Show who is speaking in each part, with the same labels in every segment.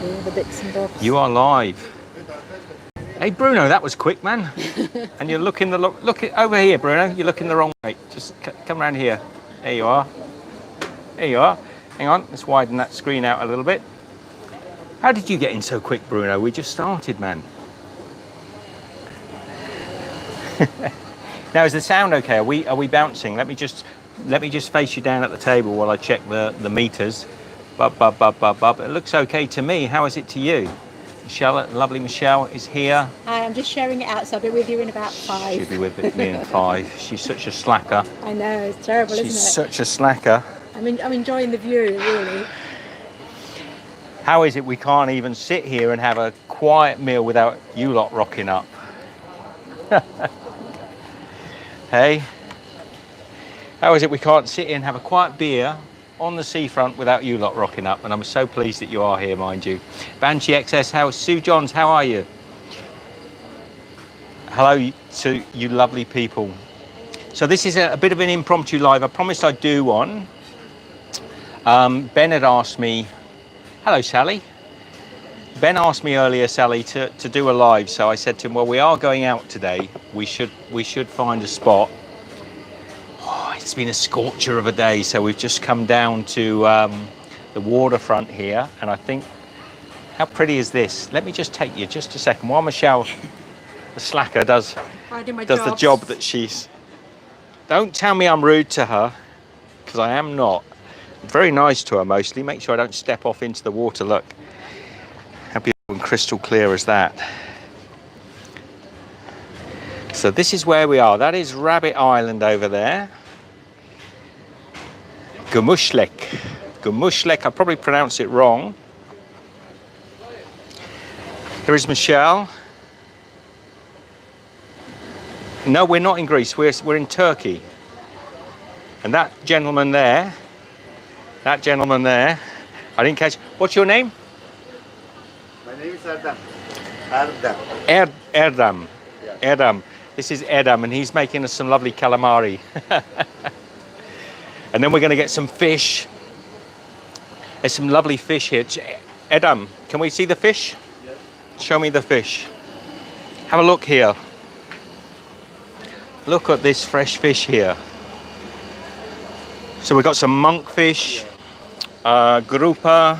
Speaker 1: all the bits and bobs.
Speaker 2: You are live. Hey Bruno, that was quick, man. And you're looking look over here, Bruno. You're looking the wrong way. Just come around here. There you are. There you are. Hang on, let's widen that screen out a little bit. How did you get in so quick, Bruno? We just started, man. Now, is the sound okay? Are we bouncing? Let me just face you down at the table while I check the meters. Bub. It looks okay to me. How is it to you? Michelle, lovely Michelle, is here.
Speaker 1: Hi, I'm just sharing it out, so I'll be with you in about 5.
Speaker 2: She'll be with me in 5. She's such a slacker.
Speaker 1: I know, it's terrible, isn't it?
Speaker 2: She's such a slacker.
Speaker 1: I'm enjoying the view, really.
Speaker 2: How is it we can't even sit here and have a quiet meal without you lot rocking up? Hey? How is it we can't sit here and have a quiet beer on the seafront without you lot rocking up? And I'm so pleased that you are here, mind you. Banshee XS, Sue Johns, how are you? Hello to you lovely people. So this is a bit of an impromptu live. I promised I'd do one. Ben had asked me, hello Sally. Ben asked me earlier, Sally, to do a live. So I said to him, well, we are going out today. We should find a spot. Oh, it's been a scorcher of a day. So we've just come down to the waterfront here. And I think, how pretty is this? Let me just take you just a second. While Michelle, the slacker, does the job that she's... Don't tell me I'm rude to her, because I am not. I'm very nice to her mostly. Make sure I don't step off into the water. Look. How beautiful and crystal clear is that. So this is where we are. That is Rabbit Island over there. Gumusluk. Gumusluk. I probably pronounced it wrong. Here is Michelle. No, we're not in Greece. We're in Turkey. And that gentleman there, I didn't catch. What's your name?
Speaker 3: My name is Erdem.
Speaker 2: Erdem.
Speaker 3: Yeah.
Speaker 2: Erdem. This is Erdem, and he's making us some lovely calamari. And then we're going to get some fish. There's some lovely fish here. Erdem, can we see the fish?
Speaker 3: Yes.
Speaker 2: Show me the fish. Have a look here. Look at this fresh fish here. So we've got some monkfish, grouper,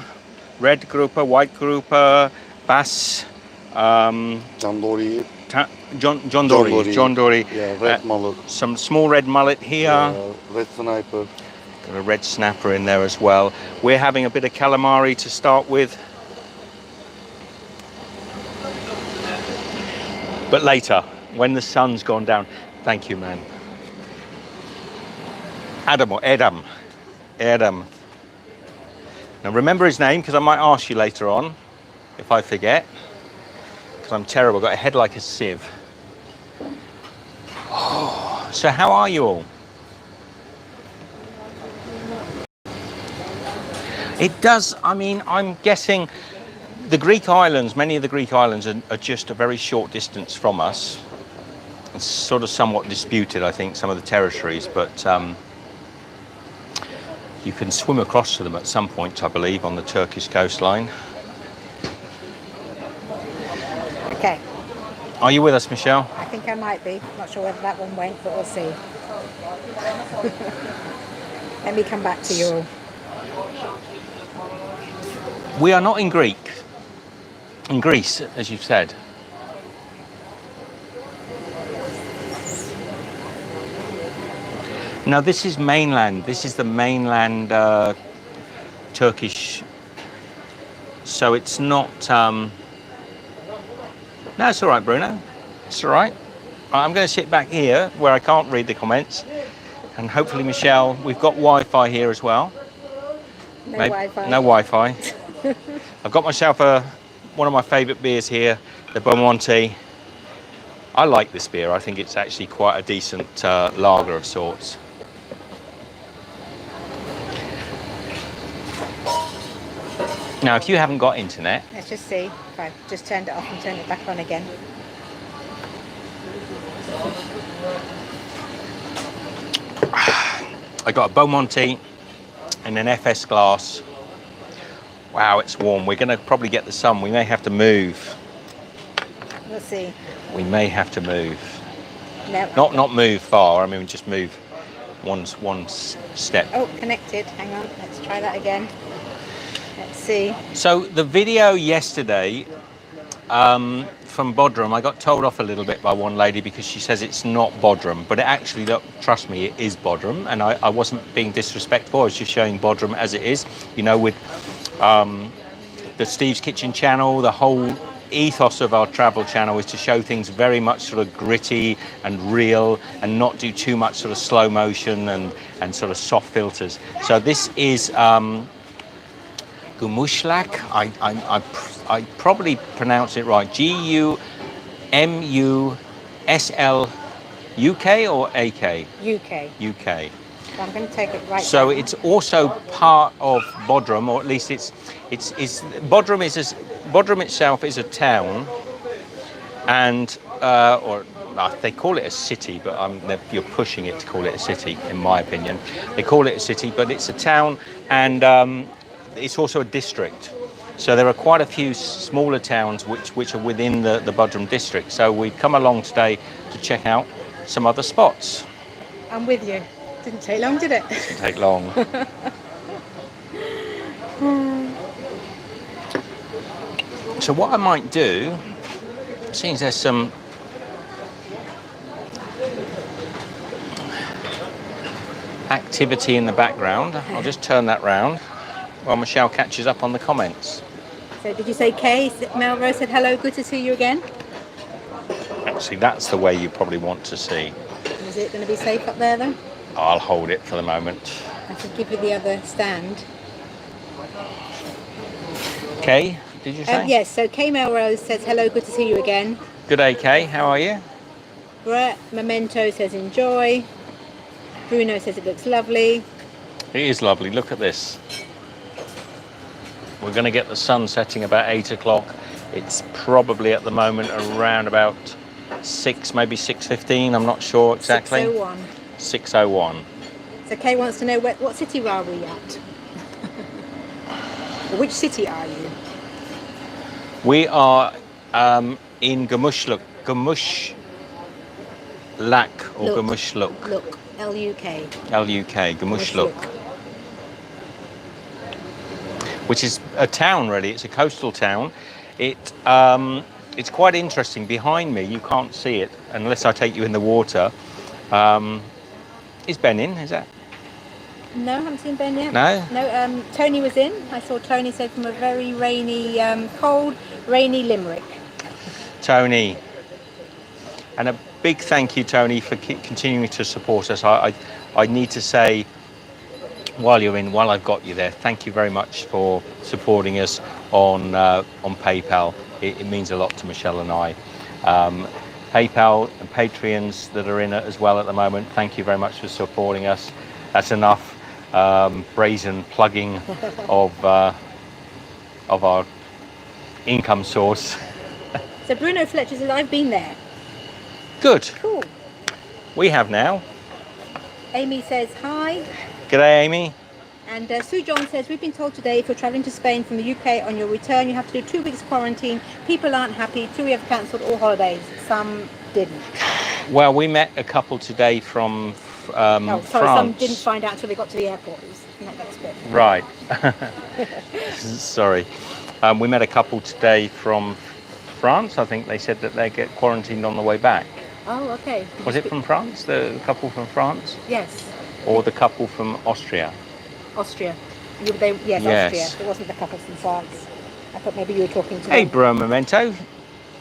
Speaker 2: red grouper, white grouper, bass,
Speaker 3: John Dory.
Speaker 2: John Dory.
Speaker 3: Yeah, red mullet.
Speaker 2: Some small red mullet here.
Speaker 3: Red sniper.
Speaker 2: Got a red snapper in there as well. We're having a bit of calamari to start with. But later, when the sun's gone down. Thank you, man. Adam. Now remember his name, because I might ask you later on if I forget. Because I'm terrible. Got a head like a sieve. Oh, so how are you all? It does. I mean, I'm guessing the Greek islands. Many of the Greek islands are just a very short distance from us. It's sort of somewhat disputed, I think, some of the territories, but you can swim across to them at some point, I believe, on the Turkish coastline.
Speaker 1: Okay.
Speaker 2: Are you with us, Michelle?
Speaker 1: I think I might be. Not sure whether that one went, but we'll see. Let me come back to you all.
Speaker 2: We are not in Greece, as you've said. Now this is mainland. This is the mainland Turkish. So it's not. No, it's all right, Bruno. It's all right. I'm going to sit back here where I can't read the comments, and hopefully, Michelle, we've got Wi-Fi here as well.
Speaker 1: No Wi-Fi.
Speaker 2: No Wi-Fi. I've got myself one of my favourite beers here, the Beaumonti. I like this beer. I think it's actually quite a decent lager of sorts. Now, if you haven't got internet...
Speaker 1: Let's just see if I've just turned it off and turned it back on again.
Speaker 2: I got a Beaumonti in an FS glass Wow, it's warm. We're going to probably get the sun. We may have to move.
Speaker 1: We'll see.
Speaker 2: We may have to move.
Speaker 1: No.
Speaker 2: Not move far. I mean, just move one step.
Speaker 1: Oh, connected. Hang on. Let's try that again. Let's see.
Speaker 2: So the video yesterday from Bodrum, I got told off a little bit by one lady because she says it's not Bodrum, but it actually, trust me, it is Bodrum, and I wasn't being disrespectful. I was just showing Bodrum as it is. You know, with the Steve's Kitchen channel, the whole ethos of our travel channel is to show things very much sort of gritty and real, and not do too much sort of slow motion and sort of soft filters. So this is Gumusluk. I probably pronounce it right. Gumusluk or AK?
Speaker 1: UK.
Speaker 2: UK.
Speaker 1: So I'm going to take it right
Speaker 2: So
Speaker 1: down.
Speaker 2: it's also part of Bodrum, or at least it's Bodrum Bodrum itself is a town, and they call it a city, but you're pushing it to call it a city, in my opinion. They call it a city, but it's a town, and it's also a district. So there are quite a few smaller towns which are within the Bodrum district. So we've come along today to check out some other spots.
Speaker 1: I'm with you. Didn't take long, did it?
Speaker 2: Didn't take long. So what I might do, seeing there's some activity in the background, I'll just turn that round while Michelle catches up on the comments.
Speaker 1: So did you say Kay? Melrose said hello, good to see you again.
Speaker 2: Actually, that's the way you probably want to see.
Speaker 1: Is it going to be safe up there then?
Speaker 2: I'll hold it for the moment.
Speaker 1: I can give you the other stand.
Speaker 2: Kay, did you say?
Speaker 1: Yes, so Kay Melrose says hello, good to see you again.
Speaker 2: Good day, Kay. How are you?
Speaker 1: Brett Memento says enjoy. Bruno says it looks lovely.
Speaker 2: It is lovely. Look at this. We're going to get the sun setting about 8 o'clock. It's probably at the moment around about 6, maybe 6:15. I'm not sure exactly.
Speaker 1: 6:01.
Speaker 2: 6:01.
Speaker 1: So Kay wants to know what city are we at? Or which city are you?
Speaker 2: We are in Gumusluk. Gumusluk or
Speaker 1: Look.
Speaker 2: Gumusluk.
Speaker 1: Look, L-U-K.
Speaker 2: L-U-K, Gumusluk. Which is a town, really. It's a coastal town. It's quite interesting. Behind me, you can't see it unless I take you in the water. Is Ben in? Is that?
Speaker 1: No, I haven't seen Ben yet.
Speaker 2: No?
Speaker 1: No, Tony was in. I saw Tony said from a very rainy, cold, rainy Limerick.
Speaker 2: Tony. And a big thank you, Tony, for continuing to support us. I need to say, while I've got you there, thank you very much for supporting us on PayPal. It means a lot to Michelle and I. PayPal and Patreons that are in it as well at the moment, thank you very much for supporting us. That's enough brazen plugging of our income source.
Speaker 1: So Bruno Fletcher says, I've been there.
Speaker 2: Good.
Speaker 1: Cool.
Speaker 2: We have now.
Speaker 1: Amy says, hi.
Speaker 2: G'day, Amy.
Speaker 1: And Sue John says, we've been told today if you're travelling to Spain from the UK on your return, you have to do 2 weeks quarantine. People aren't happy. 2 have cancelled all holidays. Some didn't.
Speaker 2: Well, we met a couple today from
Speaker 1: Sorry,
Speaker 2: France.
Speaker 1: some didn't find out until they got to the airport. It was not that bit.
Speaker 2: Right. Sorry. We met a couple today from France. I think they said that they get quarantined on the way back.
Speaker 1: Oh, okay.
Speaker 2: Was it from France? The couple from France?
Speaker 1: Yes.
Speaker 2: Or the couple from Austria?
Speaker 1: Austria. Yes,
Speaker 2: Yes.
Speaker 1: Austria. It wasn't the couple from France. I thought maybe you were talking to
Speaker 2: Hey,
Speaker 1: them.
Speaker 2: Bro Memento.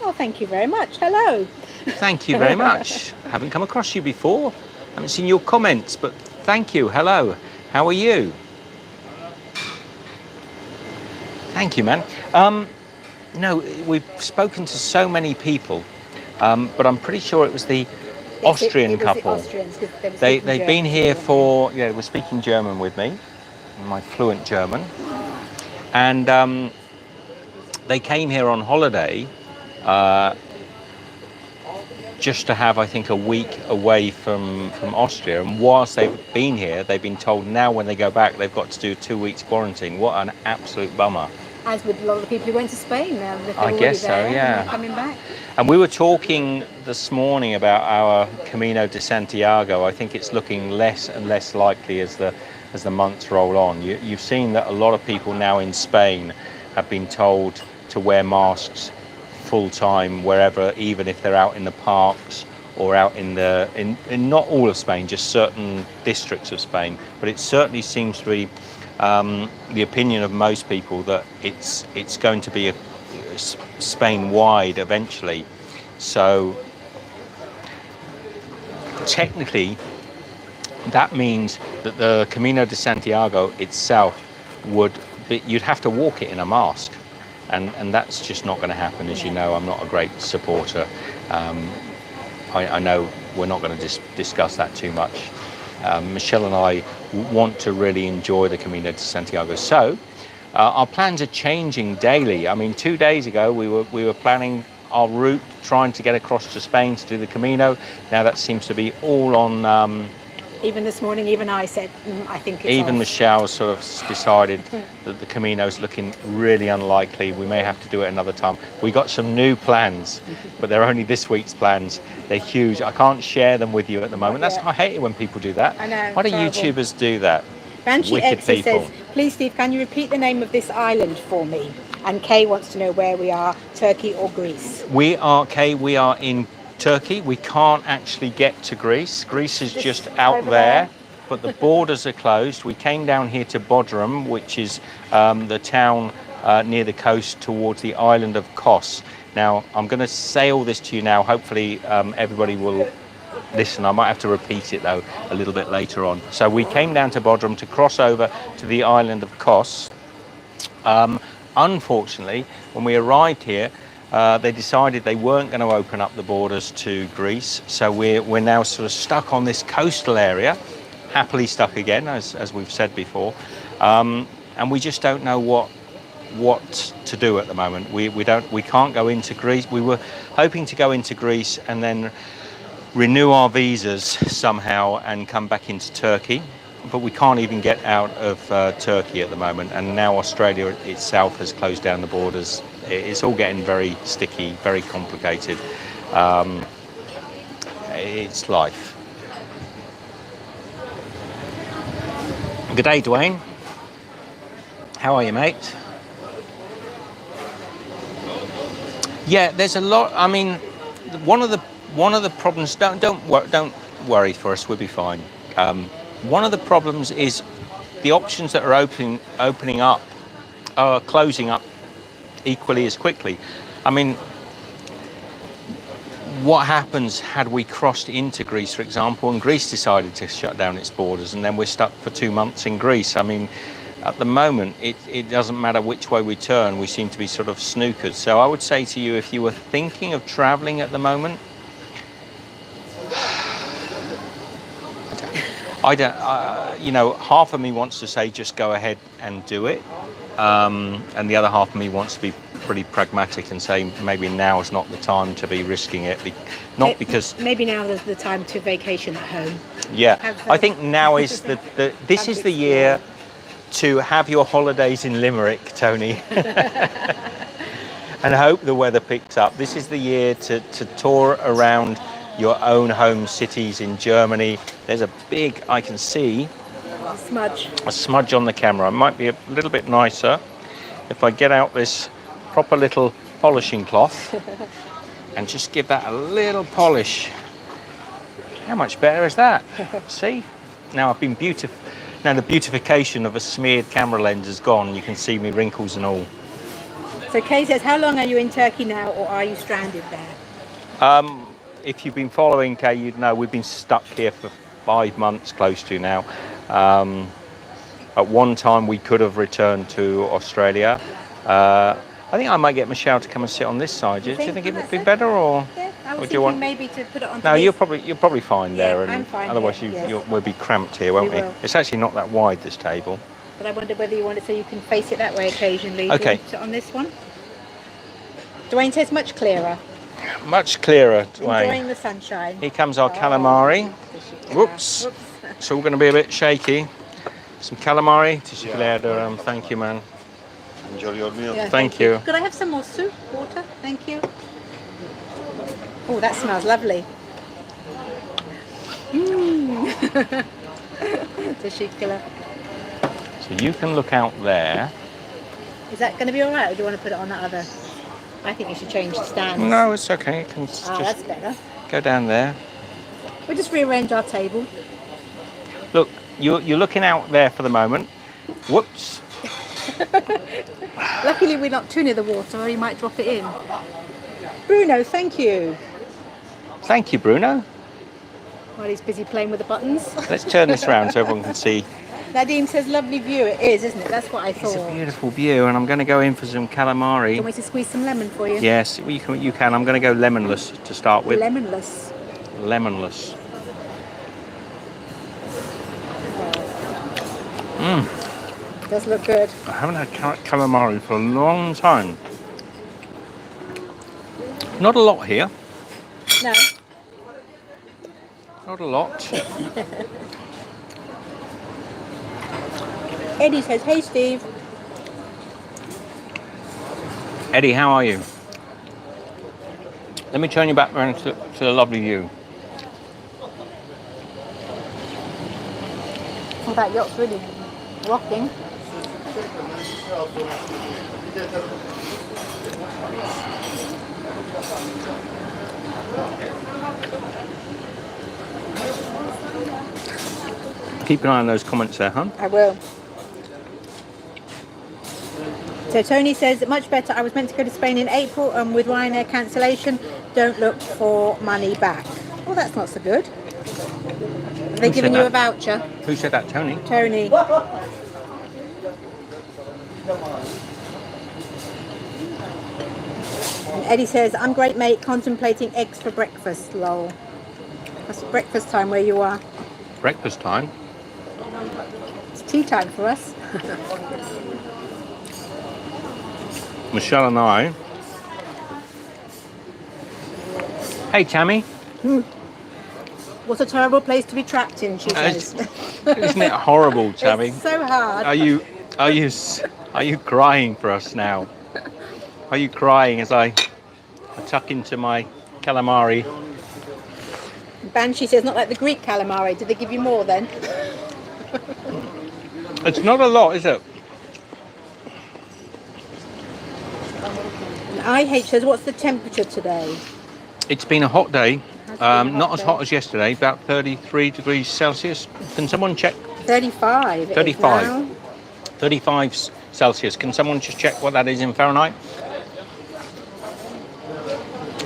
Speaker 1: Oh, thank you very much. Hello.
Speaker 2: Thank you very much. Haven't come across you before. Haven't seen your comments, but thank you. Hello. How are you? Thank you, man. No, we've spoken to so many people, but I'm pretty sure it was the Austrian
Speaker 1: it was
Speaker 2: couple.
Speaker 1: The Austrians, 'cause they were
Speaker 2: They've
Speaker 1: speaking
Speaker 2: been
Speaker 1: German
Speaker 2: here
Speaker 1: to them.
Speaker 2: for, they were speaking German with me, my fluent German, and they came here on holiday just to have, I think, a week away from Austria. And whilst they've been here, they've been told now when they go back, they've got to do 2 weeks quarantine. What an absolute bummer.
Speaker 1: As with a lot of the people who went to Spain, now that they're
Speaker 2: I
Speaker 1: already
Speaker 2: guess so,
Speaker 1: there and
Speaker 2: yeah.
Speaker 1: they're coming back.
Speaker 2: And we were talking this morning about our Camino de Santiago. I think it's looking less and less likely as the months roll on. You've seen that a lot of people now in Spain have been told to wear masks full time wherever, even if they're out in the parks or out in not all of Spain, just certain districts of Spain. But it certainly seems to be the opinion of most people that it's going to be Spain-wide eventually. So technically, that means that the Camino de Santiago itself you'd have to walk it in a mask, and that's just not going to happen. As you know, I'm not a great supporter. I know we're not going to discuss that too much. Michelle and I want to really enjoy the Camino de Santiago. So our plans are changing daily. I mean, 2 days ago we were planning our route, trying to get across to Spain to do the Camino. Now that seems to be all on.
Speaker 1: Even this morning, even I said, I think it's
Speaker 2: Even
Speaker 1: off.
Speaker 2: Michelle sort of decided that the Camino's looking really unlikely. We may have to do it another time. We got some new plans, but they're only this week's plans. They're huge. I can't share them with you at the moment. I hate it when people do that.
Speaker 1: I know.
Speaker 2: Why do
Speaker 1: terrible.
Speaker 2: YouTubers do that?
Speaker 1: Banshee
Speaker 2: Wicked
Speaker 1: X
Speaker 2: people.
Speaker 1: says, please Steve, can you repeat the name of this island for me? And Kay wants to know where we are, Turkey or Greece?
Speaker 2: We are in Turkey. We can't actually get to Greece. Greece is just out
Speaker 1: over
Speaker 2: there,
Speaker 1: there.
Speaker 2: but the borders are closed. We came down here to Bodrum, which is the town near the coast towards the island of Kos. Now, I'm going to say all this to you now. Hopefully, everybody will listen. I might have to repeat it, though, a little bit later on. So we came down to Bodrum to cross over to the island of Kos. Unfortunately, when we arrived here, they decided they weren't going to open up the borders to Greece. So we're now sort of stuck on this coastal area, happily stuck again, as we've said before. And we just don't know what to do at the moment. We can't go into Greece. We were hoping to go into Greece and then renew our visas somehow and come back into Turkey, but we can't even get out of Turkey at the moment. And now Australia itself has closed down the borders. It's all getting very sticky, very complicated. It's life. Good day, Dwayne. How are you, mate? Yeah, there's a lot. I mean, one of the problems. Don't worry for us. We'll be fine. One of the problems is the options that are opening up are closing up equally as quickly. I mean, what happens had we crossed into Greece, for example, and Greece decided to shut down its borders, and then we're stuck for 2 months in Greece? I mean, at the moment, it doesn't matter which way we turn, we seem to be sort of snookered. So I would say to you, if you were thinking of traveling at the moment, I don't, half of me wants to say just go ahead and do it. And the other half of me wants to be pretty pragmatic and say maybe now is not the time to be risking it. Not because...
Speaker 1: Maybe now is the time to vacation at home.
Speaker 2: Yeah, I think now is this is the year to have your holidays in Limerick, Tony. And hope the weather picks up. This is the year to tour around your own home cities in Germany. There's a big, I can see, a smudge on the camera. It might be a little bit nicer if I get out this proper little polishing cloth and just give that a little polish. How much better is that? See? Now I've been Now the beautification of a smeared camera lens is gone. You can see me wrinkles and all.
Speaker 1: So Kay says, how long are you in Turkey now, or are you stranded there?
Speaker 2: If you've been following Kay, you'd know we've been stuck here for 5 months, close to now. At one time we could have returned to Australia. I think I might get Michelle to come and sit on this side. Do you think it would be better, or?
Speaker 1: Yeah, I was
Speaker 2: do you
Speaker 1: thinking
Speaker 2: want?
Speaker 1: maybe to put it on.
Speaker 2: No, you're probably fine there.
Speaker 1: Yeah,
Speaker 2: and
Speaker 1: I'm fine
Speaker 2: otherwise
Speaker 1: here,
Speaker 2: we'll be cramped here, won't we?
Speaker 1: will.
Speaker 2: It's actually not that wide, this table.
Speaker 1: But I wonder whether you want it so you can face it that way occasionally.
Speaker 2: Okay.
Speaker 1: Do you want to sit on this one? Dwayne says much clearer.
Speaker 2: Much clearer, Dwayne.
Speaker 1: Enjoying the sunshine.
Speaker 2: Here comes our calamari. Whoops. It's all going to be a bit shaky. Some calamari. Thank you, man.
Speaker 3: Enjoy your meal.
Speaker 1: Yeah,
Speaker 2: Thank you.
Speaker 1: Could I have some more soup, water? Thank you. Oh, that smells lovely. Mmm. Teşekkürler.
Speaker 2: So you can look out there.
Speaker 1: Is that going to be all right, or do you want to put it on that other? I think you should change the stands.
Speaker 2: No, it's okay. You can
Speaker 1: Ah,
Speaker 2: just
Speaker 1: that's better.
Speaker 2: go down there.
Speaker 1: We'll just rearrange our table.
Speaker 2: Look, you're looking out there for the moment. Whoops.
Speaker 1: Luckily, we're not too near the water, or you might drop it in. Bruno, thank you.
Speaker 2: Thank you, Bruno.
Speaker 1: While he's busy playing with the buttons.
Speaker 2: Let's turn this around so everyone can see.
Speaker 1: Nadim says, lovely view. It is, isn't it? That's what I
Speaker 2: It's a
Speaker 1: thought.
Speaker 2: beautiful view, and I'm going to go in for some
Speaker 1: Do
Speaker 2: calamari.
Speaker 1: you want me to squeeze some lemon for you?
Speaker 2: Yes, you can. I'm going to go lemonless to start with.
Speaker 1: Lemonless.
Speaker 2: Lemonless.
Speaker 1: Does look good.
Speaker 2: I haven't had calamari for a long time. Not a lot here.
Speaker 1: No.
Speaker 2: Not a lot.
Speaker 1: Eddie says, hey Steve.
Speaker 2: Eddie, how are you? Let me turn you back around to the lovely view.
Speaker 1: Oh, that yacht's really rocking.
Speaker 2: Keep an eye on those comments there, huh?
Speaker 1: I will. So Tony says, much better. I was meant to go to Spain in April and with Ryanair cancellation, don't look for money back. Oh, that's not so good. Are they giving you a voucher?
Speaker 2: Who said that, Tony?
Speaker 1: Tony. And Eddie says, I'm great mate, contemplating eggs for breakfast, lol. That's breakfast time where you are.
Speaker 2: Breakfast time.
Speaker 1: It's tea time for us.
Speaker 2: Michelle and I. Hey, Tammy.
Speaker 1: What a terrible place to be trapped in, she says.
Speaker 2: Isn't it horrible, Tammy?
Speaker 1: It's so hard.
Speaker 2: Are you crying for us now? Are you crying as I tuck into my calamari?
Speaker 1: Banshee says, not like the Greek calamari. Did they give you more then?
Speaker 2: It's not a lot, is it?
Speaker 1: And IH says, what's the temperature today?
Speaker 2: It's been a hot day.
Speaker 1: Has it been a
Speaker 2: Not
Speaker 1: hot
Speaker 2: as
Speaker 1: day?
Speaker 2: hot as yesterday, about 33 degrees Celsius. Can someone check?
Speaker 1: 35. it is
Speaker 2: 35.
Speaker 1: now.
Speaker 2: 35 Celsius. Can someone just check what that is in Fahrenheit?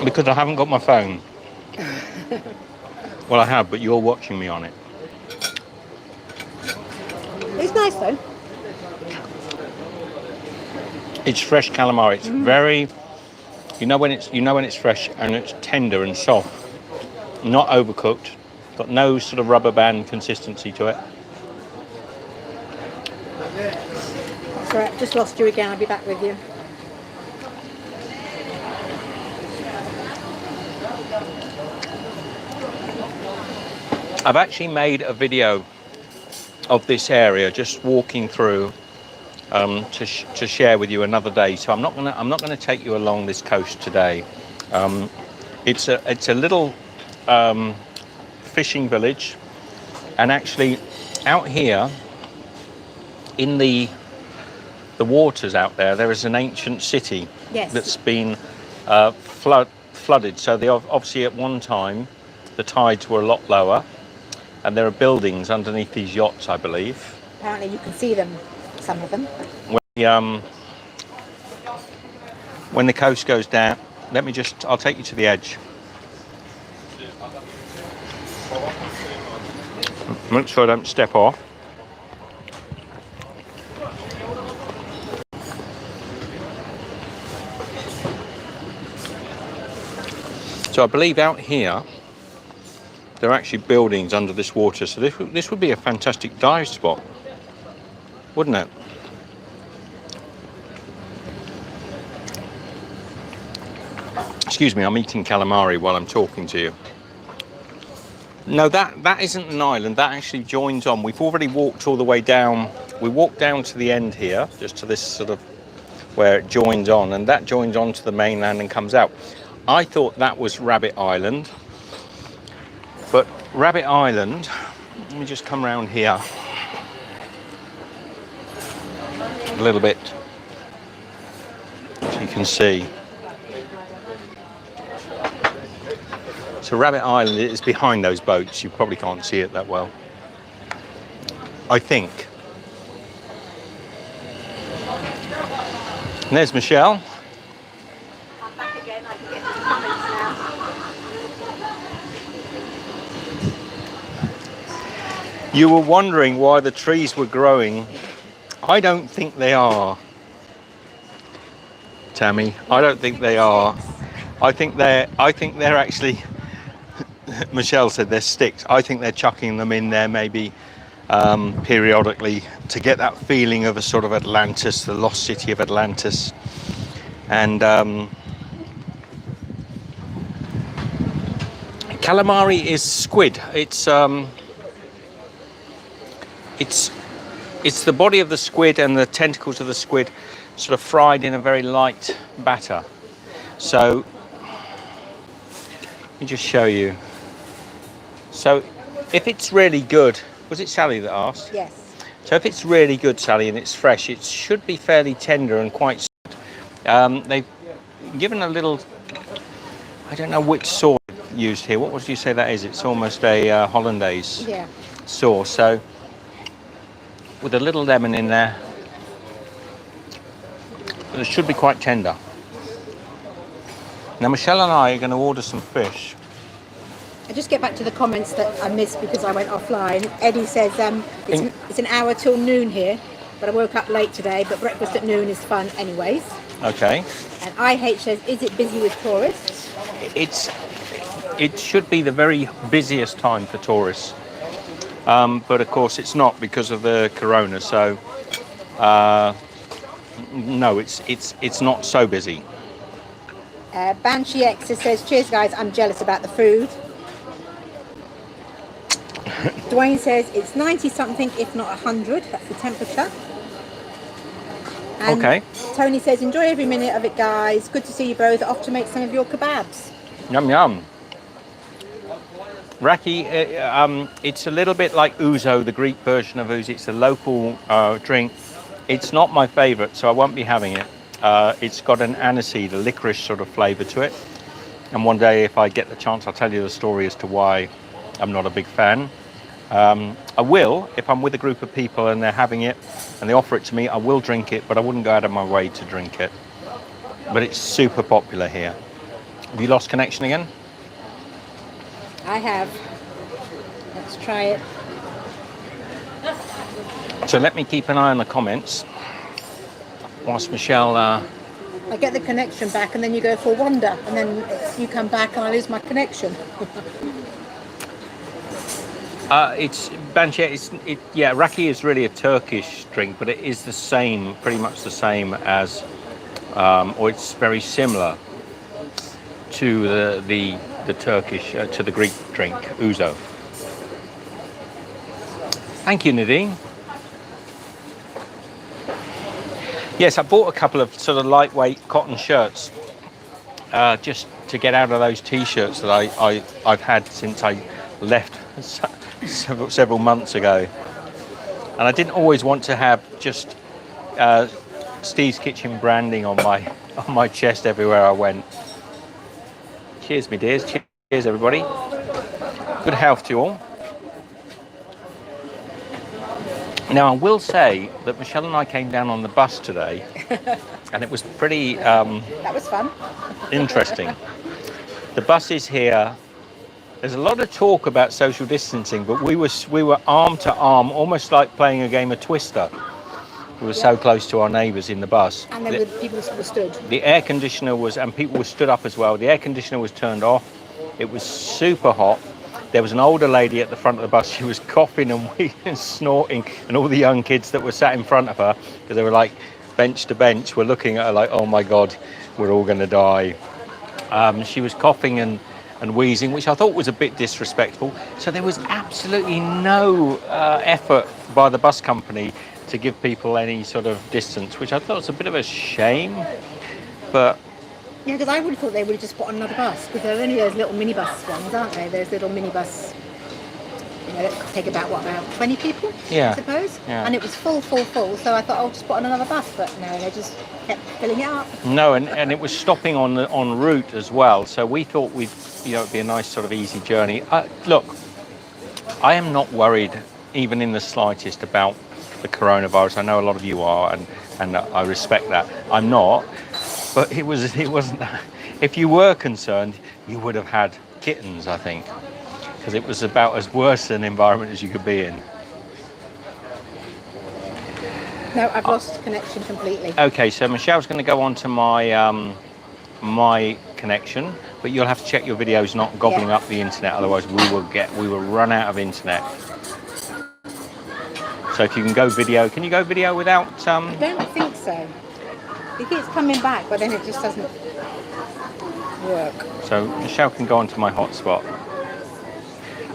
Speaker 2: Because I haven't got my phone. Well, I have, but you're watching me on it.
Speaker 1: It's nice though.
Speaker 2: It's fresh calamari. It's very, you know when it's fresh and it's tender and soft, not overcooked, got no sort of rubber band consistency to it.
Speaker 1: Sorry, just lost you again. I'll be back with you.
Speaker 2: I've actually made a video of this area, just walking through, to share with you another day. So I'm not gonna take you along this coast today. It's a little fishing village, and actually out here in the waters out there is an ancient city.
Speaker 1: Yes.
Speaker 2: That's been flooded. So they obviously at one time the tides were a lot lower, and there are buildings underneath these yachts, I believe.
Speaker 1: Apparently you can see them, some of them.
Speaker 2: When the coast goes down, I'll take you to the edge. Make sure I don't step off. So I believe out here, there are actually buildings under this water. So this would be a fantastic dive spot, wouldn't it? Excuse me, I'm eating calamari while I'm talking to you. No, that isn't an island. That actually joins on. We've already walked all the way down. We walked down to the end here, just to this sort of where it joins on, and that joins onto the mainland and comes out. I thought that was Rabbit Island, but Rabbit Island, let me just come around here a little bit so you can see. So Rabbit Island is behind those boats. You probably can't see it that well, I think. And there's Michelle.
Speaker 1: I'm back again. I can get to the comments now.
Speaker 2: You were wondering why the trees were growing. I don't think they are, Tammy. I don't think they are. I think they're actually, Michelle said they're sticks. I think they're chucking them in there maybe periodically to get that feeling of a sort of Atlantis, the lost city of Atlantis. And calamari is squid. It's the body of the squid and the tentacles of the squid sort of fried in a very light batter. So let me just show you. So if it's really good, was it Sally that asked?
Speaker 1: Yes.
Speaker 2: So if it's really good, Sally, and it's fresh, it should be fairly tender and quite soft. They've given a little, I don't know which sauce used here. What would you say that is? It's almost a hollandaise sauce. So with a little lemon in there, it should be quite tender. Now Michelle and I are going to order some fish.
Speaker 1: I just get back to the comments that I missed because I went offline. Eddie says it's an hour till noon here, but I woke up late today, but breakfast at noon is fun anyways.
Speaker 2: Okay.
Speaker 1: And IH says, is it busy with tourists?
Speaker 2: It should be the very busiest time for tourists. But of course it's not because of the corona, so no, it's not so busy.
Speaker 1: Banshee X says, cheers guys, I'm jealous about the food. Dwayne says it's 90 something, if not 100. That's the temperature. And
Speaker 2: okay.
Speaker 1: Tony says, enjoy every minute of it, guys. Good to see you both. Off to make some of your kebabs.
Speaker 2: Yum yum. Raki, it's a little bit like ouzo, the Greek version of ouzo. It's a local drink. It's not my favourite, so I won't be having it. It's got an aniseed, a licorice sort of flavour to it. And one day, if I get the chance, I'll tell you the story as to why I'm not a big fan. I will, if I'm with a group of people and they're having it and they offer it to me, I will drink it, but I wouldn't go out of my way to drink it. But it's super popular here. Have you lost connection again?
Speaker 1: I have. Let's try it.
Speaker 2: So let me keep an eye on the comments whilst Michelle...
Speaker 1: I get the connection back and then you go for a wander and then you come back and I lose my connection.
Speaker 2: It's Banshee. Yeah, raki is really a Turkish drink, but it is the same, pretty much the same as, or it's very similar to the Turkish, to the Greek drink, ouzo. Thank you, Nadine. Yes, I bought a couple of sort of lightweight cotton shirts, just to get out of those t-shirts that I've had since I left several months ago. And I didn't always want to have just Steve's Kitchen branding on my chest everywhere I went. Cheers, me dears. Cheers, everybody. Good health to you all. Now, I will say that Michelle and I came down on the bus today, and it was pretty...
Speaker 1: that was fun.
Speaker 2: Interesting. The bus is here. There's a lot of talk about social distancing, but we were arm to arm, almost like playing a game of Twister. We were so close to our neighbours in the bus.
Speaker 1: And then people were stood.
Speaker 2: The air conditioner was, and people were stood up as well. The air conditioner was turned off. It was super hot. There was an older lady at the front of the bus. She was coughing and wheezing and snorting, and all the young kids that were sat in front of her, because they were like bench to bench, were looking at her like, oh my God, we're all going to die. She was coughing and wheezing, which I thought was a bit disrespectful. So there was absolutely no effort by the bus company to give people any sort of distance, which I thought was a bit of a shame. But
Speaker 1: Yeah, because I would have thought they would have just put on another bus, because there are only those little minibus ones, aren't they? Those little minibus, you know, that could take about 20 people,
Speaker 2: Yeah.
Speaker 1: I suppose.
Speaker 2: Yeah.
Speaker 1: And it was full. So I thought I'll just put on another bus, but no, they just kept filling it up.
Speaker 2: no, and it was stopping on route as well. So we thought it'd be a nice sort of easy journey. Look, I am not worried even in the slightest about the coronavirus. I know a lot of you are, and I respect that. I'm not, but it wasn't. If you were concerned, you would have had kittens, I think, because it was about as worse an environment as you could be in.
Speaker 1: No, I've lost connection completely.
Speaker 2: Okay, so Michelle's going to go on to my connection, but you'll have to check your videos not gobbling up the internet, otherwise we will run out of internet. So if you can go video, can you go video without
Speaker 1: I don't think so. It keeps coming back, but then it just doesn't work.
Speaker 2: So Michelle can go onto my hotspot.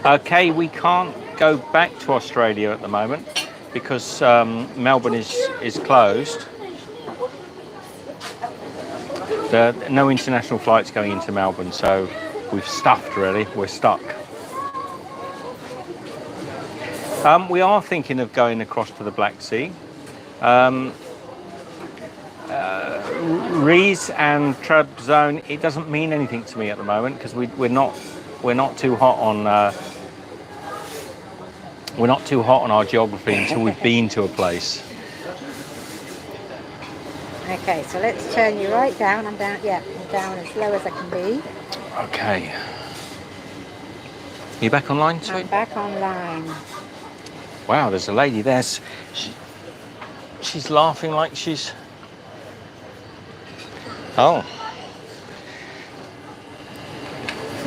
Speaker 2: Okay, we can't go back to Australia at the moment because Melbourne is closed. No international flights going into Melbourne, so we've stuffed really. We're stuck. We are thinking of going across to the Black Sea. Rees and Trabzon, it doesn't mean anything to me at the moment because we're not too hot on our geography until we've been to a place.
Speaker 1: Okay, so let's turn you right down. I'm down as low as I can be.
Speaker 2: Okay. Are you back online,
Speaker 1: I'm
Speaker 2: sweet?
Speaker 1: back online.
Speaker 2: Wow, there's a lady there. She's laughing like she's... Oh.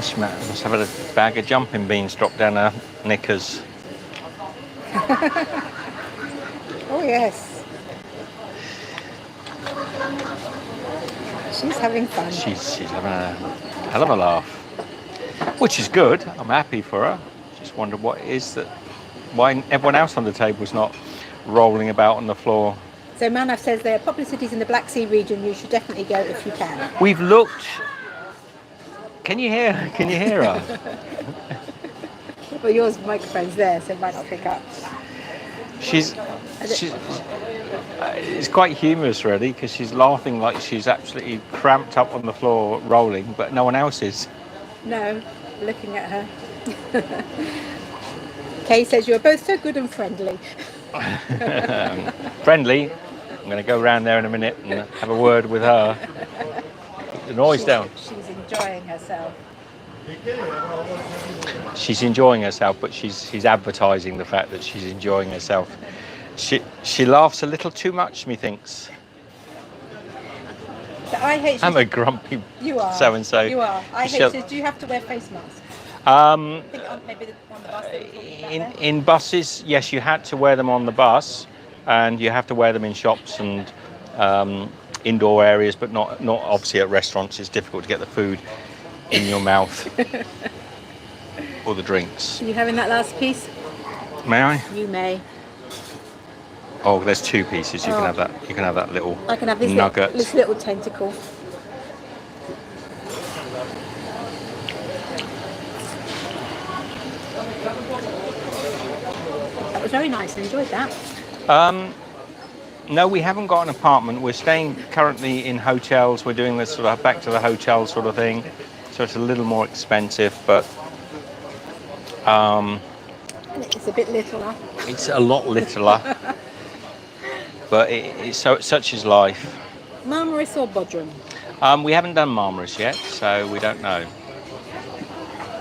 Speaker 2: She must have had a bag of jumping beans dropped down her knickers.
Speaker 1: Oh, yes. She's having fun.
Speaker 2: She's having a hell of a laugh, which is good. I'm happy for her. Just wondered why everyone else on the table is not rolling about on the floor.
Speaker 1: So Manav says there are popular cities in the Black Sea region. You should definitely go if you can.
Speaker 2: We've looked. Can you hear her?
Speaker 1: Well, yours microphone's there, so it might not pick up.
Speaker 2: It's quite humorous, really, because she's laughing like she's absolutely cramped up on the floor, rolling, but no one else is.
Speaker 1: No, looking at her. Kay says you're both so good and friendly.
Speaker 2: Friendly. I'm going to go around there in a minute and have a word with her. Keep the noise down.
Speaker 1: She's enjoying herself.
Speaker 2: She's enjoying herself, but she's advertising the fact that she's enjoying herself. She laughs a little too much, methinks. I'm a grumpy so-and-so.
Speaker 1: You are. Do you have to wear face masks?
Speaker 2: Um,
Speaker 1: I think maybe on the bus.
Speaker 2: in buses, yes, you had to wear them on the bus, and you have to wear them in shops and indoor areas, but not obviously at restaurants. It's difficult to get the food in your mouth or the drinks.
Speaker 1: Are you having that last piece?
Speaker 2: May I?
Speaker 1: You may.
Speaker 2: Oh, there's two pieces. You can have that. You can have that little
Speaker 1: I can have this
Speaker 2: nugget.
Speaker 1: this little tentacle. That was very nice. I enjoyed that.
Speaker 2: No, we haven't got an apartment. We're staying currently in hotels. We're doing this sort of back to the hotel sort of thing. So it's a little more expensive, but
Speaker 1: It's a bit littler.
Speaker 2: it's a lot littler. But such is life.
Speaker 1: Marmaris or Bodrum?
Speaker 2: We haven't done Marmaris yet, so we don't know.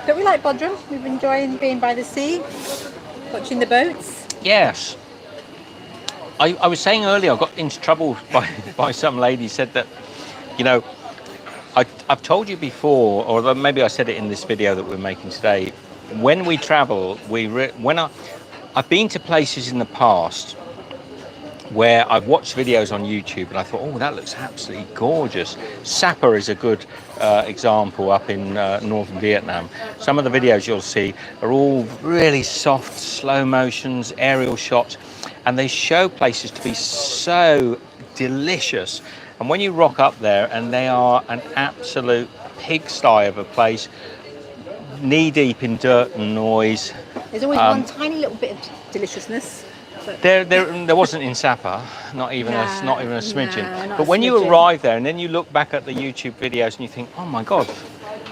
Speaker 1: Don't we like Bodrum? We've been enjoying being by the sea, watching the boats.
Speaker 2: Yes. I was saying earlier, I got into trouble by some lady said that, you know, I've told you before, or maybe I said it in this video that we're making today. When we travel, I've been to places in the past where I've watched videos on YouTube and I thought, oh, that looks absolutely gorgeous. Sapa is a good example up in northern Vietnam. Some of the videos you'll see are all really soft, slow motions, aerial shots. and they show places to be so delicious. And when you rock up there, and they are an absolute pigsty of a place, knee deep in dirt and noise.
Speaker 1: There's always one tiny little bit of deliciousness. But
Speaker 2: There wasn't in Sapa, not even a smidgen.
Speaker 1: No, not
Speaker 2: but
Speaker 1: a
Speaker 2: when you
Speaker 1: smidgen.
Speaker 2: arrive there, and then you look back at the YouTube videos, and you think, oh my God,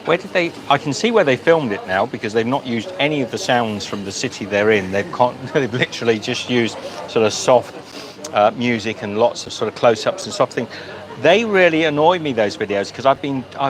Speaker 2: where did they? I can see where they filmed it now, because they've not used any of the sounds from the city they're in. They've literally just used sort of soft music and lots of sort of close-ups and soft things. They really annoy me, those videos, because I've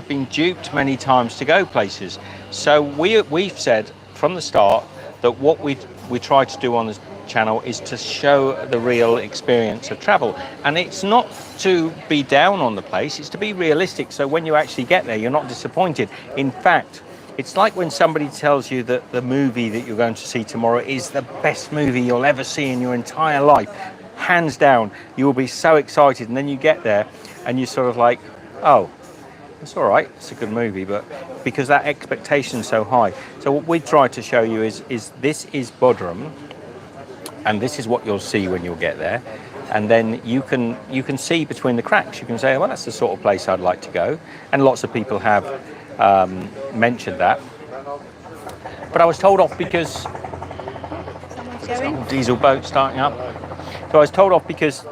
Speaker 2: been duped many times to go places. So we've said from the start that what we try to do on the channel is to show the real experience of travel, and it's not to be down on the place, it's to be realistic, so when you actually get there you're not disappointed. In fact, it's like when somebody tells you that the movie that you're going to see tomorrow is the best movie you'll ever see in your entire life, hands down. You will be so excited, and then you get there and you're sort of like, oh, it's all right, it's a good movie, but because that expectation's so high. So what we try to show you is this is Bodrum, and this is what you'll see when you'll get there. And then you can see between the cracks. You can say, well, that's the sort of place I'd like to go. And lots of people have mentioned that. But I was told off because diesel boat starting up. So I was told off because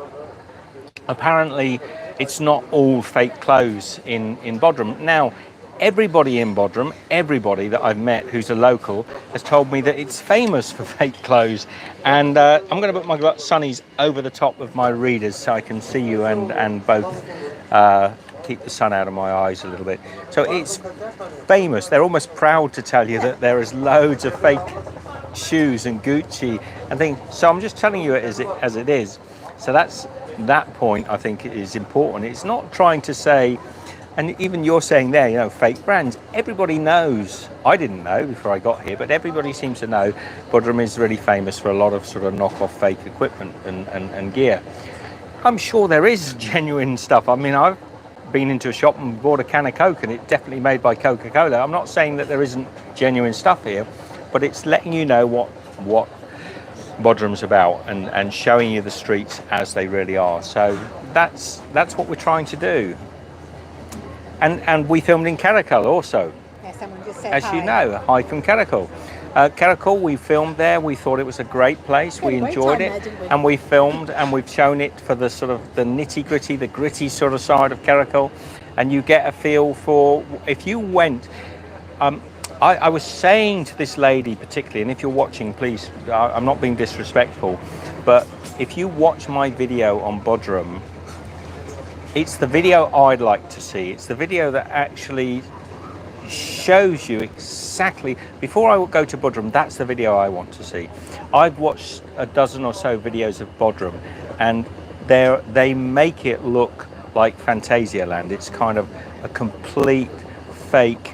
Speaker 2: apparently it's not all fake clothes in Bodrum. Now, everybody in Bodrum, everybody that I've met who's a local, has told me that it's famous for fake clothes. And I'm going to put my sunnies over the top of my readers so I can see you and both keep the sun out of my eyes a little bit. So it's famous. They're almost proud to tell you that there is loads of fake shoes and Gucci and things. So I'm just telling you it as it is. So that point I think is important. It's not trying to say, and even you're saying there, you know, fake brands. Everybody knows. I didn't know before I got here, but everybody seems to know Bodrum is really famous for a lot of sort of knockoff fake equipment and gear. I'm sure there is genuine stuff. I mean, I've been into a shop and bought a can of Coke, and it's definitely made by Coca-Cola. I'm not saying that there isn't genuine stuff here, but it's letting you know what Bodrum's about and showing you the streets as they really are. So that's what we're trying to do. And we filmed in Karakol also.
Speaker 1: Yeah, someone just said
Speaker 2: As
Speaker 1: hi.
Speaker 2: you know, hi from Karakol. Karakol, we filmed there. We thought it was a great place. We enjoyed it, and we filmed, and we've shown it for the sort of the nitty-gritty, the gritty sort of side of Karakol, and you get a feel for if you went. I was saying to this lady particularly, and if you're watching, please, I'm not being disrespectful, but if you watch my video on Bodrum, it's the video I'd like to see. It's the video that actually shows you exactly, before I go to Bodrum, that's the video I want to see. I've watched a dozen or so videos of Bodrum, and they make it look like Fantasia Land. It's kind of a complete fake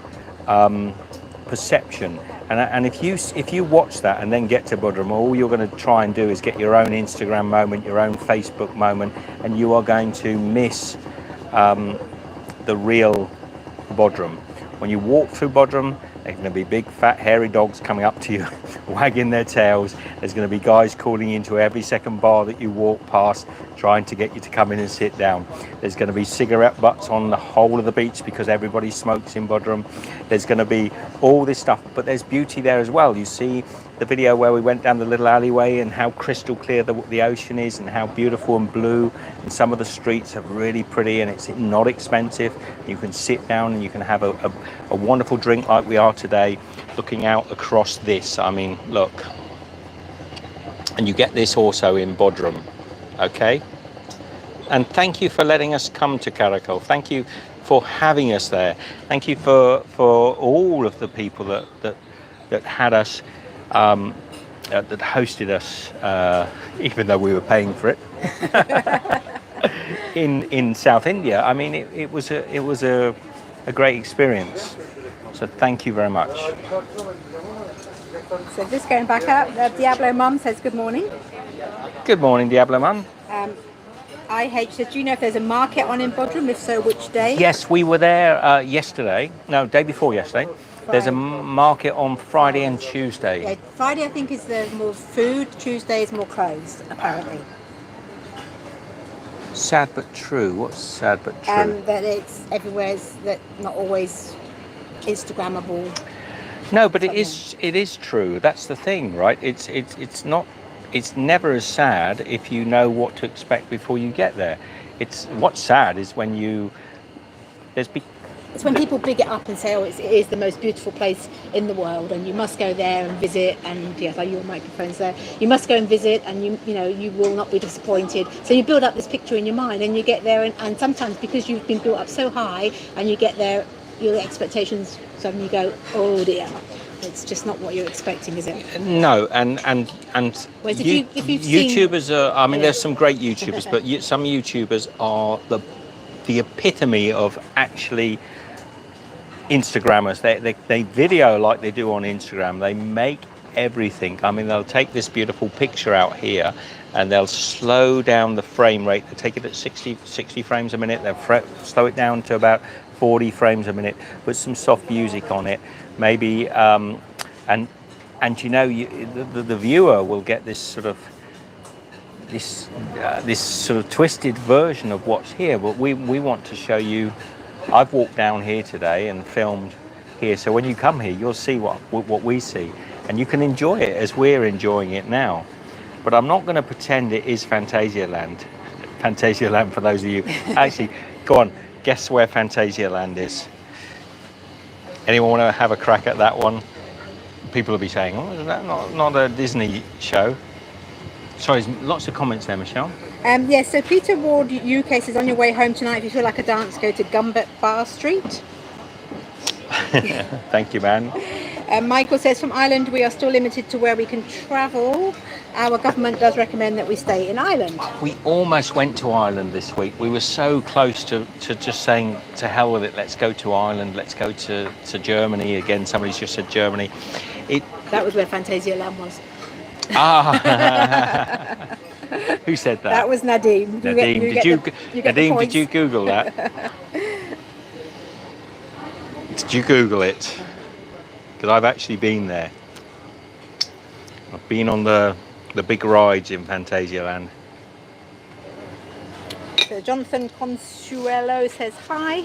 Speaker 2: perception. And if you watch that and then get to Bodrum, all you're going to try and do is get your own Instagram moment, your own Facebook moment, and you are going to miss the real Bodrum. When you walk through Bodrum, there's going to be big, fat, hairy dogs coming up to you, wagging their tails. There's going to be guys calling you into every second bar that you walk past, trying to get you to come in and sit down. There's going to be cigarette butts on the whole of the beach because everybody smokes in Bodrum. There's going to be all this stuff, but there's beauty there as well. You see the video where we went down the little alleyway and how crystal clear the ocean is and how beautiful and blue, and some of the streets are really pretty, and it's not expensive. You can sit down and you can have a wonderful drink like we are today, looking out across this. I mean, look. And you get this also in Bodrum, okay? And thank you for letting us come to Karakol. Thank you for having us there. Thank you for all of the people that had us, that hosted us, even though we were paying for it, in South India. I mean, it was a great experience. So thank you very much.
Speaker 1: So just going back up, Diablo Mum says good morning.
Speaker 2: Good morning, Diablo Mum.
Speaker 1: IH says, do you know if there's a market on in Bodrum? If so, which day?
Speaker 2: Yes, we were there yesterday. No, day before yesterday. There's a
Speaker 1: Friday.
Speaker 2: market on Friday and Tuesday.
Speaker 1: Yeah, Friday I think is the more food. Tuesday is more clothes, apparently.
Speaker 2: Sad but true. What's sad but true?
Speaker 1: That it's everywhere. That not always Instagrammable.
Speaker 2: No, but it is true. That's the thing, right? It's never as sad if you know what to expect before you get there. What's sad is when
Speaker 1: It's when people big it up and say, "Oh, it is the most beautiful place in the world, and you must go there and visit." And yes, like your microphone's there. You must go and visit, and you will not be disappointed. So you build up this picture in your mind, and you get there, and sometimes because you've been built up so high, and you get there, your expectations suddenly go, "Oh dear." It's just not what you're expecting, is it?
Speaker 2: No, and
Speaker 1: Whereas if you've
Speaker 2: YouTubers
Speaker 1: seen,
Speaker 2: are. I mean, there's some great YouTubers, but some YouTubers are the epitome of actually Instagrammers. They video like they do on Instagram. They make everything. I mean, they'll take this beautiful picture out here and they'll slow down the frame rate. They'll take it at 60 frames a minute. They'll slow it down to about 40 frames a minute, put some soft music on it, maybe, and the viewer will get this sort of twisted version of what's here. But we want to show you. I've walked down here today and filmed here, so when you come here, you'll see what we see, and you can enjoy it as we're enjoying it now. But I'm not going to pretend it is Fantasialand. Fantasialand, for those of you. Actually, go on, guess where Fantasialand is. Anyone want to have a crack at that one? People will be saying, "Oh, is that not a Disney show?" Sorry, there's lots of comments there, Michelle.
Speaker 1: Yes, so Peter Ward UK says, on your way home tonight, if you feel like a dance, go to Gumbet Bar Street.
Speaker 2: Thank you, man.
Speaker 1: Michael says, from Ireland, we are still limited to where we can travel. Our government does recommend that we stay in Ireland.
Speaker 2: We almost went to Ireland this week. We were so close to just saying, to hell with it, let's go to Ireland, let's go to Germany. Again, somebody's just said Germany.
Speaker 1: That was where Fantasialand was.
Speaker 2: Ah. Who said that?
Speaker 1: That was Nadim.
Speaker 2: Nadim, did you Google that? Did you Google it? Because I've actually been there. I've been on the big rides in Fantasialand.
Speaker 1: So Jonathan Consuelo says hi.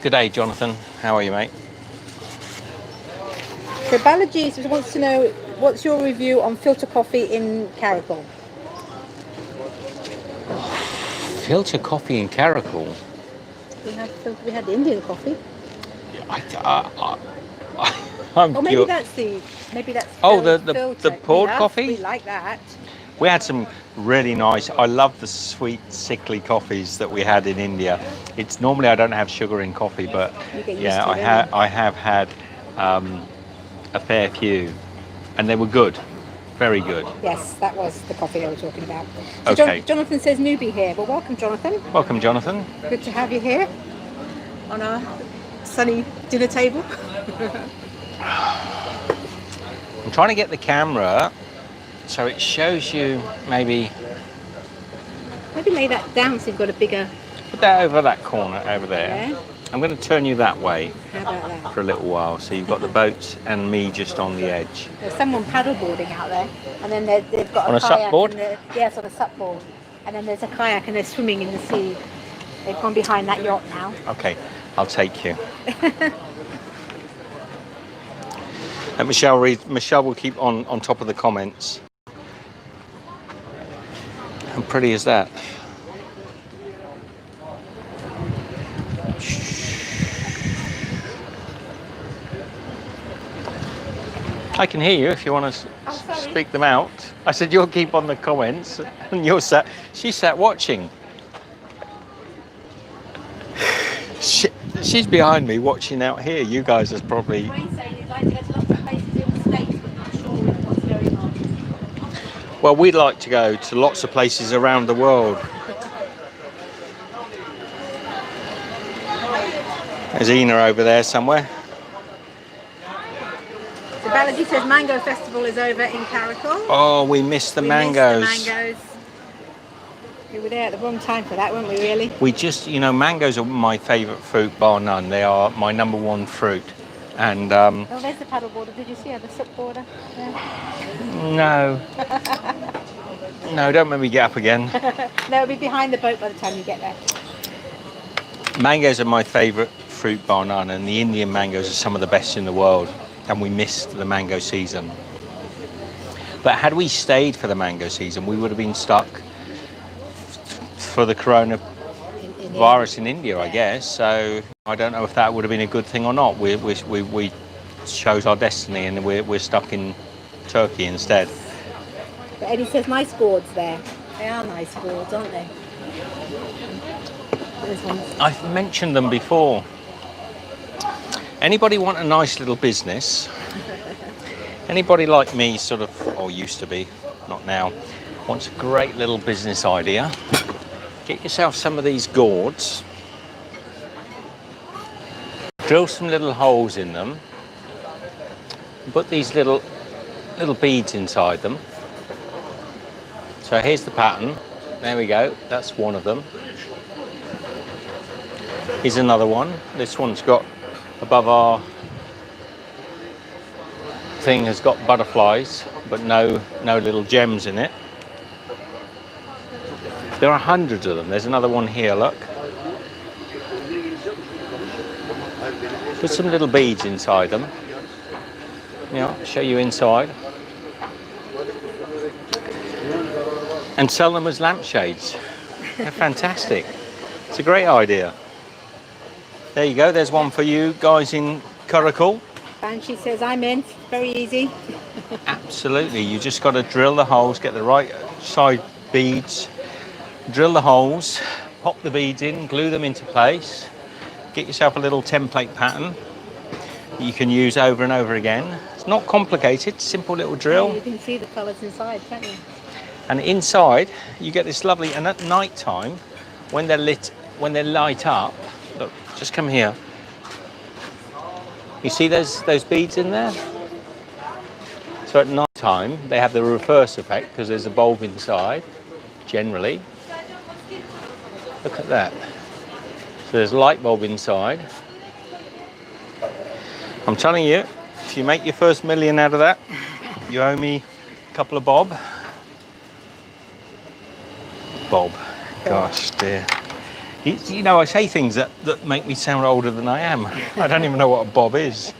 Speaker 2: Good day, Jonathan. How are you, mate?
Speaker 1: So Balaji wants to know, what's your review on filter coffee in Caracol?
Speaker 2: Filter coffee in Caracol?
Speaker 1: We had Indian coffee. Maybe that's
Speaker 2: the poured coffee.
Speaker 1: We like that.
Speaker 2: We had some really nice. I love the sweet, sickly coffees that we had in India. It's normally I don't have sugar in coffee, but yeah, I have had a fair few, and they were good, very good.
Speaker 1: Yes, that was the coffee I was talking about. So
Speaker 2: Okay.
Speaker 1: Jonathan says newbie here. Well, welcome, Jonathan.
Speaker 2: Welcome, Jonathan.
Speaker 1: Good to have you here on our sunny dinner table.
Speaker 2: I'm trying to get the camera so it shows you maybe.
Speaker 1: Maybe lay that down so you've got a bigger.
Speaker 2: Put that over that corner over there.
Speaker 1: Yeah.
Speaker 2: I'm going to turn you that way
Speaker 1: How about that?
Speaker 2: for a little while, so you've got the boat and me just on the edge.
Speaker 1: There's someone paddleboarding out there, and then they've got
Speaker 2: On a
Speaker 1: kayak.
Speaker 2: supboard?
Speaker 1: Yes, on a supboard. And then there's a kayak, and they're swimming in the sea. They've gone behind that yacht now.
Speaker 2: Okay, I'll take you. And Michelle will keep on top of the comments. How pretty is that? I can hear you if you want to speak them out. I said you'll keep on the comments, and she sat watching. She's behind me watching out here. You guys are probably.
Speaker 1: You'd like to go to lots of places in the States, but not sure what's going on.
Speaker 2: Well, we'd like to go to lots of places around the world. There's Ina over there somewhere.
Speaker 1: So Balaji says Mango Festival is over in Caracol.
Speaker 2: Oh, we missed the mangoes.
Speaker 1: Missed the mangoes. We were there at the wrong time for that, weren't we, really?
Speaker 2: We just, mangoes are my favourite fruit, bar none. They are my number one fruit. And
Speaker 1: Oh, there's the paddle border. Did you see her, the sup border? Yeah.
Speaker 2: no, don't make me get up again.
Speaker 1: No, it'll be behind the boat by the time you get there.
Speaker 2: Mangoes are my favourite fruit bar none, and the Indian mangoes are some of the best in the world, and we missed the mango season. But had we stayed for the mango season, we would have been stuck for the coronavirus in India, I guess. So I don't know if that would have been a good thing or not. We chose our destiny, and we're stuck in Turkey instead.
Speaker 1: But Eddie says nice gourds there. They are nice gourds, aren't they? Those ones.
Speaker 2: I've mentioned them before. Anybody want a nice little business? Anybody like me, sort of, or used to be, not now, wants a great little business idea? Get yourself some of these gourds. Drill some little holes in them. Put these little beads inside them. So here's the pattern. There we go. That's one of them. Here's another one. This one's got above our thing has got butterflies, but no little gems in it. There are hundreds of them. There's another one here, look. Put some little beads inside them. Yeah, I'll show you inside. And sell them as lampshades. They're fantastic. It's a great idea. There you go. There's one for you guys in Karakul.
Speaker 1: Banshee says, I'm in. Very easy.
Speaker 2: Absolutely. You just got to drill the holes, get the right side beads, drill the holes, pop the beads in, glue them into place, get yourself a little template pattern that you can use over and over again. It's not complicated, simple little drill.
Speaker 1: Yeah, you can see the colours inside, can't you?
Speaker 2: And inside, you get this lovely, and at night time, when they're light up, look, just come here. You see those beads in there? So at night time, they have the reverse effect because there's a bulb inside, generally. Look at that. So there's a light bulb inside. I'm telling you, if you make your first million out of that, you owe me a couple of bob. Bob. Gosh, dear. You know, I say things that make me sound older than I am. I don't even know what a bob is.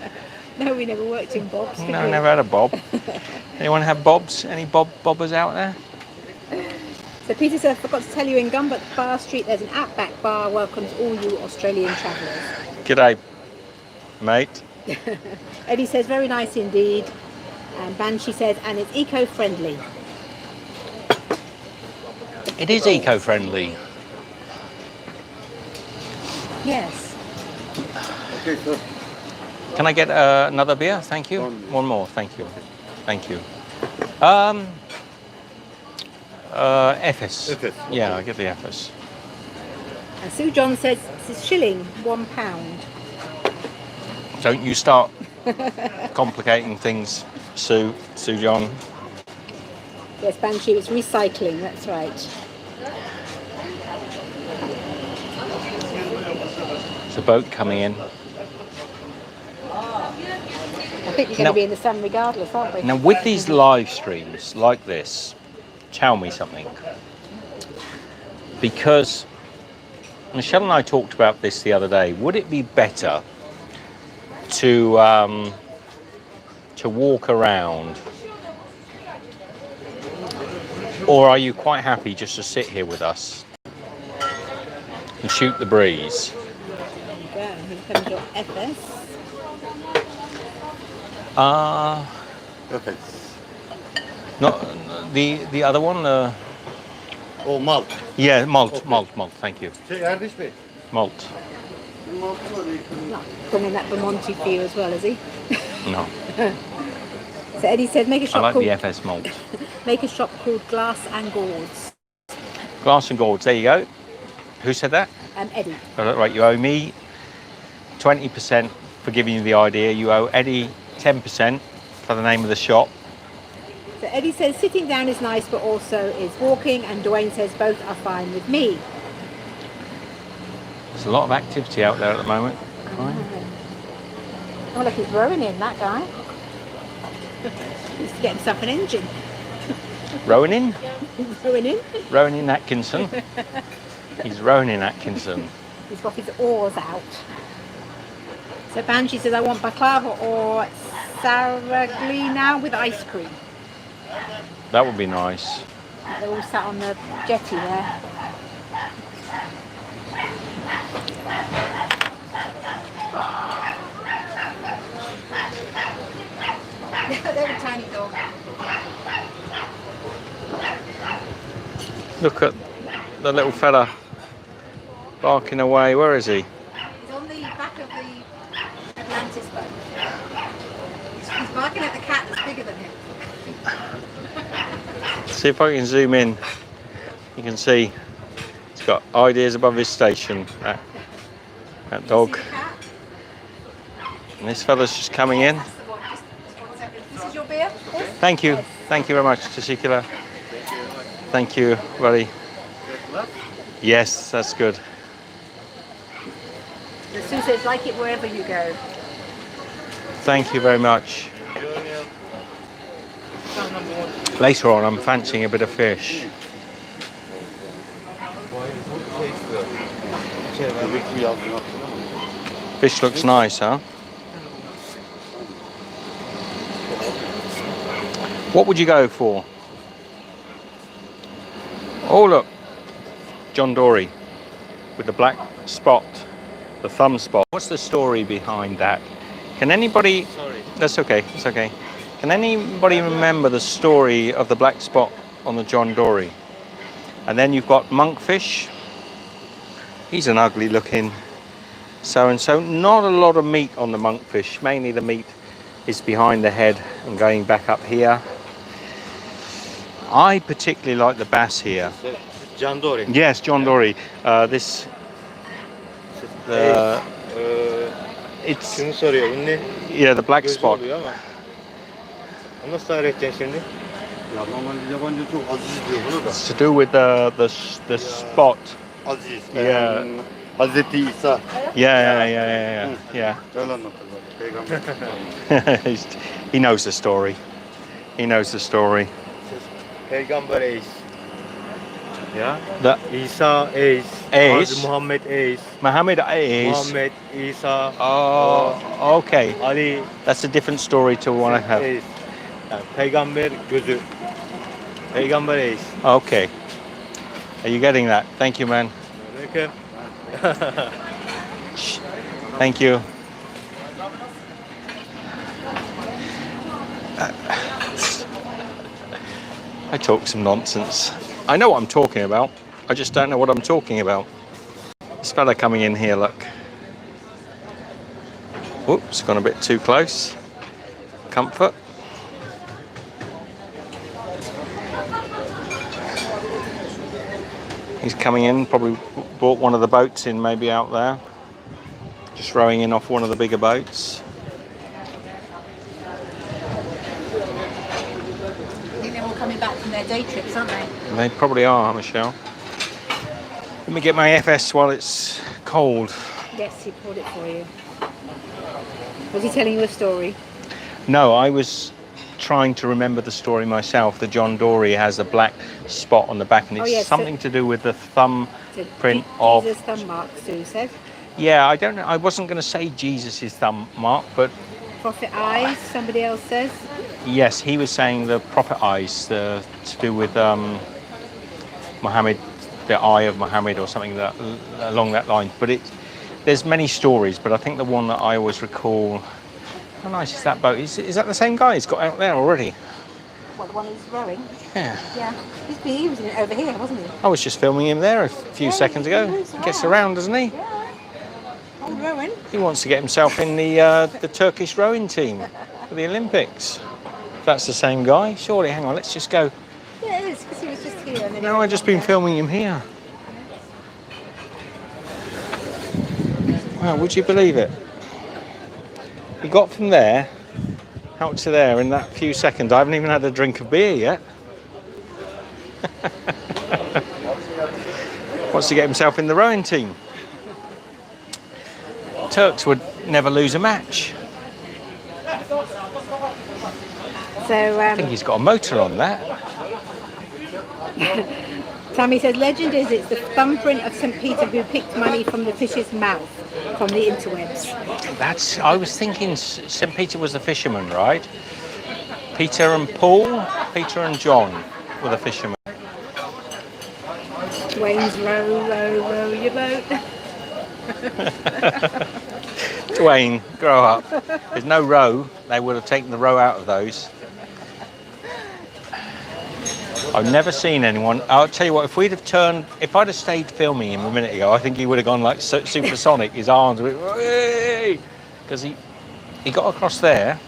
Speaker 1: No, we never worked in bobs.
Speaker 2: No, I never had a bob. Anyone have bobs? Any bobbers out there?
Speaker 1: So Peter said, I forgot to tell you, in Gumbut Bar Street, there's an Outback bar, welcomes all you Australian travellers.
Speaker 2: G'day, mate.
Speaker 1: Eddie says, very nice indeed. And Banshee says, and it's eco-friendly.
Speaker 2: It is eco-friendly.
Speaker 1: Yes.
Speaker 3: Okay, sir.
Speaker 2: Can I get another beer? Thank you. One more. Thank you. Thank you. Efes.
Speaker 3: Efes,
Speaker 2: Yeah,
Speaker 3: okay.
Speaker 2: I'll get the Efes.
Speaker 1: And Sue John says, this is shilling, £1.
Speaker 2: Don't you start complicating things, Sue John.
Speaker 1: Yes, Banshee, it's recycling, that's right.
Speaker 2: There's a boat coming in.
Speaker 1: I think you're going to be in the sun regardless, aren't we?
Speaker 2: Now, with these live streams like this, tell me something. Because Michelle and I talked about this the other day. Would it be better to walk around, or are you quite happy just to sit here with us and shoot the breeze?
Speaker 1: There you go. Here comes your FS.
Speaker 3: Perfect.
Speaker 2: Not the other one.
Speaker 3: Oh, malt.
Speaker 2: Yeah, malt.
Speaker 3: Okay.
Speaker 2: Thank you.
Speaker 3: Şey, Erdiş Bey.
Speaker 2: Malt.
Speaker 3: Malt var.
Speaker 1: No, bringing that Vermonti for you as well, is he?
Speaker 2: No,
Speaker 1: So Eddie said, make a
Speaker 2: I
Speaker 1: shop
Speaker 2: like
Speaker 1: called
Speaker 2: the FS malt.
Speaker 1: make a shop called Glass and Gourds.
Speaker 2: Glass and Gourds. There you go. Who said that?
Speaker 1: Eddie.
Speaker 2: Right, you owe me 20% for giving you the idea. You owe Eddie 10% for the name of the shop.
Speaker 1: So Eddie says sitting down is nice, but also is walking, and Dwayne says both are fine with me.
Speaker 2: There's a lot of activity out there at the moment.
Speaker 1: Oh, look, he's rowing in, that guy. He's getting himself an engine.
Speaker 2: Rowing in?
Speaker 1: He's rowing in.
Speaker 2: Rowing in Atkinson. He's rowing in Atkinson.
Speaker 1: He's got his oars out. So Banshee says, I want baklava or saragli now with ice cream.
Speaker 2: That would be nice.
Speaker 1: They're all sat on the jetty there. They're a tiny dog.
Speaker 2: Look at the little fella barking away. Where is he?
Speaker 1: He's on the back of the Atlantis boat. He's barking at the cat that's bigger than him.
Speaker 2: See if I can zoom in. You can see he's got ideas above his station. That dog.
Speaker 1: See the cat?
Speaker 2: And this fella's just coming in.
Speaker 1: That's the one. Just 1 second. This is your beer? Yes?
Speaker 2: Thank you. Thank you very much, Tashikila. Thank you, buddy. Yes, that's good.
Speaker 1: Sue says, like it wherever you go.
Speaker 2: Thank you very much. Later on, I'm fancying a bit of fish. Fish looks nice, huh? What would you go for? Oh, look. John Dory with the black spot, the thumb spot. What's the story behind that? Can anybody...
Speaker 3: Sorry.
Speaker 2: That's okay, it's okay. Can anybody remember the story of the black spot on the John Dory? And then you've got monkfish. He's an ugly looking so-and-so. Not a lot of meat on the monkfish. Mainly the meat is behind the head and going back up here. I particularly like the bass here.
Speaker 3: John Dory.
Speaker 2: Yes, John Dory. It's
Speaker 3: Soruyor. Ünlü
Speaker 2: yeah, the black
Speaker 3: gözü
Speaker 2: spot.
Speaker 3: oluyor ama. Onu nasıl tarif edeceksin şimdi? Ya normalde yabancı çok aziz diyor bunu da.
Speaker 2: It's to do with the spot.
Speaker 3: Aziz.
Speaker 2: Yeah.
Speaker 3: Hazreti İsa.
Speaker 2: Yeah.
Speaker 3: Öyle anlatırlar. Peygamber.
Speaker 2: He knows the story. He knows the story.
Speaker 3: Peygamber Eys. Ya.
Speaker 2: The
Speaker 3: İsa Eys.
Speaker 2: Eys.
Speaker 3: Hazreti Muhammed Eys.
Speaker 2: Muhammad is.
Speaker 3: Muhammed İsa.
Speaker 2: Oh, okay.
Speaker 3: Ali
Speaker 2: That's a different story to what I have.
Speaker 3: Eys. Yani peygamber gözü. Peygamber Eys.
Speaker 2: Okay. Are you getting that? Thank you, man.
Speaker 3: Peki.
Speaker 2: Thank you. I talk some nonsense. I know what I'm talking about. I just don't know what I'm talking about. This fella coming in here, look. Whoops, gone a bit too close. Comfort. He's coming in, probably bought one of the boats in maybe out there. Just rowing in off one of the bigger boats.
Speaker 1: I think they're all coming back from their day trips, aren't they?
Speaker 2: They probably are, Michelle. Let me get my FS while it's cold.
Speaker 1: Yes, he poured it for you. Was he telling you a story?
Speaker 2: No, I was trying to remember the story myself. The John Dory has a black spot on the back, and it's
Speaker 1: yes,
Speaker 2: something to do with the thumb
Speaker 1: So
Speaker 2: print of...
Speaker 1: Jesus' thumb mark, Sue said.
Speaker 2: Yeah, I don't know. I wasn't going to say Jesus' thumb mark, but
Speaker 1: Prophet eyes, somebody else says.
Speaker 2: yes, he was saying the prophet eyes, to do with Muhammad, the eye of Muhammad or something that along that line. But there's many stories, but I think the one that I always recall. How nice is that boat? Is that the same guy? He's got out there already.
Speaker 1: Well, the one who's rowing.
Speaker 2: Yeah.
Speaker 1: Yeah. He was over here, wasn't he?
Speaker 2: I was just filming him there a few seconds ago. He gets around, doesn't he?
Speaker 1: Yeah. Old rowing.
Speaker 2: He wants to get himself in the Turkish rowing team for the Olympics. If that's the same guy, surely. Hang on, let's just go.
Speaker 1: Yeah, it is, because he was just here. And then
Speaker 2: No, I've just been filming him here. Wow, would you believe it? He got from there out to there in that few seconds. I haven't even had a drink of beer yet. Wants to get himself in the rowing team. Turks would never lose a match.
Speaker 1: So
Speaker 2: I think he's got a motor on that.
Speaker 1: Tammy says, legend is it's the thumbprint of St. Peter who picked money from the fish's mouth from the interwebs.
Speaker 2: I was thinking St. Peter was the fisherman, right? Peter and Paul, Peter and John were the fishermen.
Speaker 1: Dwayne's row your boat.
Speaker 2: Dwayne, grow up. There's no row. They would have taken the row out of those. I've never seen anyone. I'll tell you what, if I'd have stayed filming him a minute ago, I think he would have gone like supersonic. His arms would, because he got across there.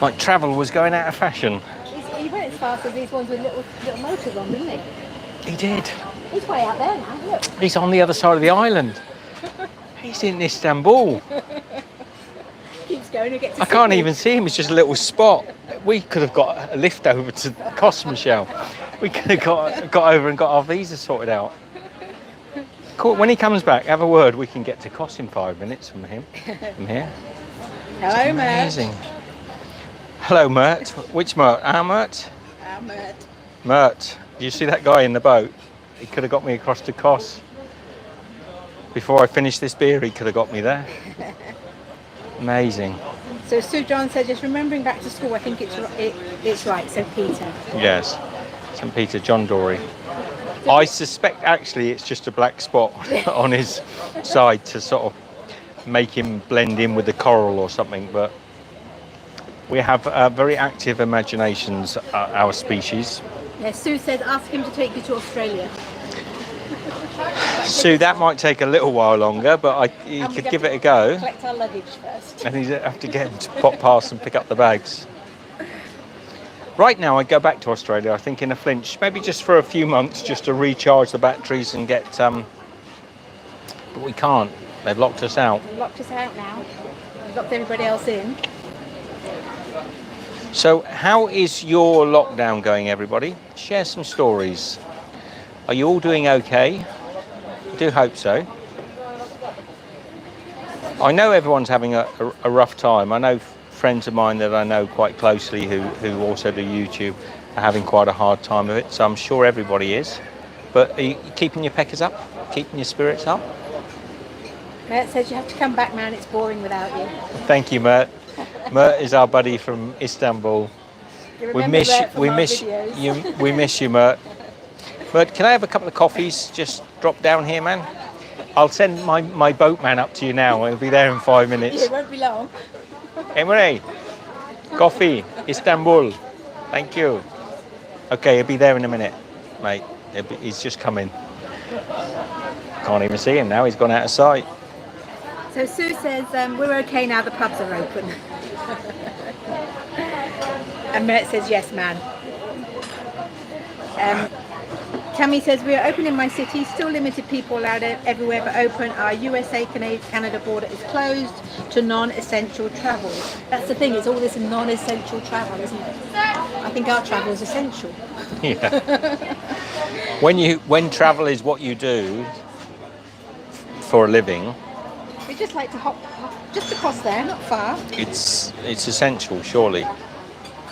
Speaker 2: Like travel was going out of fashion.
Speaker 1: He went as fast as these ones with little motors on, didn't he?
Speaker 2: He did.
Speaker 1: He's way out there now, look.
Speaker 2: He's on the other side of the island. He's in Istanbul.
Speaker 1: Keeps going to get to
Speaker 2: I can't
Speaker 1: Sydney.
Speaker 2: even see him. It's just a little spot. We could have got a lift over to Kos, Michelle. We could have got over and got our visa sorted out. Cool. When he comes back, have a word. We can get to Kos in 5 minutes from here.
Speaker 1: Hello, Mert.
Speaker 2: Amazing. Hello, Mert. Which Mert? Our Mert?
Speaker 1: Our Mert.
Speaker 2: Mert. Do you see that guy in the boat? He could have got me across to Kos. Before I finish this beer, he could have got me there. Amazing.
Speaker 1: So Sue John said, just remembering back to school, I think it's right, St. Peter.
Speaker 2: Yes. St. Peter, John Dory. I suspect actually it's just a black spot on his side to sort of make him blend in with the coral or something, but we have very active imaginations, our species.
Speaker 1: Yeah, Sue said, ask him to take you to Australia.
Speaker 2: Sue, that might take a little while longer, but you could give it a go.
Speaker 1: Collect our luggage first.
Speaker 2: And he'd have to get him to pop past and pick up the bags. Right now, I'd go back to Australia, I think, in a flinch, maybe just for a few months, just to recharge the batteries and get. But we can't. They've locked us out.
Speaker 1: They've locked us out now. They've locked everybody else in.
Speaker 2: So, how is your lockdown going, everybody? Share some stories. Are you all doing okay? I do hope so. I know everyone's having a rough time. I know friends of mine that I know quite closely who also do YouTube are having quite a hard time of it. So I'm sure everybody is. But are you keeping your peckers up? Keeping your spirits up?
Speaker 1: Mert says you have to come back, man. It's boring without you.
Speaker 2: Thank you, Mert. Mert is our buddy from Istanbul. We miss you, Mert. Mert, can I have a couple of coffees? Just drop down here, man. I'll send my boatman up to you now. He'll be there in 5 minutes.
Speaker 1: It won't be long.
Speaker 2: Emre, coffee, Istanbul. Thank you. Okay, he'll be there in a minute, mate. He's just coming. Can't even see him now. He's gone out of sight.
Speaker 1: So Sue says, we're okay now the pubs are open. And Mert says, yes, man. Tammy says, we are open in my city, still limited people allowed everywhere but open. Our USA-Canada border is closed to non-essential travel. That's the thing, it's all this non-essential travel, isn't it? I think our travel is essential.
Speaker 2: Yeah. When travel is what you do for a living,
Speaker 1: We just like to hop just across there, not far.
Speaker 2: it's essential, surely.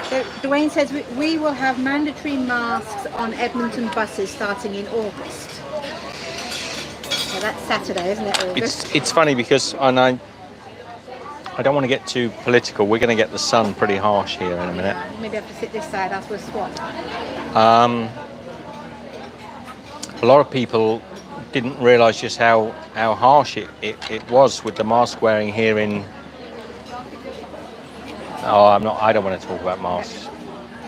Speaker 1: So Dwayne says we will have mandatory masks on Edmonton buses starting in August. So that's Saturday, isn't it, August?
Speaker 2: It's funny because I don't want to get too political. We're going to get the sun pretty harsh here in a minute.
Speaker 1: Maybe I have to sit this side, else we'll swap.
Speaker 2: A lot of people didn't realise just how harsh it was with the mask wearing here in. I don't want to talk about masks.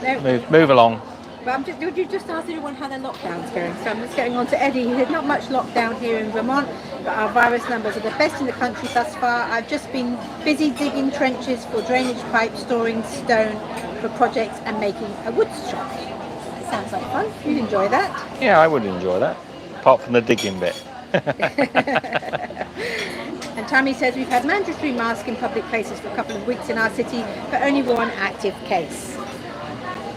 Speaker 1: No.
Speaker 2: Move along.
Speaker 1: But you just asked everyone how their lockdown's going. So I'm just getting on to Eddie. There's not much lockdown here in Vermont, but our virus numbers are the best in the country thus far. I've just been busy digging trenches for drainage pipes, storing stone for projects and making a wood shop. That sounds like fun. You'd enjoy that.
Speaker 2: Yeah, I would enjoy that, apart from the digging bit.
Speaker 1: And Tammy says we've had mandatory masks in public places for a couple of weeks in our city, but only one active case.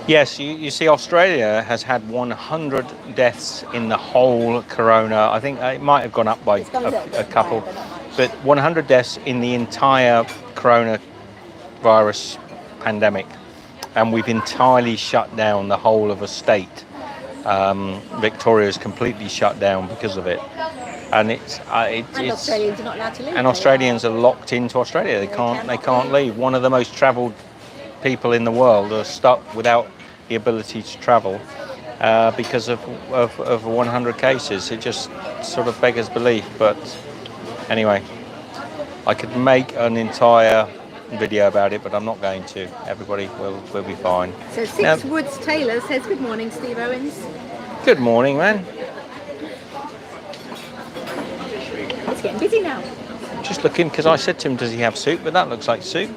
Speaker 2: Yes, you see, Australia has had 100 deaths in the whole corona. I think it might have gone up by a couple, but 100 deaths in the entire corona virus pandemic, and we've entirely shut down the whole of a state. Victoria is completely shut down because of it, and it's
Speaker 1: Australians are not allowed to leave.
Speaker 2: and Australians are locked into Australia. They can't leave. One of the most travelled people in the world are stuck without the ability to travel because of 100 cases. It just sort of beggars belief. But anyway, I could make an entire video about it, but I'm not going to. Everybody will be fine.
Speaker 1: So Six Woods Taylor says, good morning, Steve Owens.
Speaker 2: Good morning, man.
Speaker 1: It's getting busy now.
Speaker 2: Just looking, because I said to him, does he have soup? But that looks like soup.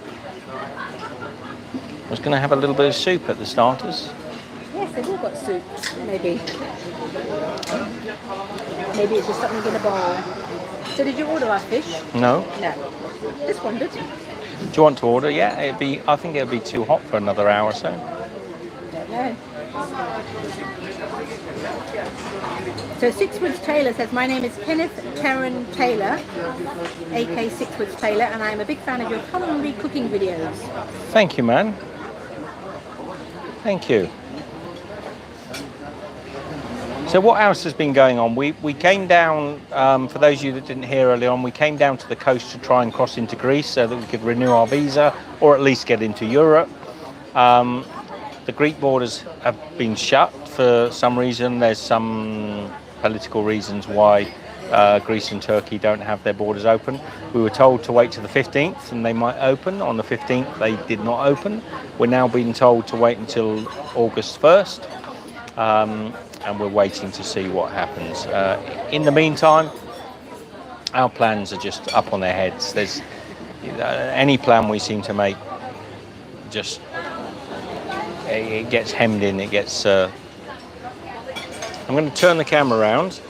Speaker 2: I was going to have a little bit of soup at the starters.
Speaker 1: Yes, they've all got soup, maybe. Maybe it's just something in a bowl. So did you order our fish?
Speaker 2: No.
Speaker 1: No. Just wondered.
Speaker 2: Do you want to order? Yeah, I think it'd be too hot for another hour or so.
Speaker 1: Don't know. So Six Woods Taylor says, my name is Kenneth Karen Taylor, aka Six Woods Taylor, and I'm a big fan of your culinary cooking videos.
Speaker 2: Thank you, man. Thank you. So what else has been going on? We came down, for those of you that didn't hear earlier on, we came down to the coast to try and cross into Greece so that we could renew our visa or at least get into Europe. The Greek borders have been shut for some reason. There's some political reasons why Greece and Turkey don't have their borders open. We were told to wait till the 15th and they might open. On the 15th they did not open. We're now being told to wait until August 1st. And we're waiting to see what happens. In the meantime, our plans are just up on their heads. There's any plan we seem to make, just it gets hemmed in. It gets. I'm going to turn the camera around,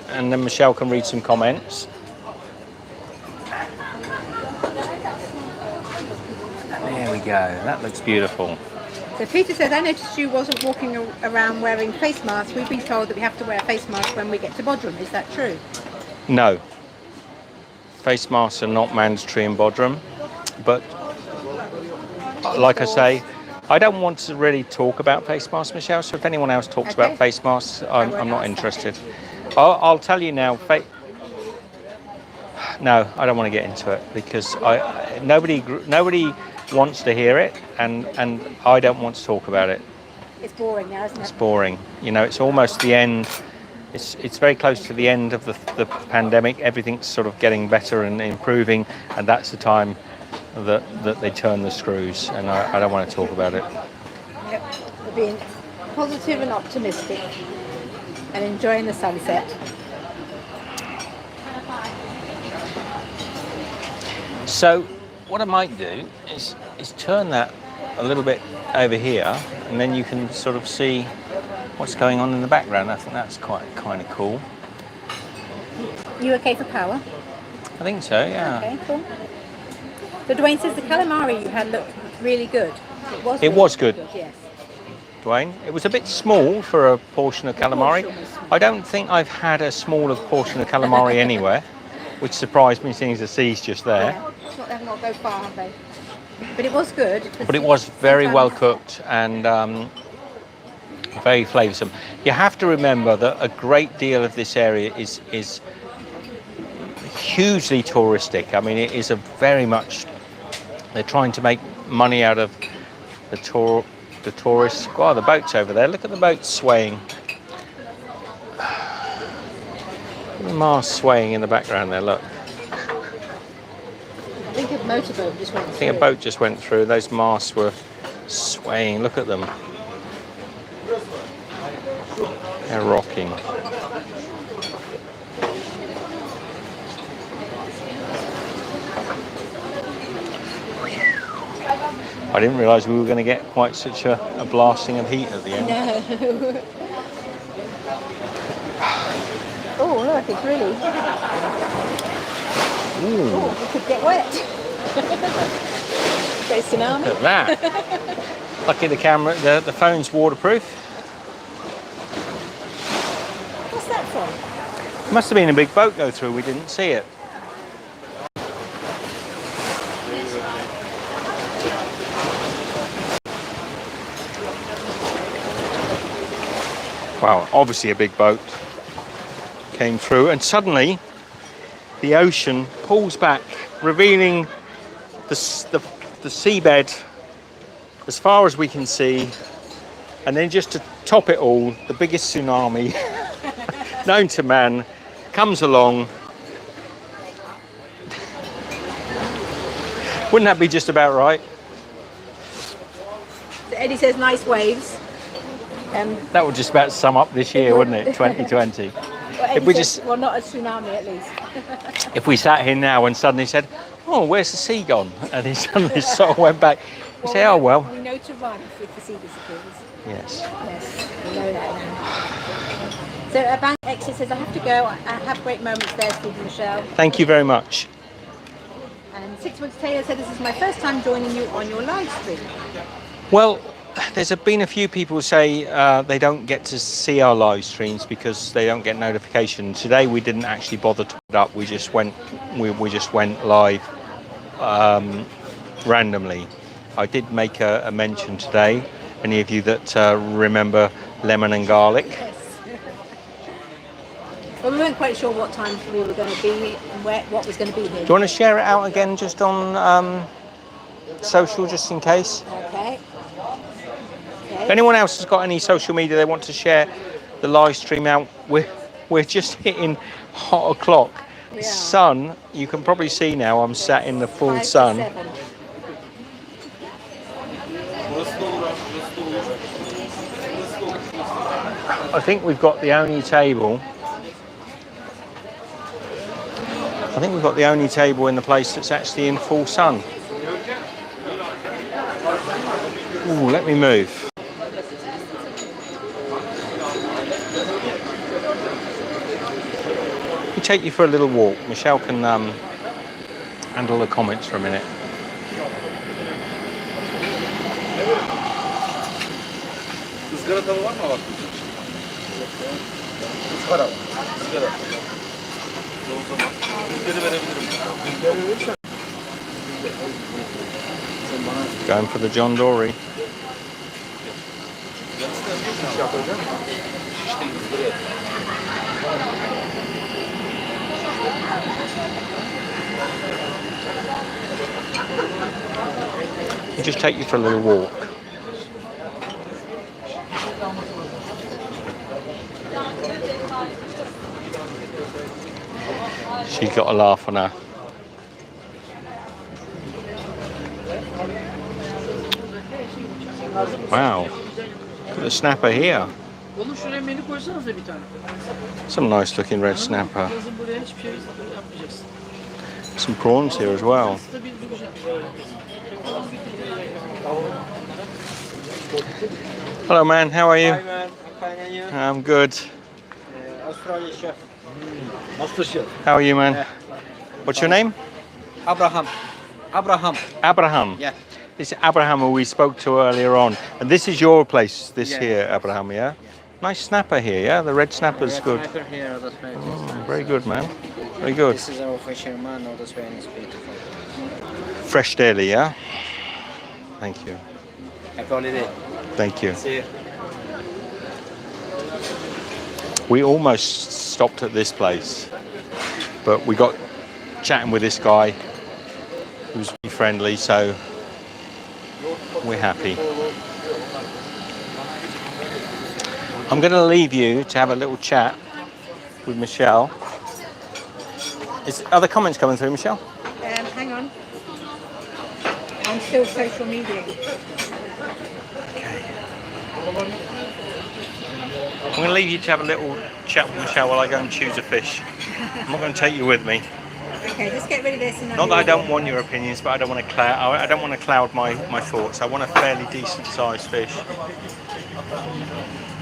Speaker 2: and then Michelle can read some comments. There we go. That looks beautiful.
Speaker 1: So Peter says, I noticed you wasn't walking around wearing face masks. We've been told that we have to wear a face mask when we get to Bodrum. Is that true?
Speaker 2: No. Face masks are not mandatory in Bodrum. But like I say, I don't want to really talk about face masks, Michelle. So if anyone else talks about face masks, I'm not interested. I'll tell you now. No, I don't want to get into it because nobody wants to hear it, and I don't want to talk about it.
Speaker 1: It's boring now, isn't it?
Speaker 2: It's boring. You know, it's almost the end. It's very close to the end of the pandemic. Everything's sort of getting better and improving, and that's the time that they turn the screws, and I don't want to talk about it.
Speaker 1: Yep, we're being positive and optimistic and enjoying the sunset.
Speaker 2: So what I might do is turn that a little bit over here, and then you can sort of see what's going on in the background. I think that's quite kind of cool.
Speaker 1: You okay for power?
Speaker 2: I think so, yeah.
Speaker 1: Okay, cool. So Dwayne says the calamari you had looked really good.
Speaker 2: It was good.
Speaker 1: Yes.
Speaker 2: Dwayne, it was a bit small for a portion of calamari. I don't think I've had a smaller portion of calamari anywhere, which surprised me seeing the seas just there.
Speaker 1: Yeah. They've not go far, have they? But it was good.
Speaker 2: But it was very well cooked and very flavoursome. You have to remember that a great deal of this area is hugely touristic. I mean, it is a very much. They're trying to make money out of the tourists. Oh, the boat's over there. Look at the boat swaying. The mast swaying in the background there. Look.
Speaker 1: I think a motorboat just went through.
Speaker 2: I think a boat just went through. Those masts were swaying. Look at them. They're rocking. I didn't realise we were going to get quite such a blasting of heat at the end.
Speaker 1: No. Oh, look, it's really.
Speaker 2: Ooh.
Speaker 1: Oh, it could get wet. Great tsunami.
Speaker 2: Look at that. Lucky the camera, the phone's waterproof.
Speaker 1: What's that from?
Speaker 2: Must have been a big boat go through, we didn't see it. Wow, obviously a big boat came through, and suddenly the ocean pulls back, revealing the seabed as far as we can see. And then just to top it all, the biggest tsunami known to man comes along. Wouldn't that be just about right?
Speaker 1: Eddie says nice waves.
Speaker 2: That would just about sum up this year, wouldn't it? 2020.
Speaker 1: Well,
Speaker 2: If we
Speaker 1: says,
Speaker 2: just,
Speaker 1: well, not a tsunami at least.
Speaker 2: if we sat here now and suddenly said, "Oh, where's the sea gone?" and he suddenly sort of went back, we say, "Oh well."
Speaker 1: We know to run if the sea disappears.
Speaker 2: Yes.
Speaker 1: Yes, we know that now. So a bank exit says, I have to go. I have great moments there, Steve and Michelle.
Speaker 2: Thank you very much.
Speaker 1: And 6 Months Taylor said, this is my first time joining you on your live stream.
Speaker 2: Well, there's been a few people say they don't get to see our live streams because they don't get notification. Today we didn't actually bother to put it up. We just went live randomly. I did make a mention today. Any of you that remember lemon and garlic?
Speaker 1: Yes. Well, we weren't quite sure what time we were going to be and what was going to be here.
Speaker 2: Do you want to share it out again just on social, just in case?
Speaker 1: Okay.
Speaker 2: If anyone else has got any social media they want to share the live stream out, we're just hitting hot o'clock.
Speaker 1: We are.
Speaker 2: Sun, you can probably see now I'm sat in the full
Speaker 1: 5 to
Speaker 2: sun.
Speaker 1: 7.
Speaker 2: I think we've got the only table. I think we've got the only table in the place that's actually in full sun. Ooh, let me move. Let me take you for a little walk. Michelle can handle the comments for a minute. Going for the John Dory. I'll just take you for a little walk. She's got a laugh on her. Wow, look at the snapper here. Some nice looking red snapper. Some prawns here as well. Hello man, how are you?
Speaker 4: Hi man, I'm fine and you?
Speaker 2: I'm good.
Speaker 4: Australia chef. Master chef.
Speaker 2: How are you man? What's your name?
Speaker 4: Abraham.
Speaker 2: Abraham.
Speaker 4: Yeah.
Speaker 2: This is Abraham who we spoke to earlier on. And this is your place, this
Speaker 4: Yeah.
Speaker 2: here, Abraham, yeah? Nice snapper here, yeah? The red snapper's good.
Speaker 4: Here, that's right.
Speaker 2: Very good, man. Very good.
Speaker 4: This is our fisherman. No, that's very beautiful.
Speaker 2: Fresh daily, yeah? Thank you.
Speaker 4: Happy holiday.
Speaker 2: Thank you.
Speaker 4: See you.
Speaker 2: We almost stopped at this place, but we got chatting with this guy who's really friendly, so we're happy. I'm going to leave you to have a little chat with Michelle. Are the comments coming through, Michelle?
Speaker 1: Hang on. I'm still social media.
Speaker 2: Okay. I'm going to leave you to have a little chat with Michelle while I go and choose a fish. I'm not going to take you with me.
Speaker 1: Okay, just get rid of this. And
Speaker 2: Not that I don't want your opinions, but I don't want to cloud my thoughts. I want a fairly decent sized fish.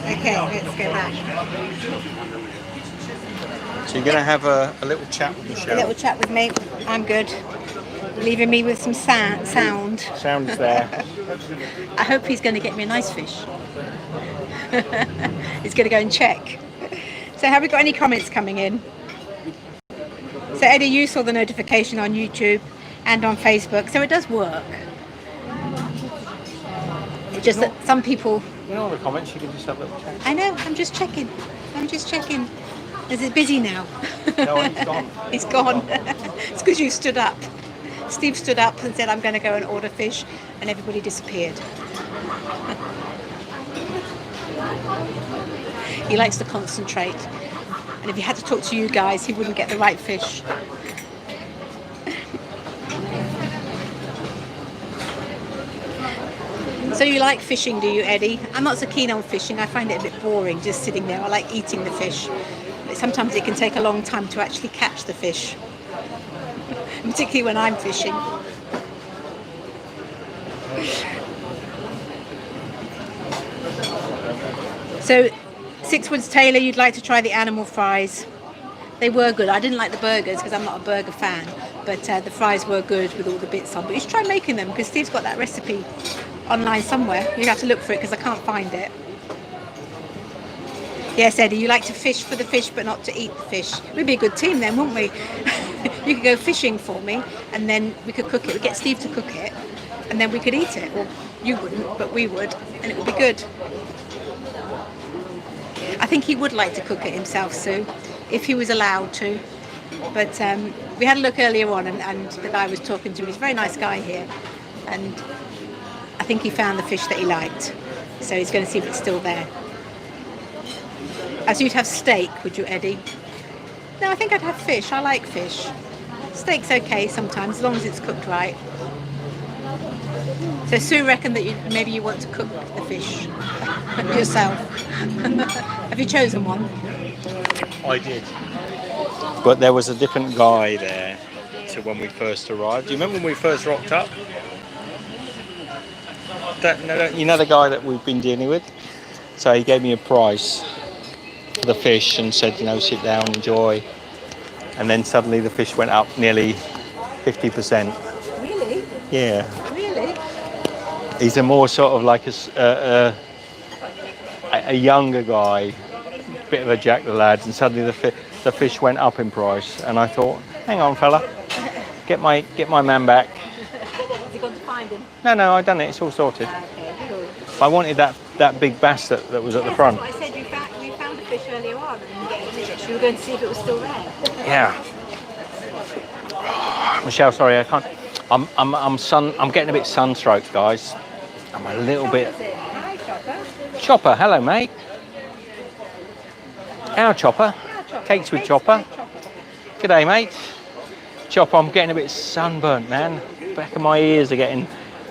Speaker 1: Okay, let's go back.
Speaker 2: So you're going to have a little chat with Michelle.
Speaker 1: A little chat with me. I'm good. Leaving me with some sound.
Speaker 2: Sound is there.
Speaker 1: I hope he's going to get me a nice fish. He's going to go and check. So have we got any comments coming in? So Eddie, you saw the notification on YouTube and on Facebook, so it does work. It's just that some people
Speaker 2: You know, all the comments, you can just have a little chat.
Speaker 1: I know, I'm just checking. I'm just checking. Is it busy now?
Speaker 2: No, he's gone.
Speaker 1: He's gone. It's because you stood up. Steve stood up and said, I'm going to go and order fish, and everybody disappeared. He likes to concentrate. And if he had to talk to you guys, he wouldn't get the right fish. So you like fishing, do you, Eddie? I'm not so keen on fishing. I find it a bit boring just sitting there. I like eating the fish. But sometimes it can take a long time to actually catch the fish, particularly when I'm fishing. So, Sixwoods Taylor, you'd like to try the animal fries. They were good. I didn't like the burgers because I'm not a burger fan, but the fries were good with all the bits on. But you should try making them because Steve's got that recipe online somewhere. You have to look for it because I can't find it. Yes, Eddie, you like to fish for the fish but not to eat the fish. We'd be a good team then, wouldn't we? You could go fishing for me and then we could cook it. We'd get Steve to cook it and then we could eat it. Well, you wouldn't, but we would, and it would be good. I think he would like to cook it himself, Sue, if he was allowed to. But we had a look earlier on and the guy was talking to me. He's a very nice guy here. And I think he found the fish that he liked. So he's going to see if it's still there. As you'd have steak, would you, Eddie? No, I think I'd have fish. I like fish. Steak's okay sometimes, as long as it's cooked right. So Sue reckoned that maybe you want to cook the fish yourself. Have you chosen one?
Speaker 2: I did. But there was a different guy there to when we first arrived. Do you remember when we first rocked up? You know the guy that we've been dealing with? So he gave me a price for the fish and said, you know, sit down, enjoy. And then suddenly the fish went up nearly 50%.
Speaker 1: Really?
Speaker 2: Yeah.
Speaker 1: Really?
Speaker 2: He's a more sort of like a younger guy, bit of a jack the lads, and suddenly the fish went up in price. And I thought, hang on, fella, get my man back.
Speaker 1: Has he gone to find him?
Speaker 2: No, I've done it. It's all sorted.
Speaker 1: Okay, cool.
Speaker 2: But I wanted that big bass that was at the front.
Speaker 1: That's what I said. We found the fish earlier on, and we were going to see if it was still there.
Speaker 2: Yeah. Michelle, sorry, I can't. I'm getting a bit sunstroked, guys. I'm a little bit.
Speaker 1: Hi, Chopper.
Speaker 2: Chopper, hello, mate. Our Chopper. Cakes with Chopper. G'day, mate. Chopper, I'm getting a bit sunburnt, man. Back of my ears are getting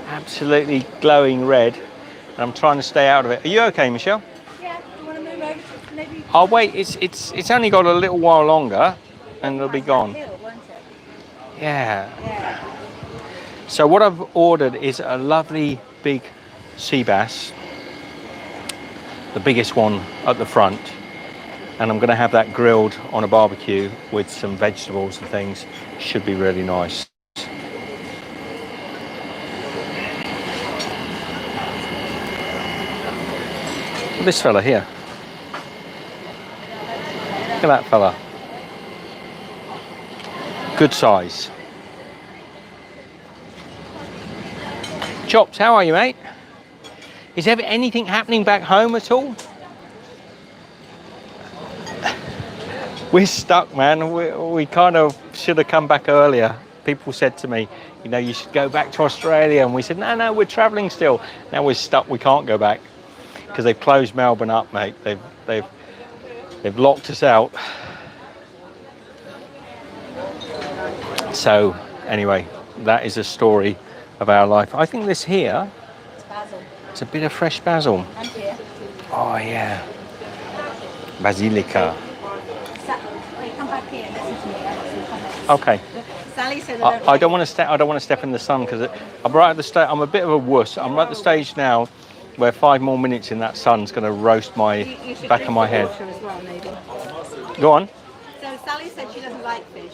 Speaker 2: absolutely glowing red, and I'm trying to stay out of it. Are you okay, Michelle?
Speaker 1: Yeah. Do you want to move over? Maybe.
Speaker 2: I'll wait. It's only got a little while longer, and it'll be gone.
Speaker 1: Hill, won't it?
Speaker 2: Yeah.
Speaker 1: Yeah.
Speaker 2: So what I've ordered is a lovely big sea bass, the biggest one at the front, and I'm going to have that grilled on a barbecue with some vegetables and things. Should be really nice. This fella here. Look at that fella. Good size. Chops, how are you, mate? Is there anything happening back home at all? We're stuck, man. We kind of should have come back earlier. People said to me, you know, you should go back to Australia. And we said, no, we're travelling still. Now we're stuck. We can't go back because they've closed Melbourne up, mate. They've locked us out. So anyway, that is a story of our life. I think this here,
Speaker 1: It's basil.
Speaker 2: it's a bit of fresh basil.
Speaker 1: And here.
Speaker 2: Oh yeah, basilica.
Speaker 1: Wait, come back here. Listen to me.
Speaker 2: Okay.
Speaker 1: Sally said
Speaker 2: I don't want to step. I don't want to step in the sun because I'm right at the stage. I'm a bit of a wuss. I'm at the stage now where 5 more minutes in that sun's going to roast my
Speaker 1: you should
Speaker 2: back
Speaker 1: drink
Speaker 2: of my
Speaker 1: the
Speaker 2: head.
Speaker 1: water as well, maybe.
Speaker 2: Go on.
Speaker 1: So Sally said she doesn't like fish.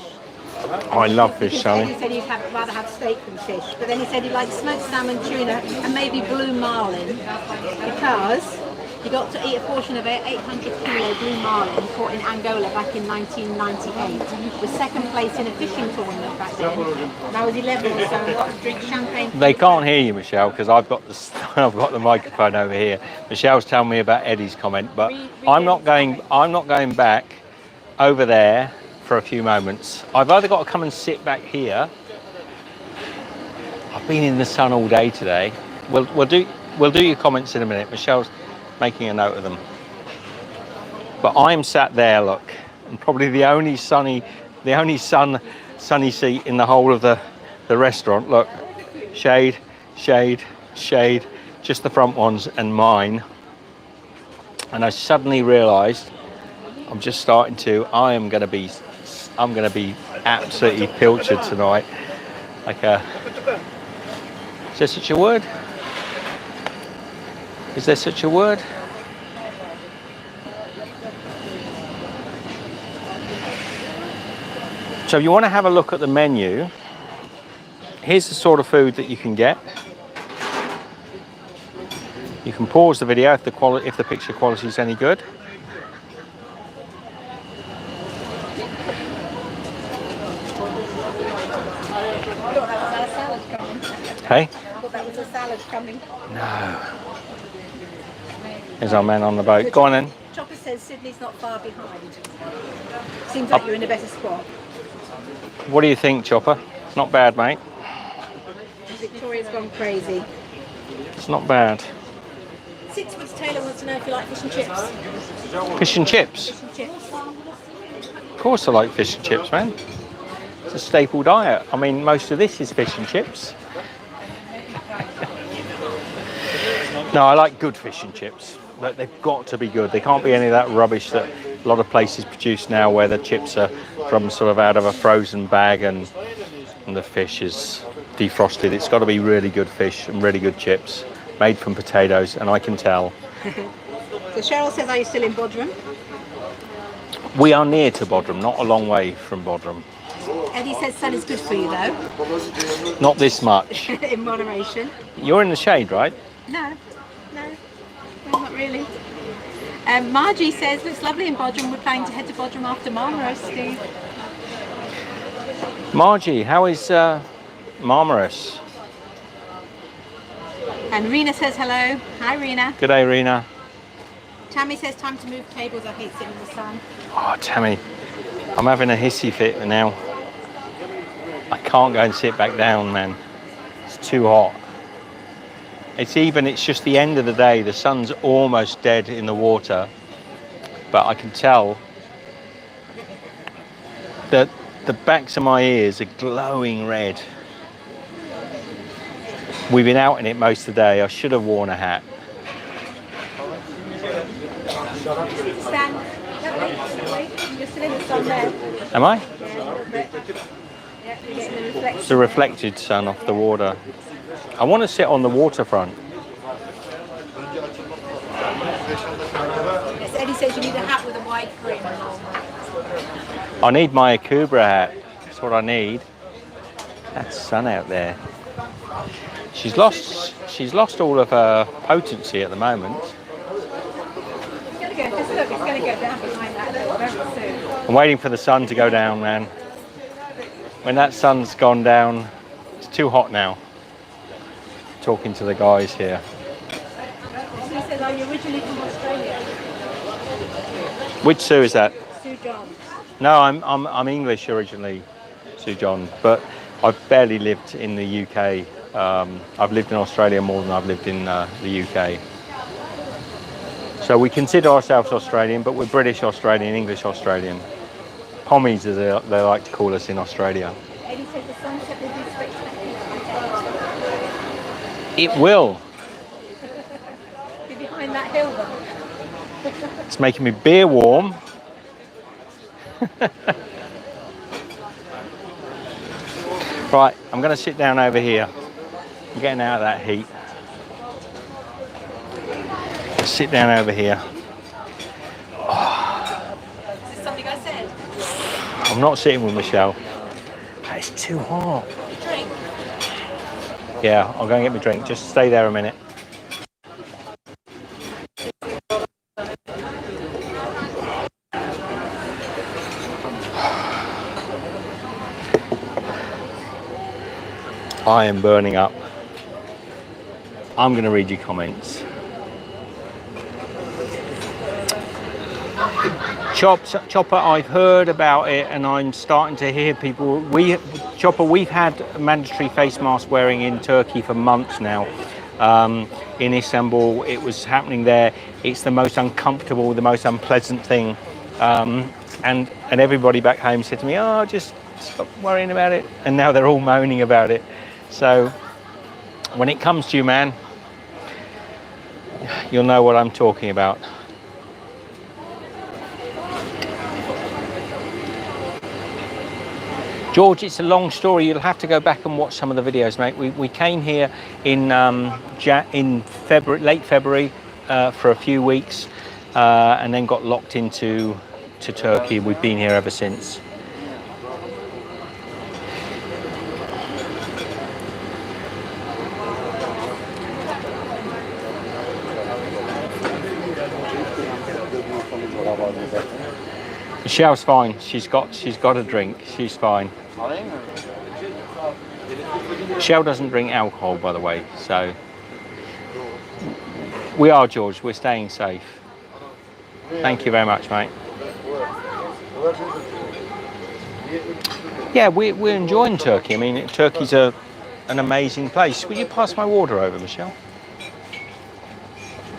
Speaker 2: Oh, I love fish,
Speaker 1: Because
Speaker 2: Sally.
Speaker 1: Eddie said he'd rather have steak than fish, but then he said he likes smoked salmon, tuna, and maybe blue marlin because He got to eat a portion of it, 800 kilo blue marlin caught in Angola back in 1998. Was second place in a fishing tournament back then. And I was 11 or so and got to drink champagne.
Speaker 2: They can't hear you, Michelle, because I've got the I've got the microphone over here. Michelle's telling me about Eddie's comment, but I'm not going back over there for a few moments. I've either got to come and sit back here. I've been in the sun all day today. We'll do your comments in a minute. Michelle's making a note of them. But I'm sat there, look, and probably the only sunny seat in the whole of the restaurant. Look, shade, shade, shade, just the front ones and mine. And I suddenly realised I'm going to be absolutely pilchard tonight. Like is there such a word? Is there such a word? So if you want to have a look at the menu, here's the sort of food that you can get. You can pause the video if the picture quality is any good. Hey? I
Speaker 1: thought that was a salad coming.
Speaker 2: No. There's our man on the boat. Go on then.
Speaker 1: Chopper says Sydney's not far behind. Seems like you're in a better spot.
Speaker 2: What do you think, Chopper? Not bad, mate.
Speaker 1: Victoria's gone crazy.
Speaker 2: It's not bad.
Speaker 1: Sixwoods Taylor wants to know if you like fish and chips.
Speaker 2: Fish and chips?
Speaker 1: Fish and chips.
Speaker 2: Of course I like fish and chips, man. It's a staple diet. I mean, most of this is fish and chips. No, I like good fish and chips. But they've got to be good. They can't be any of that rubbish that a lot of places produce now where the chips are from sort of out of a frozen bag and the fish is defrosted. It's got to be really good fish and really good chips made from potatoes, and I can tell.
Speaker 1: So Cheryl says, are you still in Bodrum?
Speaker 2: We are near to Bodrum, not a long way from Bodrum.
Speaker 1: Eddie says sun is good for you though.
Speaker 2: Not this much.
Speaker 1: In moderation.
Speaker 2: You're in the shade, right?
Speaker 1: No, not really. Margie says, looks lovely in Bodrum. We're planning to head to Bodrum after Marmaris, Steve.
Speaker 2: Margie, how is Marmaris?
Speaker 1: And Rena says hello. Hi, Rena.
Speaker 2: Good day, Rena.
Speaker 1: Tammy says, time to move tables. I hate sitting in the sun.
Speaker 2: Oh, Tammy, I'm having a hissy fit now. I can't go and sit back down, man. It's too hot. It's just the end of the day. The sun's almost dead in the water, but I can tell that the backs of my ears are glowing red. We've been out in it most of the day. I should have worn a hat.
Speaker 1: Stan, you're still in the sun there.
Speaker 2: Am I?
Speaker 1: Yeah, you're getting the reflection.
Speaker 2: It's the reflected sun off the water. I want to sit on the waterfront.
Speaker 1: Yes, Eddie says you need a hat with a wide brim.
Speaker 2: I need my Akubra hat. That's what I need. That's sun out there. She's lost all of her potency at the moment.
Speaker 1: It's going to go, just look, it's going to go down behind that very soon.
Speaker 2: I'm waiting for the sun to go down, man. When that sun's gone down, it's too hot now. Talking to the guys here.
Speaker 1: He says, are you originally from Australia?
Speaker 2: Which Sue is that?
Speaker 1: Sue John.
Speaker 2: No, I'm English originally, Sue John, but I've barely lived in the UK. I've lived in Australia more than I've lived in the UK. So we consider ourselves Australian, but we're British Australian, English Australian. Pommies, as they like to call us in Australia.
Speaker 1: Eddie says the sunset will be spectacular.
Speaker 2: It will.
Speaker 1: Be behind that hill though.
Speaker 2: It's making me beer warm. Right, I'm going to sit down over here. I'm getting out of that heat. Sit down over here.
Speaker 1: Is this something I said?
Speaker 2: I'm not sitting with Michelle. It's too hot.
Speaker 1: Drink.
Speaker 2: Yeah, I'll go and get my drink. Just stay there a minute. I am burning up. I'm going to read your comments. Chopper, I've heard about it and I'm starting to hear people. Chopper, we've had mandatory face mask wearing in Turkey for months now. In Istanbul, it was happening there. It's the most uncomfortable, the most unpleasant thing. And everybody back home said to me, oh, just stop worrying about it. And now they're all moaning about it. So when it comes to you, man, you'll know what I'm talking about. George, it's a long story. You'll have to go back and watch some of the videos, mate. We came here in February, late February, for a few weeks, and then got locked into Turkey. We've been here ever since. Michelle's fine. She's got a drink. She's fine. Michelle doesn't drink alcohol, by the way. So we are, George. We're staying safe. Thank you very much, mate. Yeah, we're enjoying Turkey. I mean, Turkey's an amazing place. Will you pass my water over, Michelle?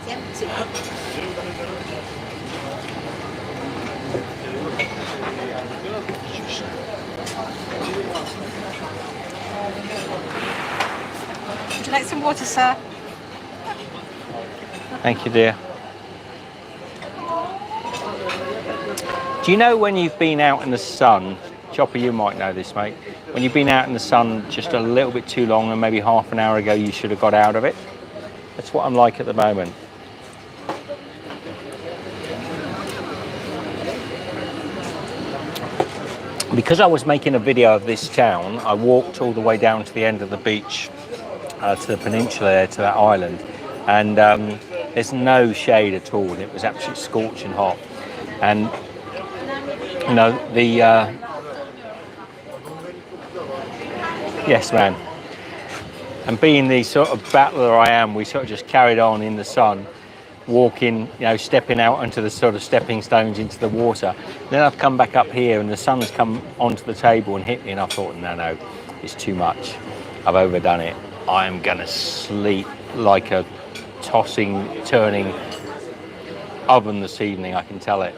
Speaker 1: It's empty. Would you like some water, sir?
Speaker 2: Thank you, dear. Do you know when you've been out in the sun, Chopper, you might know this, mate, when you've been out in the sun just a little bit too long and maybe half an hour ago you should have got out of it? That's what I'm like at the moment. Because I was making a video of this town, I walked all the way down to the end of the beach, to the peninsula there, to that island, and there's no shade at all. It was absolutely scorching hot. And you know, yes, man. And being the sort of battler I am, we sort of just carried on in the sun, walking, you know, stepping out onto the sort of stepping stones into the water. Then I've come back up here and the sun's come onto the table and hit me, and I thought, no, it's too much. I've overdone it. I'm gonna sleep like a tossing, turning oven this evening, I can tell it.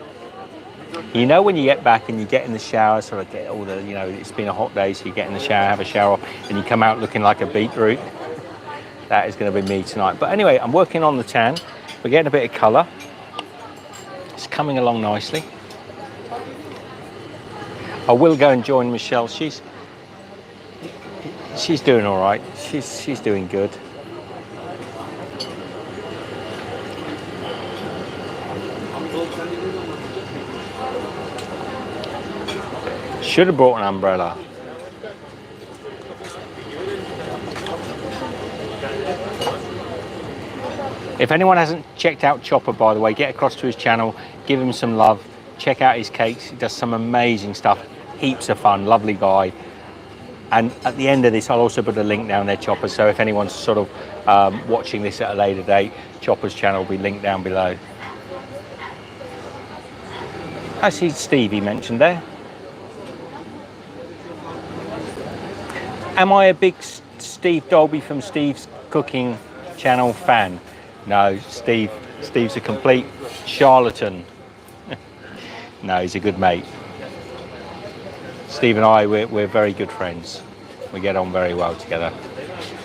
Speaker 2: You know, when you get back and you get in the shower, sort of get all the, you know, it's been a hot day, so you get in the shower, have a shower, and you come out looking like a beetroot. That is going to be me tonight. But anyway, I'm working on the tan. We're getting a bit of colour. It's coming along nicely. I will go and join Michelle. She's doing all right. She's doing good. Should have brought an umbrella. If anyone hasn't checked out Chopper, by the way, get across to his channel, give him some love, check out his cakes. He does some amazing stuff, heaps of fun, lovely guy. And at the end of this, I'll also put a link down there, Chopper, so if anyone's sort of watching this at a later date, Chopper's channel will be linked down below. I see Stevie mentioned there. Am I a big Steve Dolby from Steve's Cooking channel fan? No, Steve's a complete charlatan. No, he's a good mate. Steve and I, we're very good friends. We get on very well together.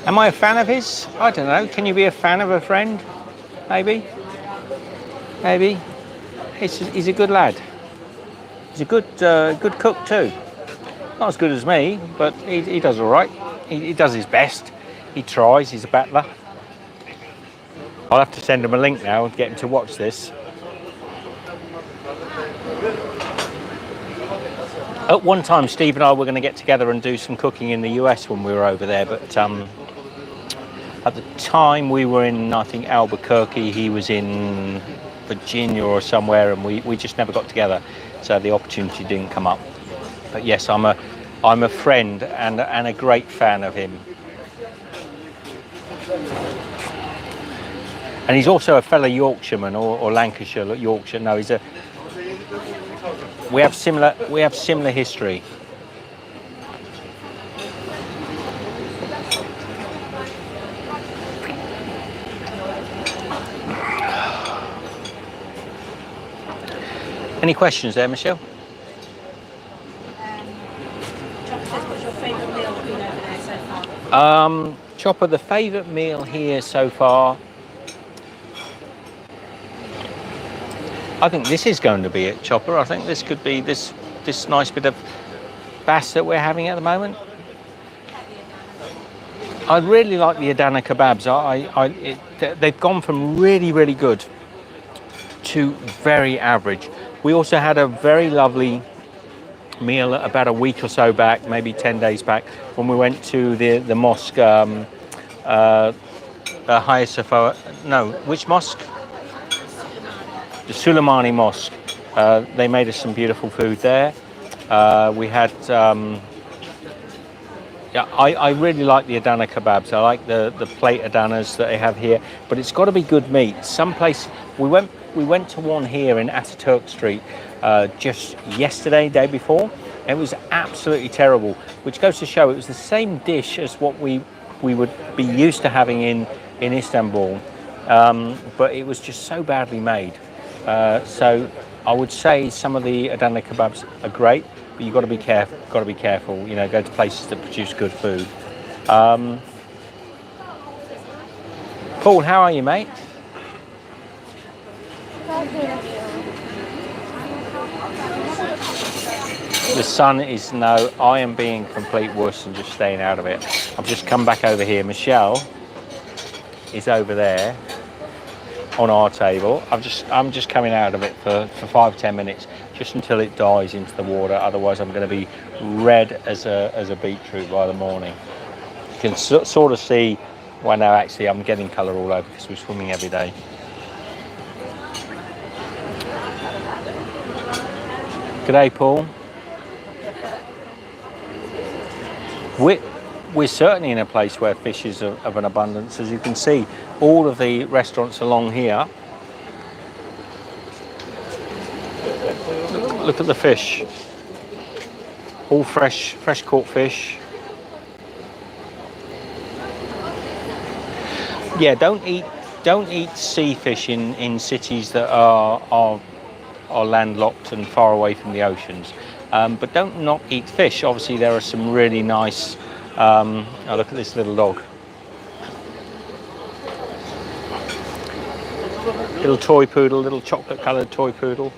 Speaker 2: Am I a fan of his? I don't know. Can you be a fan of a friend? Maybe. Maybe. He's a good lad. He's a good cook too. Not as good as me, but he does all right. He does his best. He tries. He's a battler. I'll have to send him a link now and get him to watch this. At one time, Steve and I were going to get together and do some cooking in the US when we were over there, but at the time we were in, I think, Albuquerque. He was in Virginia or somewhere, and we just never got together, so the opportunity didn't come up. But yes, I'm a friend and a great fan of him. And he's also a fellow Yorkshireman or Lancashire, Yorkshire. No, he's a. We have similar history. Any questions there, Michelle?
Speaker 1: Chopper says, what's your favourite meal been over there so far?
Speaker 2: Chopper, the favourite meal here so far. I think this is going to be it, Chopper. I think this could be this nice bit of bass that we're having at the moment. I really like the Adana kebabs. They've gone from really, really good to very average. We also had a very lovely meal about a week or so back, maybe 10 days back, when we went to the mosque, Hagia Sophia. No, which mosque? The Suleimani Mosque. They made us some beautiful food there. We had, I really like the Adana kebabs. I like the plate Adanas that they have here, but it's got to be good meat. Someplace we went to one here in Ataturk Street just yesterday, day before. It was absolutely terrible, which goes to show it was the same dish as what we would be used to having in Istanbul, but it was just so badly made. So I would say some of the Adana kebabs are great, but you've got to be careful. You know, go to places that produce good food. Paul, how are you, mate? The sun is no. I am being complete wuss and just staying out of it. I've just come back over here. Michelle is over there on our table. I'm just coming out of it for 5-10 minutes, just until it dies into the water. Otherwise, I'm going to be red as a beetroot by the morning. You can sort of see. Well, no, actually, I'm getting colour all over because we're swimming every day. G'day, Paul. We're certainly in a place where fish is of an abundance. As you can see, all of the restaurants along here. Look at the fish. All fresh caught fish. Yeah, don't eat sea fish in cities that are landlocked and far away from the oceans. But don't not eat fish. Obviously, there are some really nice. Oh, look at this little dog. Little toy poodle, little chocolate-coloured toy poodle.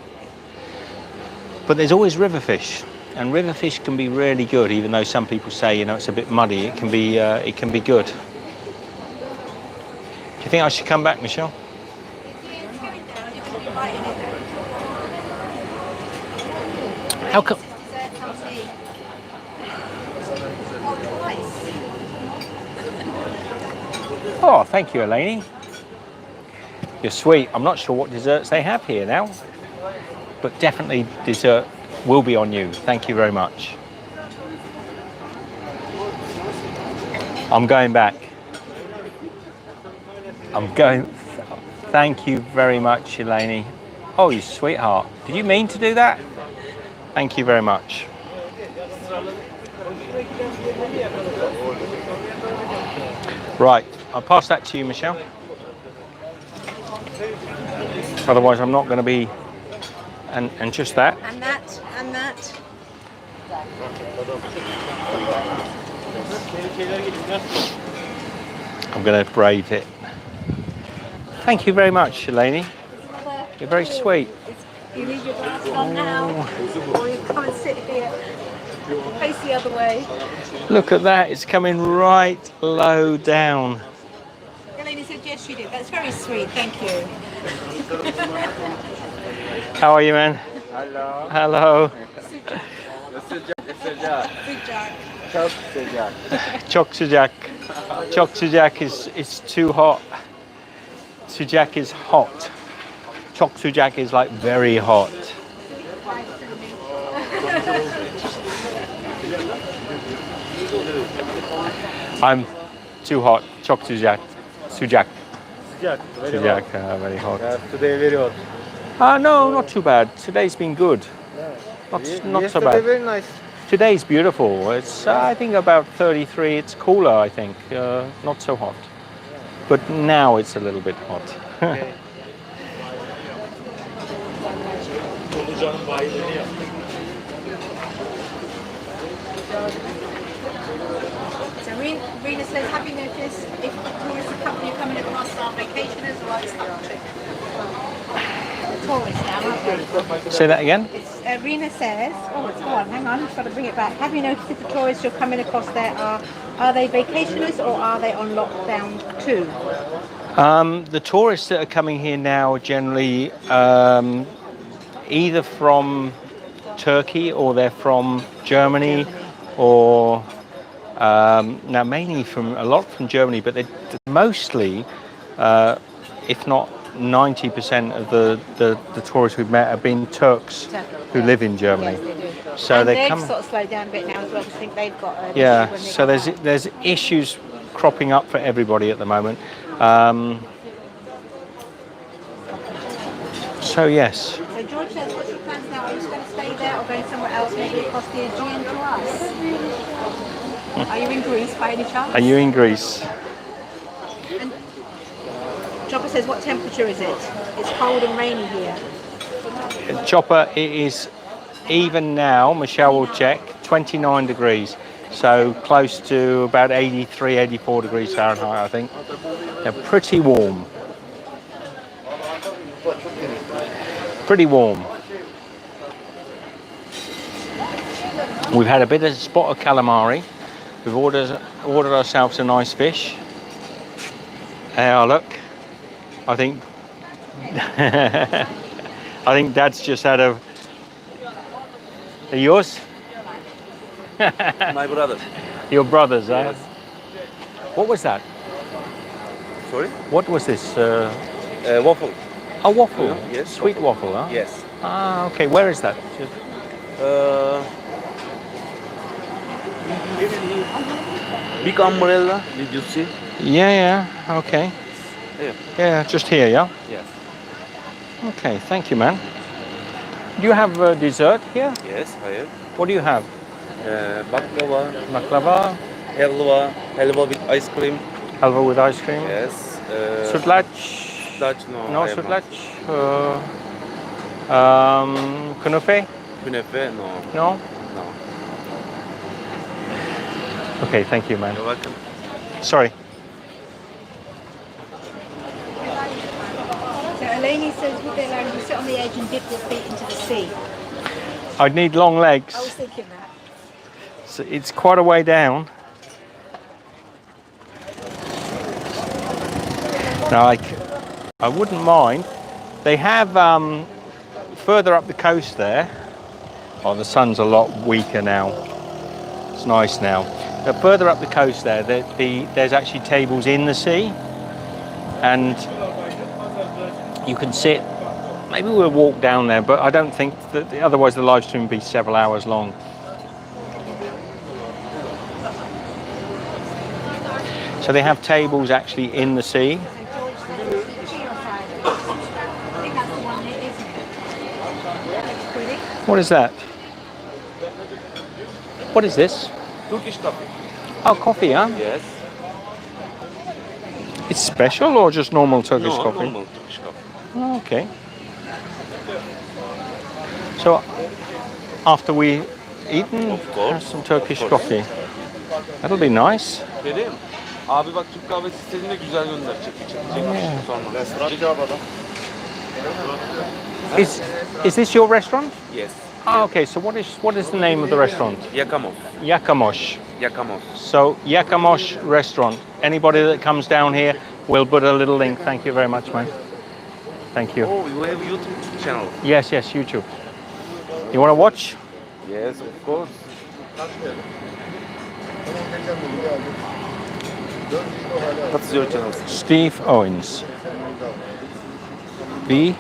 Speaker 2: But there's always river fish, and river fish can be really good. Even though some people say, you know, it's a bit muddy, it can be good. Do you think I should come back, Michelle? How come? Oh, thank you, Eleni. You're sweet. I'm not sure what desserts they have here now, but definitely dessert will be on you. Thank you very much. I'm going back. I'm going. Thank you very much, Eleni. Oh, you sweetheart. Did you mean to do that? Thank you very much. Right, I'll pass that to you, Michelle. Otherwise, I'm not going to be. And just that.
Speaker 1: And that.
Speaker 2: I'm going to brave it. Thank you very much, Eleni. You're very sweet.
Speaker 1: You need your glasses on now, or you come and sit here, face the other way.
Speaker 2: Look at that, it's coming right low down.
Speaker 1: Eleni said yes, she did. That's very sweet, thank you.
Speaker 2: How are you, man?
Speaker 3: Hello.
Speaker 2: Hello.
Speaker 3: Çok sıcak.
Speaker 2: Çok sıcak. Çok sıcak is too hot. Sıcak is hot. Çok sıcak is like very hot. I'm too hot. Çok sıcak. Sıcak.
Speaker 3: Sıcak. Very
Speaker 2: Sıcak,
Speaker 3: hot.
Speaker 2: very hot.
Speaker 3: Yeah, today very hot.
Speaker 2: No, not too bad. Today's been good. Not so
Speaker 3: Yesterday
Speaker 2: bad.
Speaker 3: very nice.
Speaker 2: Today's beautiful. It's I think about 33. It's cooler, I think. Not so hot. But now it's a little bit hot.
Speaker 3: Okay.
Speaker 1: So Rena says, have you noticed if tourists are coming across are vacationers or are they stuck to? The tourists now, aren't they?
Speaker 2: Say that again?
Speaker 1: It's, Rena says, oh, it's gone, hang on, I've got to bring it back. Have you noticed if the tourists you're coming across there are they vacationers or are they on lockdown too?
Speaker 2: The tourists that are coming here now are generally either from Turkey or they're from Germany. Or now mainly a lot from Germany, but they mostly, if not 90% of the tourists we've met have been Turks who live in Germany.
Speaker 1: Yes, they do.
Speaker 2: So
Speaker 1: and
Speaker 2: they
Speaker 1: they've
Speaker 2: come.
Speaker 1: sort of slowed down a bit now as well because I think they've got an issue
Speaker 2: Yeah.
Speaker 1: when they
Speaker 2: So
Speaker 1: get back.
Speaker 2: there's issues cropping up for everybody at the moment. So yes.
Speaker 1: So George says, what's your plans now? Are you just going to stay there or going somewhere else, maybe across the Aegean to us? Are you in Greece by any chance?
Speaker 2: Are you in Greece?
Speaker 1: And Chopper says, what temperature is it? It's cold and rainy here.
Speaker 2: Chopper, it is even now, Michelle will check, 29 degrees. So close to about 83, 84 degrees Fahrenheit, I think. They're pretty warm. Pretty warm. We've had a bit of spot of calamari. We've ordered ourselves a nice fish. Oh, look. I think I think Dad's just had a. Are yours?
Speaker 5: My brother.
Speaker 2: Your brother's, eh?
Speaker 5: Yes.
Speaker 2: What was that?
Speaker 5: Sorry?
Speaker 2: What was this?
Speaker 5: Waffle.
Speaker 2: A waffle?
Speaker 5: Yeah, yes,
Speaker 2: Sweet waffle, huh?
Speaker 5: Yes.
Speaker 2: Ah, okay. Where is that?
Speaker 5: Big umbrella. Did you see?
Speaker 2: Yeah, okay.
Speaker 5: Yeah.
Speaker 2: Yeah, just here, yeah?
Speaker 5: Yes.
Speaker 2: Okay, thank you, man. Do you have dessert here?
Speaker 5: Yes, I have.
Speaker 2: What do you have?
Speaker 5: Baklava,
Speaker 2: Baklava,
Speaker 5: helva with ice cream.
Speaker 2: halva with ice cream.
Speaker 5: Yes.
Speaker 2: Sütlaç.
Speaker 5: Sütlaç, no.
Speaker 2: No
Speaker 5: I have
Speaker 2: sütlaç.
Speaker 5: not.
Speaker 2: Künefe?
Speaker 5: Künefe, no.
Speaker 2: No?
Speaker 5: No.
Speaker 2: Okay, thank you, man.
Speaker 5: You're welcome.
Speaker 2: Sorry.
Speaker 1: So Eleni says, would they allow you to sit on the edge and dip your feet into the sea?
Speaker 2: I'd need long legs.
Speaker 1: I was thinking that.
Speaker 2: So it's quite a way down. Now, I wouldn't mind. They have further up the coast there. Oh, the sun's a lot weaker now. It's nice now. But further up the coast there, there's actually tables in the sea, and you can sit. Maybe we'll walk down there, but I don't think that. Otherwise, the live stream would be several hours long. So they have tables actually in the sea.
Speaker 1: So George says, is it Chia Friday? I think that's the one here, isn't it? Looks pretty.
Speaker 2: What is that? What is this?
Speaker 5: Turkish coffee.
Speaker 2: Oh, coffee, huh?
Speaker 5: Yes.
Speaker 2: It's special or just normal Turkish
Speaker 5: No,
Speaker 2: coffee?
Speaker 5: normal Turkish coffee.
Speaker 2: Oh, okay. So after we eaten,
Speaker 5: Of course,
Speaker 2: have some Turkish
Speaker 5: of course.
Speaker 2: coffee. That'll be nice.
Speaker 5: Vereyim. Abi bak Türk kahvesi istediğinde güzel gönderecek. Çekecek. Sonra.
Speaker 3: Restoran cevabı.
Speaker 2: Is this your restaurant?
Speaker 5: Yes.
Speaker 2: Oh, okay. So what is the name of the restaurant?
Speaker 5: Yakamov.
Speaker 2: Yakamosh.
Speaker 5: Yakamov.
Speaker 2: So Yakamosh restaurant. Anybody that comes down here, we'll put a little link. Thank you very much, man. Thank you.
Speaker 5: Oh, you have YouTube channel.
Speaker 2: Yes, YouTube. You want to watch?
Speaker 5: Yes, of course. What's your channel?
Speaker 2: Steve Owens. V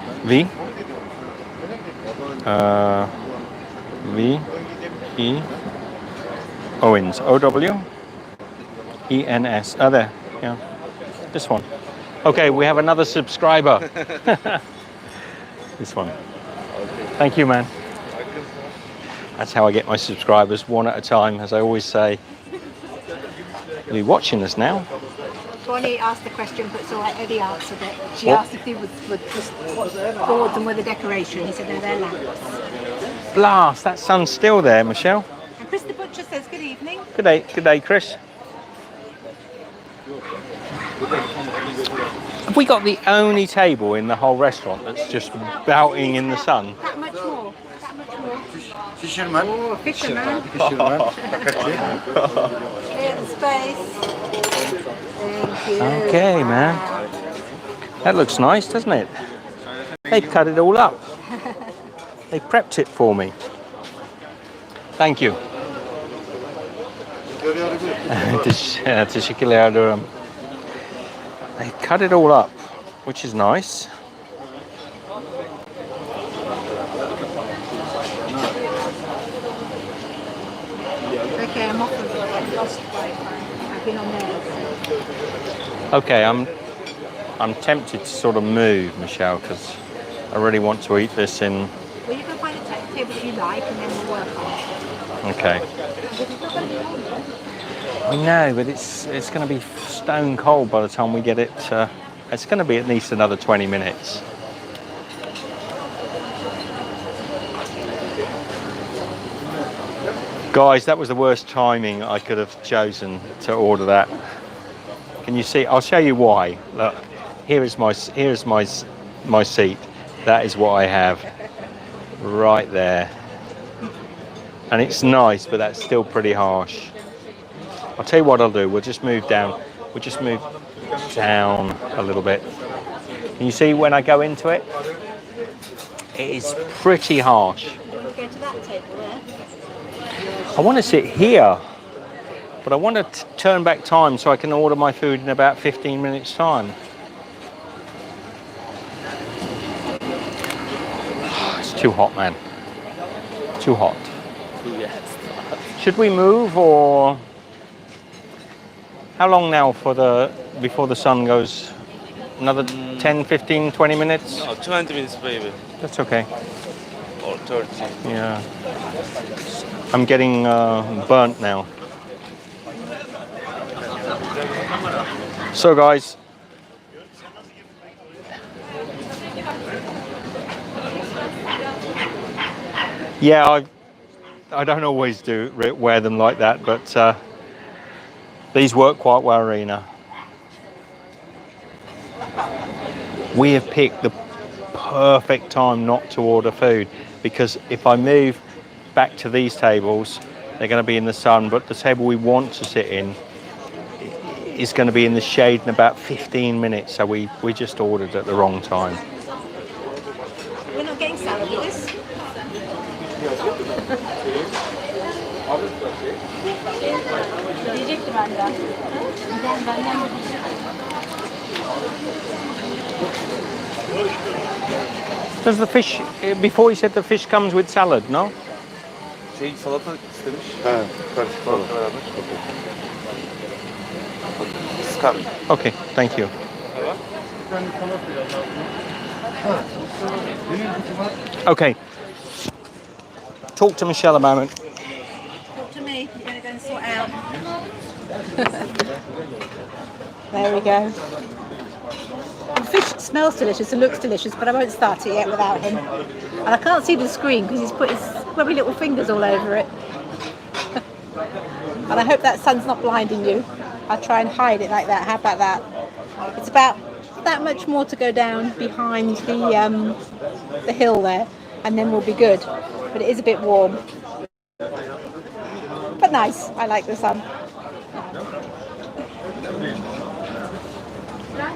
Speaker 2: E Owens. OWENS. Oh, there. Yeah. This one. Okay, we have another subscriber. This one. Thank you, man. That's how I get my subscribers, one at a time, as I always say. You're watching us now.
Speaker 1: Bonnie asked the question, but it's all right, Eddie answered it. She
Speaker 2: What?
Speaker 1: asked if they would just what boards and with a decoration. He said, no, they're lamps.
Speaker 2: Blast, that sun's still there, Michelle.
Speaker 1: And Chris the Butcher says, good evening.
Speaker 2: Good day, Chris. Have we got the only table in the whole restaurant that's just belting in the sun?
Speaker 1: That much more. That much more.
Speaker 3: Fisherman.
Speaker 1: Oh, fisherman.
Speaker 3: Fisherman.
Speaker 1: Clear the space. Thank you.
Speaker 2: Okay, man. That looks nice, doesn't it? They've cut it all up. They prepped it for me. Thank you. Teşekkürler ederim. They cut it all up, which is nice.
Speaker 1: Okay, I'm off of it. I've lost Wi-Fi. I've been on there.
Speaker 2: Okay, I'm tempted to sort of move, Michelle, because I really want to eat this in.
Speaker 1: Well, you can find a table that you like, and then we'll work on it.
Speaker 2: Okay. I know, but it's going to be stone cold by the time we get it. It's going to be at least another 20 minutes. Guys, that was the worst timing I could have chosen to order that. Can you see? I'll show you why. Look, here's my seat. That is what I have right there. And it's nice, but that's still pretty harsh. I'll tell you what I'll do. We'll just move down. We'll just move down a little bit. Can you see when I go into it? It is pretty harsh.
Speaker 1: We'll go to that table there.
Speaker 2: I want to sit here, but I want to turn back time so I can order my food in about 15 minutes time. It's too hot, man. Too hot. Should we move, or how long now before the sun goes? Another 10, 15, 20 minutes?
Speaker 5: No, 20 minutes, baby.
Speaker 2: That's okay.
Speaker 5: Or 30.
Speaker 2: Yeah. I'm getting burnt now. So guys, yeah, I don't always wear them like that, but these work quite well, Rena. We have picked the perfect time not to order food, because if I move back to these tables, they're going to be in the sun, but the table we want to sit in is going to be in the shade in about 15 minutes, so we just ordered at the wrong time.
Speaker 1: We're not getting salad with this. Diyecektim ben de.
Speaker 2: Does the fish, before you said the fish comes with salad, no?
Speaker 5: Salata istemiş.
Speaker 3: Ha, karışık falan.
Speaker 5: It's coming.
Speaker 2: Okay, thank you. Okay. Talk to Michelle about it.
Speaker 1: Talk to me. You're going to go and sort out. There we go. The fish smells delicious and looks delicious, but I won't start it yet without him. And I can't see the screen because he's put his grubby little fingers all over it. And I hope that sun's not blinding you. I'll try and hide it like that. How about that? It's about that much more to go down behind the hill there, and then we'll be good. But it is a bit warm. But nice. I like the sun.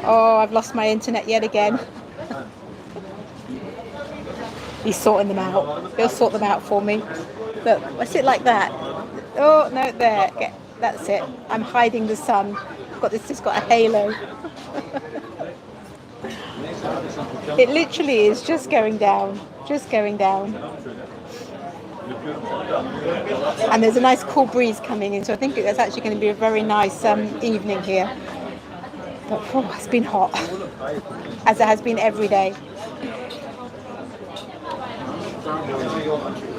Speaker 1: Oh, I've lost my internet yet again. He's sorting them out. He'll sort them out for me. Look, I sit like that. Oh, no, there. Okay, that's it. I'm hiding the sun. It's got a halo. It literally is just going down. Just going down. And there's a nice cool breeze coming in, so I think that's actually going to be a very nice evening here. But oh, it's been hot, as it has been every day.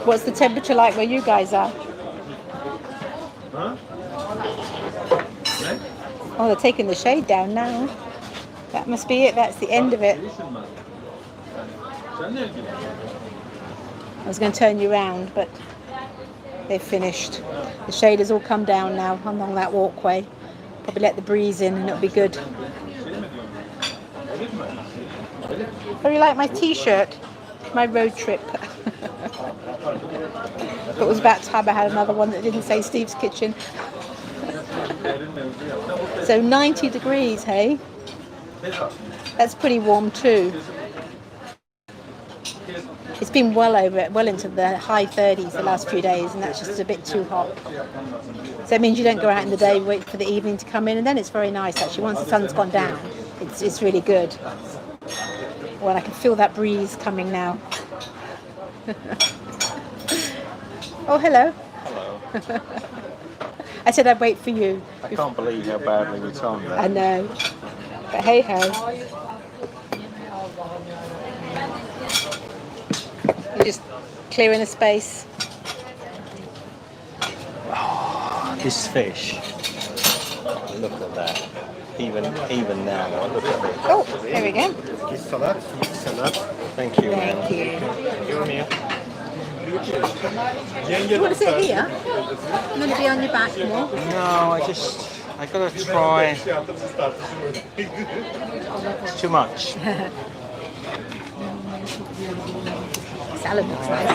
Speaker 1: What's the temperature like where you guys are? Oh, they're taking the shade down now. That must be it. That's the end of it. I was going to turn you around, but they've finished. The shade has all come down now along that walkway. Probably let the breeze in and it'll be good. Oh, you like my t-shirt? My road trip. But it was about time I had another one that didn't say Steve's Kitchen. So 90 degrees, hey? That's pretty warm too. It's been well into the high 30s the last few days, and that's just a bit too hot. So it means you don't go out in the day, wait for the evening to come in, and then it's very nice actually. Once the sun's gone down, it's really good. Well, I can feel that breeze coming now. Oh, hello.
Speaker 2: Hello.
Speaker 1: I said I'd wait for you.
Speaker 2: I can't believe how badly we timed that.
Speaker 1: I know. But hey ho. You're just clearing a space.
Speaker 2: Oh, this fish. Look at that. Even now, look at it.
Speaker 1: Oh, there we go.
Speaker 3: Salad.
Speaker 2: Thank you, man.
Speaker 1: Thank you.
Speaker 3: You
Speaker 1: Do you want to sit here? I'm going to be on your back more.
Speaker 2: No, I gotta try. It's too much.
Speaker 1: Salad looks nice.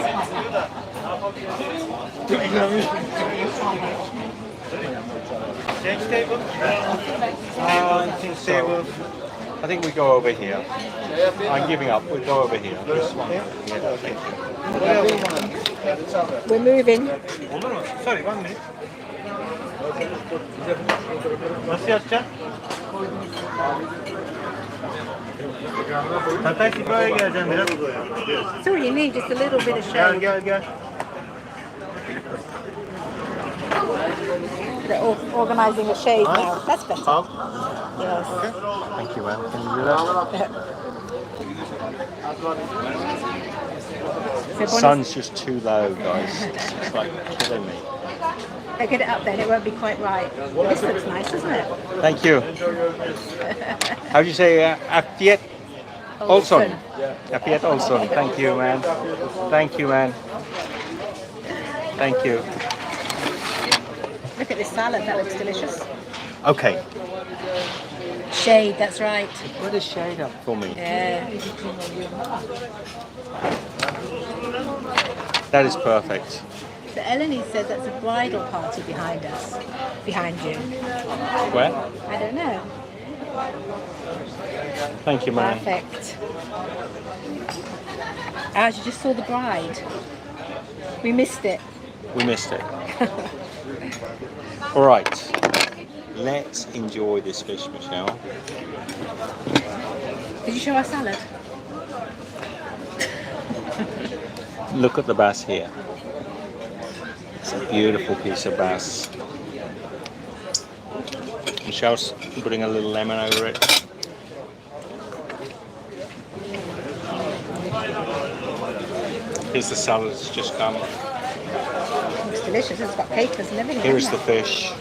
Speaker 3: Change table.
Speaker 2: So, I think we go over here. I'm giving up. We go over here. This one. Yeah, thank you.
Speaker 1: We're moving.
Speaker 3: Sorry, 1 minute. Nasıl yapacağım? Hatay buraya geleceğim biraz.
Speaker 1: That's all you need, just a little bit of shade.
Speaker 3: Gel.
Speaker 1: They're organising a shade now. That's better.
Speaker 3: Al.
Speaker 1: Yes.
Speaker 2: Thank you, man. Can you do that? Sun's just too low, guys. It's like killing me.
Speaker 1: I get it up then, it won't be quite right. This looks nice, doesn't it?
Speaker 2: Thank you. How do you say Afiet Olson? Afiet Olson. Thank you, man. Thank you, man. Thank you.
Speaker 1: Look at this salad, that looks delicious.
Speaker 2: Okay.
Speaker 1: Shade, that's right.
Speaker 2: Put a shade up for me.
Speaker 1: Yeah.
Speaker 2: That is perfect.
Speaker 1: So Eleni says that's a bridal party behind us. Behind you.
Speaker 2: Where?
Speaker 1: I don't know.
Speaker 2: Thank you, man.
Speaker 1: Perfect. As you just saw the bride. We missed it.
Speaker 2: We missed it. All right. Let's enjoy this fish, Michelle.
Speaker 1: Did you show our salad?
Speaker 2: Look at the bass here. It's a beautiful piece of bass. Michelle's putting a little lemon over it. Here's the salad that's just come.
Speaker 1: It's delicious, it's got capers and everything.
Speaker 2: Here is
Speaker 1: isn't
Speaker 2: the
Speaker 1: it?
Speaker 2: fish.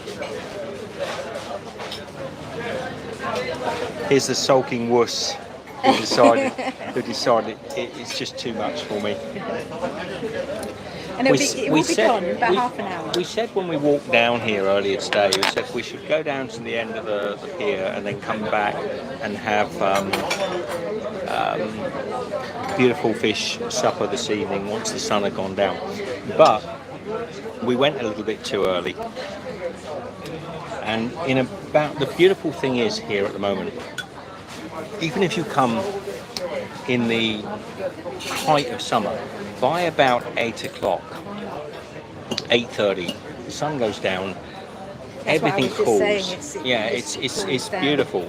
Speaker 2: Here's the sulking wuss who decided it's just too much for me.
Speaker 1: And it will be gone in about half an hour.
Speaker 2: We said when we walked down here earlier today, we said we should go down to the end of the pier and then come back and have beautiful fish supper this evening once the sun had gone down. But we went a little bit too early. And the beautiful thing is here at the moment, even if you come in the height of summer, by about 8 o'clock, 8:30, the sun goes down, everything cools. It's beautiful.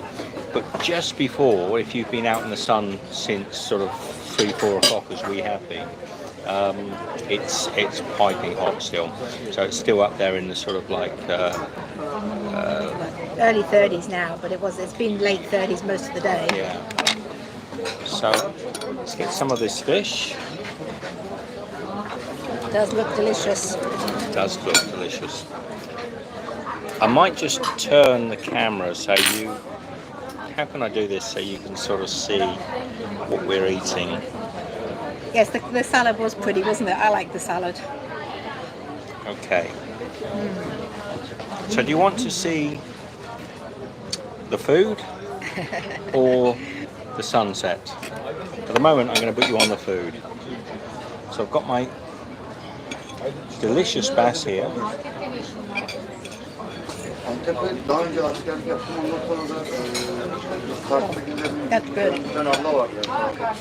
Speaker 2: But just before, if you've been out in the sun since sort of 3-4 o'clock as we have been, it's piping hot still. So it's still up there in the sort of like
Speaker 1: early 30s now, but it's been late 30s most of the day.
Speaker 2: Yeah. So let's get some of this fish.
Speaker 1: It does look delicious.
Speaker 2: It does look delicious. I might just turn the camera so you... How can I do this so you can sort of see what we're eating?
Speaker 1: Yes, the salad was pretty, wasn't it? I like the salad.
Speaker 2: Okay. So do you want to see the food or the sunset? At the moment, I'm going to put you on the food. So I've got my delicious bass here.
Speaker 3: Antep'e daha önce askerlik yaptım. Ondan sonra da Kars'takilerin
Speaker 1: That's good.
Speaker 3: bir tane abla var.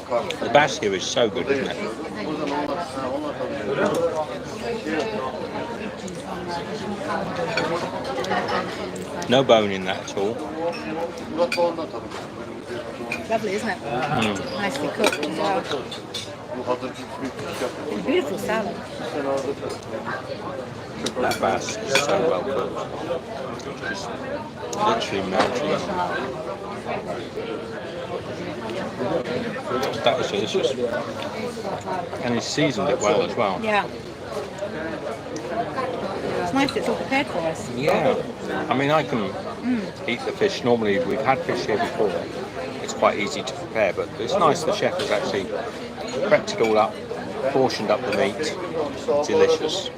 Speaker 3: Kars.
Speaker 2: The bass here is so good, isn't it?
Speaker 3: Buradan onlar tanışıyor.
Speaker 2: No bone in that at all.
Speaker 3: Murat da ondan tanışıyor.
Speaker 1: Lovely, isn't it? Nicely cooked as well.
Speaker 3: Bu hazır bir iş yapıyor.
Speaker 1: Beautiful salad.
Speaker 3: Sen orada tanışıyor.
Speaker 2: That bass is so well cooked. It's literally melting. That is delicious. And he's seasoned it well as well.
Speaker 1: Yeah. It's nice it's all prepared for us.
Speaker 2: Yeah. I mean, I can eat the fish. Normally, we've had fish here before. It's quite easy to prepare, but it's nice the chef has actually prepped it all up, portioned up the meat. Delicious.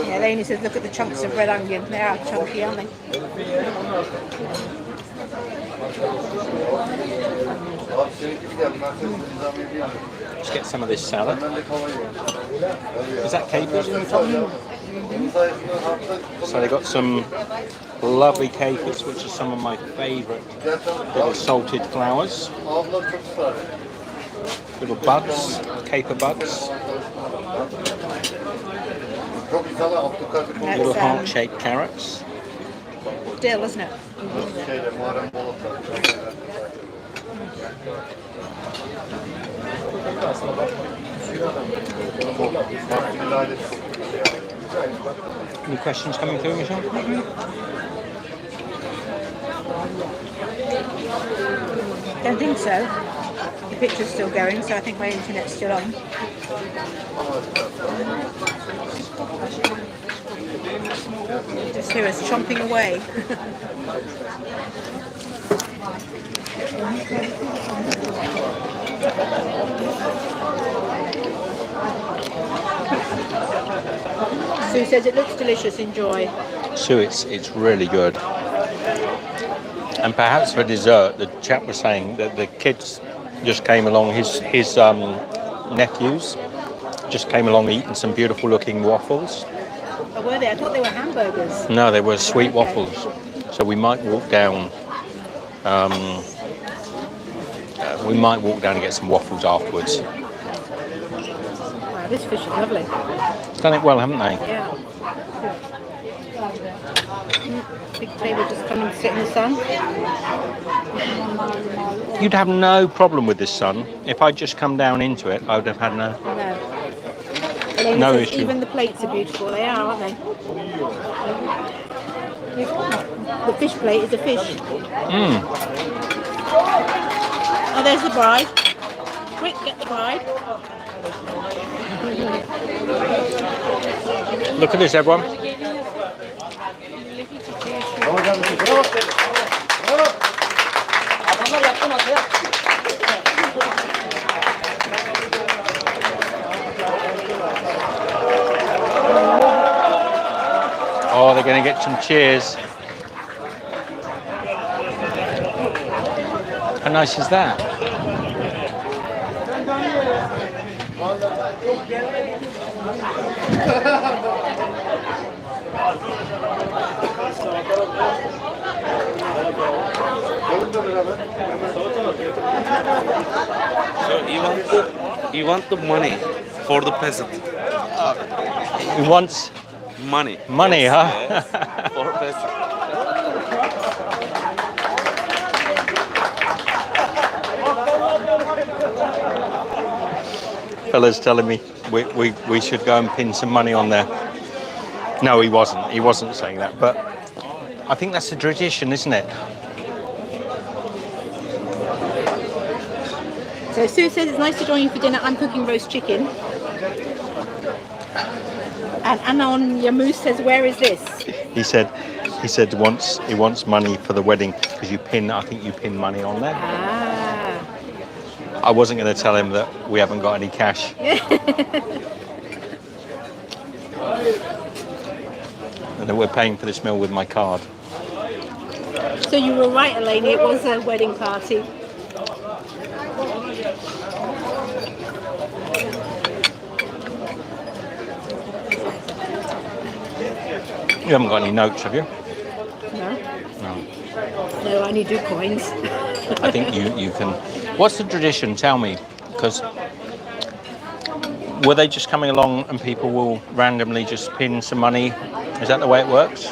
Speaker 1: Yeah, Lainey says, look at the chunks of red onion. They are chunky, aren't they?
Speaker 2: Let's get some of this salad. Is that capers in the top? So they got some lovely capers, which are some of my favourite little salted flowers. Little buds, caper buds. Little heart-shaped carrots.
Speaker 1: Dill, isn't it?
Speaker 2: Any questions coming through, Michelle?
Speaker 1: Don't think so. The picture's still going, so I think my internet's still on. Just hear us chomping away. Sue says it looks delicious, enjoy.
Speaker 2: Sue, it's really good. And perhaps for dessert, the chap was saying that the kids just came along, his nephews just came along eating some beautiful looking waffles.
Speaker 1: Oh, were they? I thought they were hamburgers.
Speaker 2: No, they were sweet waffles. So we might walk down. We might walk down and get some waffles afterwards.
Speaker 1: Wow, this fish is lovely.
Speaker 2: Done it well, haven't they?
Speaker 1: Yeah. Big table just come and sit in the sun.
Speaker 2: You'd have no problem with this sun. If I'd just come down into it, I would have had no. No
Speaker 1: says
Speaker 2: issue.
Speaker 1: Even the plates are beautiful. They are, aren't they? The fish plate is a fish. Oh, there's the bride. Quick, get the bride.
Speaker 2: Look at this, everyone. Oh, they're going to get some cheers. How nice is that?
Speaker 5: So you want the money for the peasant.
Speaker 2: He wants
Speaker 5: Money.
Speaker 2: money, huh?
Speaker 5: Yes, for peasant.
Speaker 2: Fella's telling me we should go and pin some money on there. No, he wasn't. He wasn't saying that. But I think that's the tradition, isn't it?
Speaker 1: So Sue says it's nice to join you for dinner. I'm cooking roast chicken. And Anon Yamus says, where is this?
Speaker 2: He said he wants money for the wedding because I think you pin money on there.
Speaker 1: Ah.
Speaker 2: I wasn't going to tell him that we haven't got any cash. And that we're paying for this meal with my card.
Speaker 1: So you were right, Elaine, it was a wedding party.
Speaker 2: You haven't got any notes, have you?
Speaker 1: No?
Speaker 2: No.
Speaker 1: No, I only do coins.
Speaker 2: I think you can. What's the tradition? Tell me. Because were they just coming along and people will randomly just pin some money? Is that the way it works?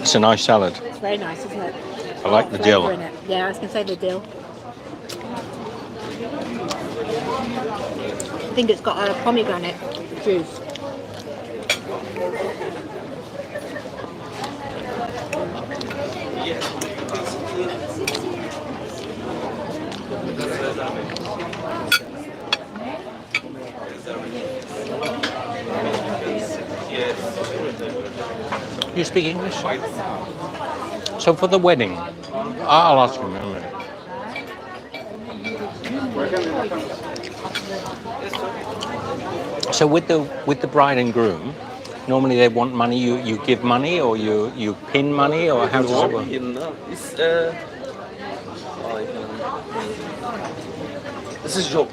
Speaker 2: It's a nice salad.
Speaker 1: It's very nice, isn't it?
Speaker 2: I like the dill.
Speaker 1: In it. Yeah, I was going to say the dill. I think it's got a pomegranate juice.
Speaker 2: You speak English? So for the wedding, I'll ask him in a minute. So with the bride and groom, normally they want money. You give money, or you pin money, or how does it work?
Speaker 5: It's this is joke.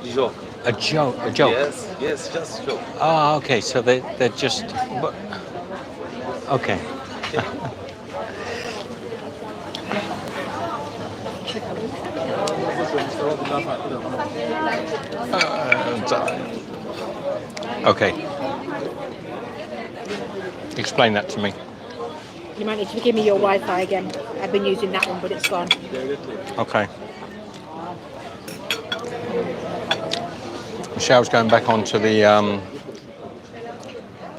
Speaker 5: Joke.
Speaker 2: A joke. A joke.
Speaker 5: Yes, just joke.
Speaker 2: Oh, okay. So they're just. Okay. Okay. Explain that to me.
Speaker 1: You might need to give me your Wi-Fi again. I've been using that one, but it's gone.
Speaker 2: Okay. Michelle's going back onto the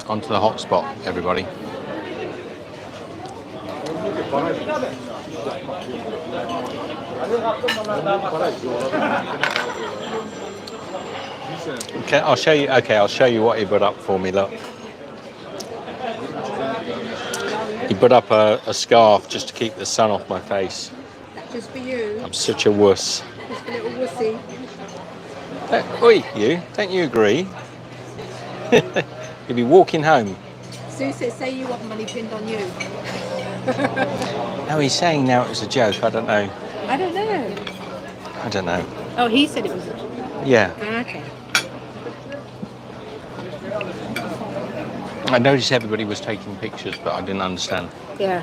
Speaker 2: hotspot, everybody. Okay, I'll show you. Okay, I'll show you what he put up for me. Look, he put up a scarf just to keep the sun off my face.
Speaker 1: Just for you.
Speaker 2: I'm such a wuss.
Speaker 1: Just a little wussy.
Speaker 2: Oi, you! Don't you agree? You'll be walking home.
Speaker 1: Sue says, say you want money pinned on you.
Speaker 2: No, he's saying now it was a joke. I don't know.
Speaker 1: I don't know.
Speaker 2: I don't know.
Speaker 1: Oh, he said it was.
Speaker 2: Yeah.
Speaker 1: Okay.
Speaker 2: I noticed everybody was taking pictures, but I didn't understand.
Speaker 1: Yeah.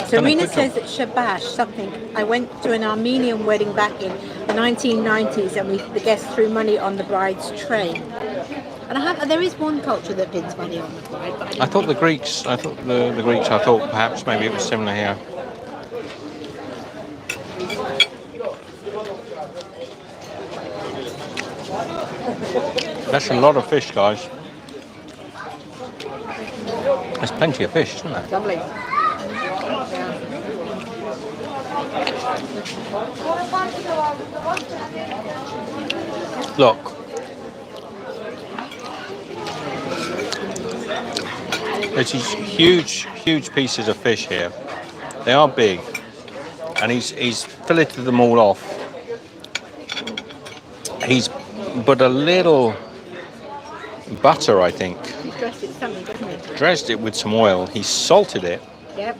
Speaker 1: Serena says that Shabash something. I went to an Armenian wedding back in the 1990s, and the guests threw money on the bride's tray. And there is one culture that pins money on the bride, but
Speaker 2: I thought the Greeks. I thought the Greeks. I thought perhaps maybe it was similar here. That's a lot of fish, guys. There's plenty of fish, isn't there?
Speaker 1: Lovely.
Speaker 2: Look. There's these huge pieces of fish here. They are big, and he's filleted them all off. He's put a little butter, I think.
Speaker 1: He's dressed it with something, doesn't he?
Speaker 2: Dressed it with some oil. He's salted it,
Speaker 1: Yep.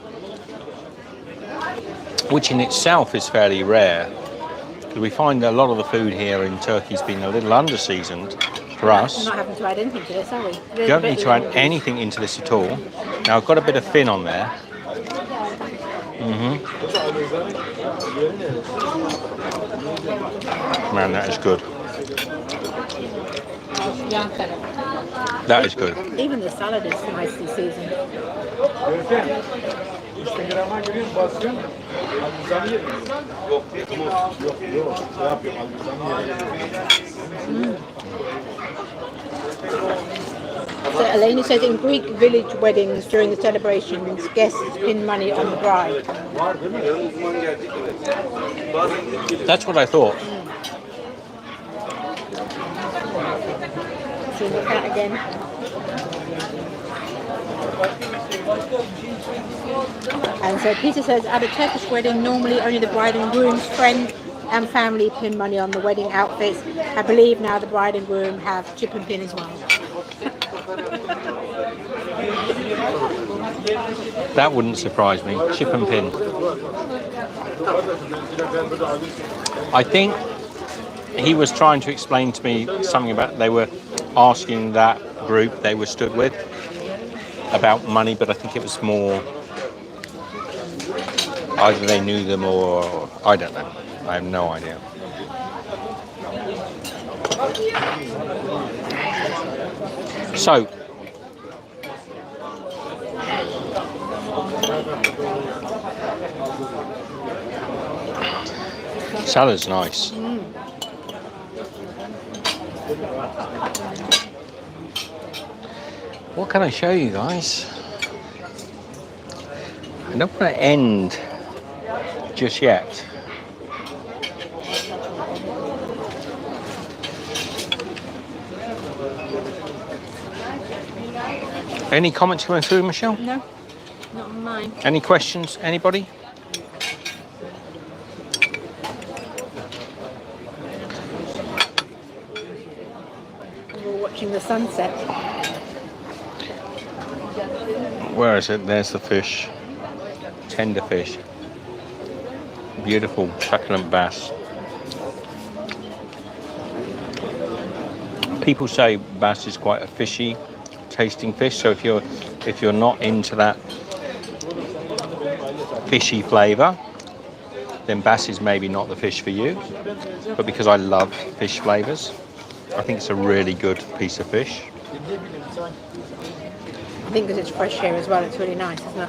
Speaker 2: which in itself is fairly rare. Because we find a lot of the food here in Turkey's been a little under-seasoned for us.
Speaker 1: We're not having to add anything to this, are we?
Speaker 2: You don't need to add anything into this at all. Now I've got a bit of fin on there. Man, that is good. That is good.
Speaker 1: Even the salad is nicely seasoned. So Elena says in Greek village weddings during the celebrations, guests pin money on the bride.
Speaker 2: That's what I thought.
Speaker 1: So look at that again. And so Peter says at a Turkish wedding, normally only the bride and groom's friend and family pin money on the wedding outfits. I believe now the bride and groom have chip and pin as well.
Speaker 2: That wouldn't surprise me. Chip and pin. I think he was trying to explain to me something about they were asking that group they were stood with about money, but I think it was more either they knew them or I don't know. I have no idea. So salad's nice. What can I show you guys? I don't want to end just yet. Any comments coming through, Michelle?
Speaker 1: No, not on mine.
Speaker 2: Any questions? Anybody?
Speaker 1: We're watching the sunset.
Speaker 2: Where is it? There's the fish. Tender fish. Beautiful succulent bass. People say bass is quite a fishy tasting fish, so if you're not into that fishy flavour, then bass is maybe not the fish for you. But because I love fish flavours, I think it's a really good piece of fish.
Speaker 1: I think because it's fresh here as well, it's really nice, isn't it?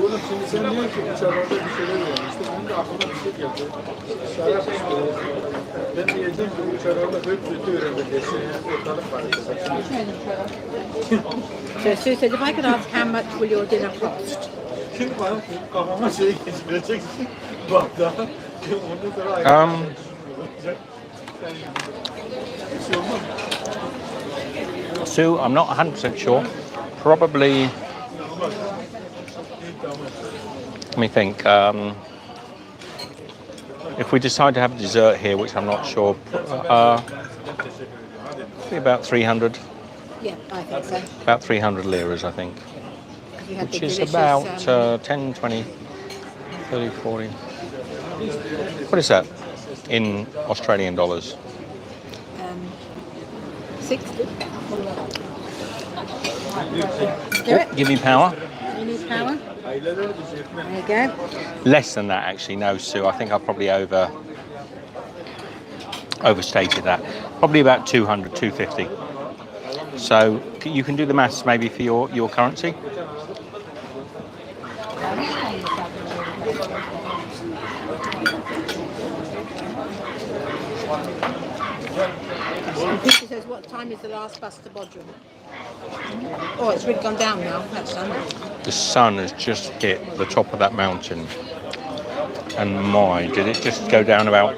Speaker 6: Oğlum şimdi sen diyorsun ki içeride bir şeyler olmuştu. Benim de aklıma bir şey geldi. Şarap istiyorum. Ben diyeceğim ki bu içeride hep kötü öğrenmesi. Ortalık var.
Speaker 1: So Sue says, if I could ask how much will your dinner cost?
Speaker 6: Şimdi bana kafama şey geçireceksin. Bak daha. Ondan sonra ayrı. Bir şey olmaz mı?
Speaker 2: Sue, I'm not 100% sure. Probably, let me think. If we decide to have a dessert here, which I'm not sure, maybe about 300.
Speaker 1: Yeah, I think so.
Speaker 2: About 300 liras, I think.
Speaker 1: We had
Speaker 2: Which
Speaker 1: the
Speaker 2: is
Speaker 1: delicious,
Speaker 2: about 10, 20, 30, 40. What is that in Australian dollars?
Speaker 1: 60. Do it.
Speaker 2: Give me power.
Speaker 1: You need power. There you go.
Speaker 2: Less than that, actually. No, Sue. I think I probably overstated that. Probably about 200, 250. So you can do the maths maybe for your currency.
Speaker 1: And Peter says, what time is the last bus to Bodrum? Oh, it's really gone down now. That's done.
Speaker 2: The sun has just hit the top of that mountain. And my, did it just go down about...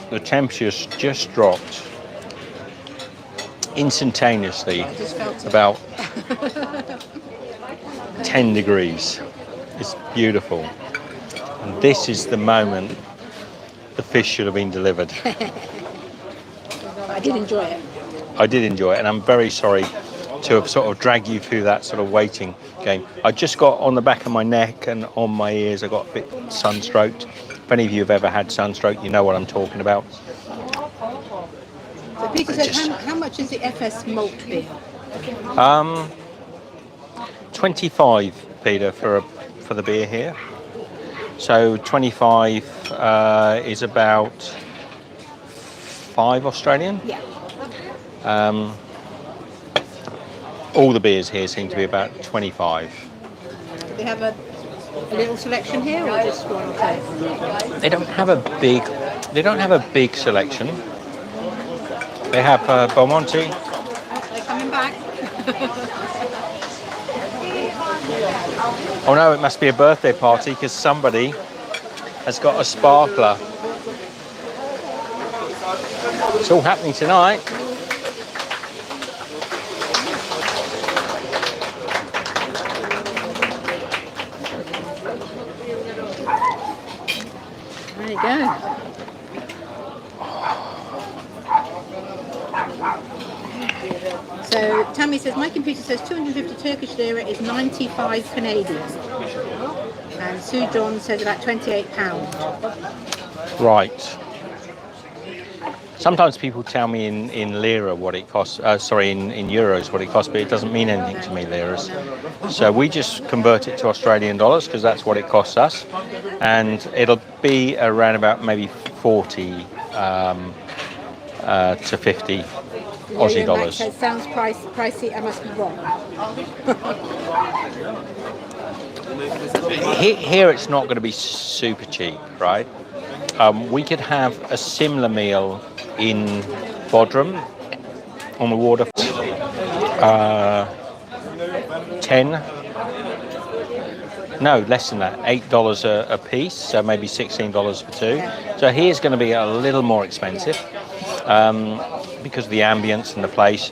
Speaker 2: The temperature's just dropped instantaneously
Speaker 1: I just felt it.
Speaker 2: about 10 degrees. It's beautiful. And this is the moment the fish should have been delivered.
Speaker 1: I did enjoy it.
Speaker 2: I did enjoy it, and I'm very sorry to have sort of dragged you through that sort of waiting game. I just got on the back of my neck and on my ears, I got a bit sunstroked. If any of you have ever had sunstroke, you know what I'm talking about.
Speaker 1: So Peter says, how much is the FS malt beer?
Speaker 2: 25, Peter, for the beer here. So 25 is about 5 Australian.
Speaker 1: Yeah.
Speaker 2: All the beers here seem to be about 25.
Speaker 1: They have a little selection here, or just one or two?
Speaker 2: They don't have a big selection. They have Belmonte.
Speaker 1: They're coming back.
Speaker 2: Oh no, it must be a birthday party because somebody has got a sparkler. It's all happening tonight.
Speaker 1: There you go. So Tammy says, my computer says 250 Turkish lira is 95 Canadian. And Sue John says about £28.
Speaker 2: Right. Sometimes people tell me in lira what it costs, in euros what it costs, but it doesn't mean anything to me, liras. So we just convert it to Australian dollars because that's what it costs us. And it'll be around about maybe 40 to 50 Aussie dollars.
Speaker 1: Says, sounds pricey, I must be wrong.
Speaker 2: Here it's not going to be super cheap, right? We could have a similar meal in Bodrum on the water. 10, no, less than that, $8 a piece, so maybe $16 for two. So here's going to be a little more expensive because of the ambience and the place.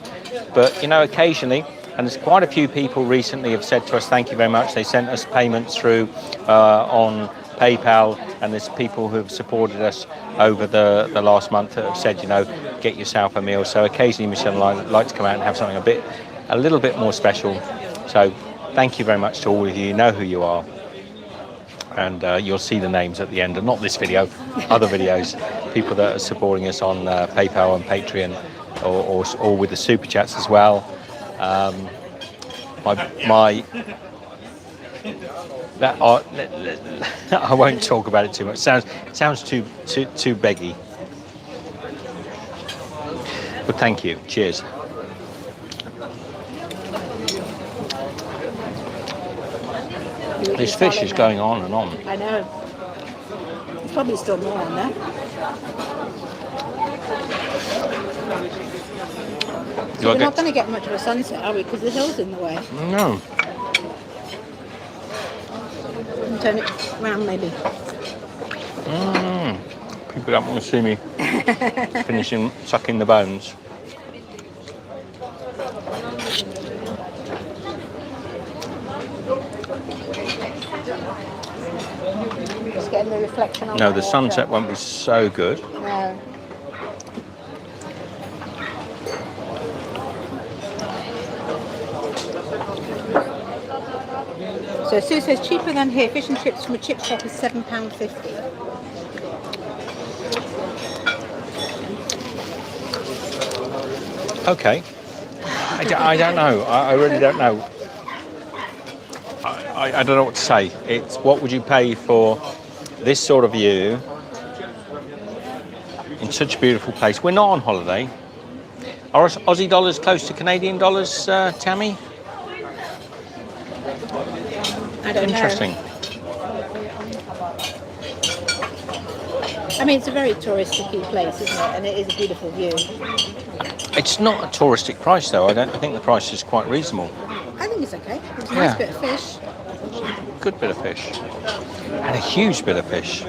Speaker 2: But, you know, occasionally, and there's quite a few people recently have said to us, thank you very much. They sent us payments through on PayPal, and there's people who have supported us over the last month that have said, you know, get yourself a meal. So occasionally Michelle and I like to come out and have something a little bit more special. So thank you very much to all of you. You know who you are. And you'll see the names at the end, and not this video, other videos, people that are supporting us on PayPal and Patreon, or with the super chats as well. I won't talk about it too much. Sounds too beggy. But thank you. Cheers. This fish is going on and on.
Speaker 1: I know. There's probably still more on there. So we're not going to get much of a sunset, are we? Because the hill's in the way.
Speaker 2: No.
Speaker 1: Turn it round, maybe.
Speaker 2: People don't want to see me finishing sucking the bones.
Speaker 1: Just getting the reflection on.
Speaker 2: No, the sunset won't be so good.
Speaker 1: No. So Sue says cheaper than here. Fish and chips from a chip shop is £7.50.
Speaker 2: Okay. I don't know. I really don't know. I don't know what to say. It's what would you pay for this sort of view in such a beautiful place? We're not on holiday. Are Aussie dollars close to Canadian dollars, Tammy?
Speaker 1: I don't
Speaker 2: Interesting.
Speaker 1: know. I mean, it's a very touristy place, isn't it? And it is a beautiful view.
Speaker 2: It's not a touristic price, though. I think the price is quite reasonable.
Speaker 1: I think it's okay. It's a nice bit of fish.
Speaker 2: Good bit of fish. And a huge bit of fish.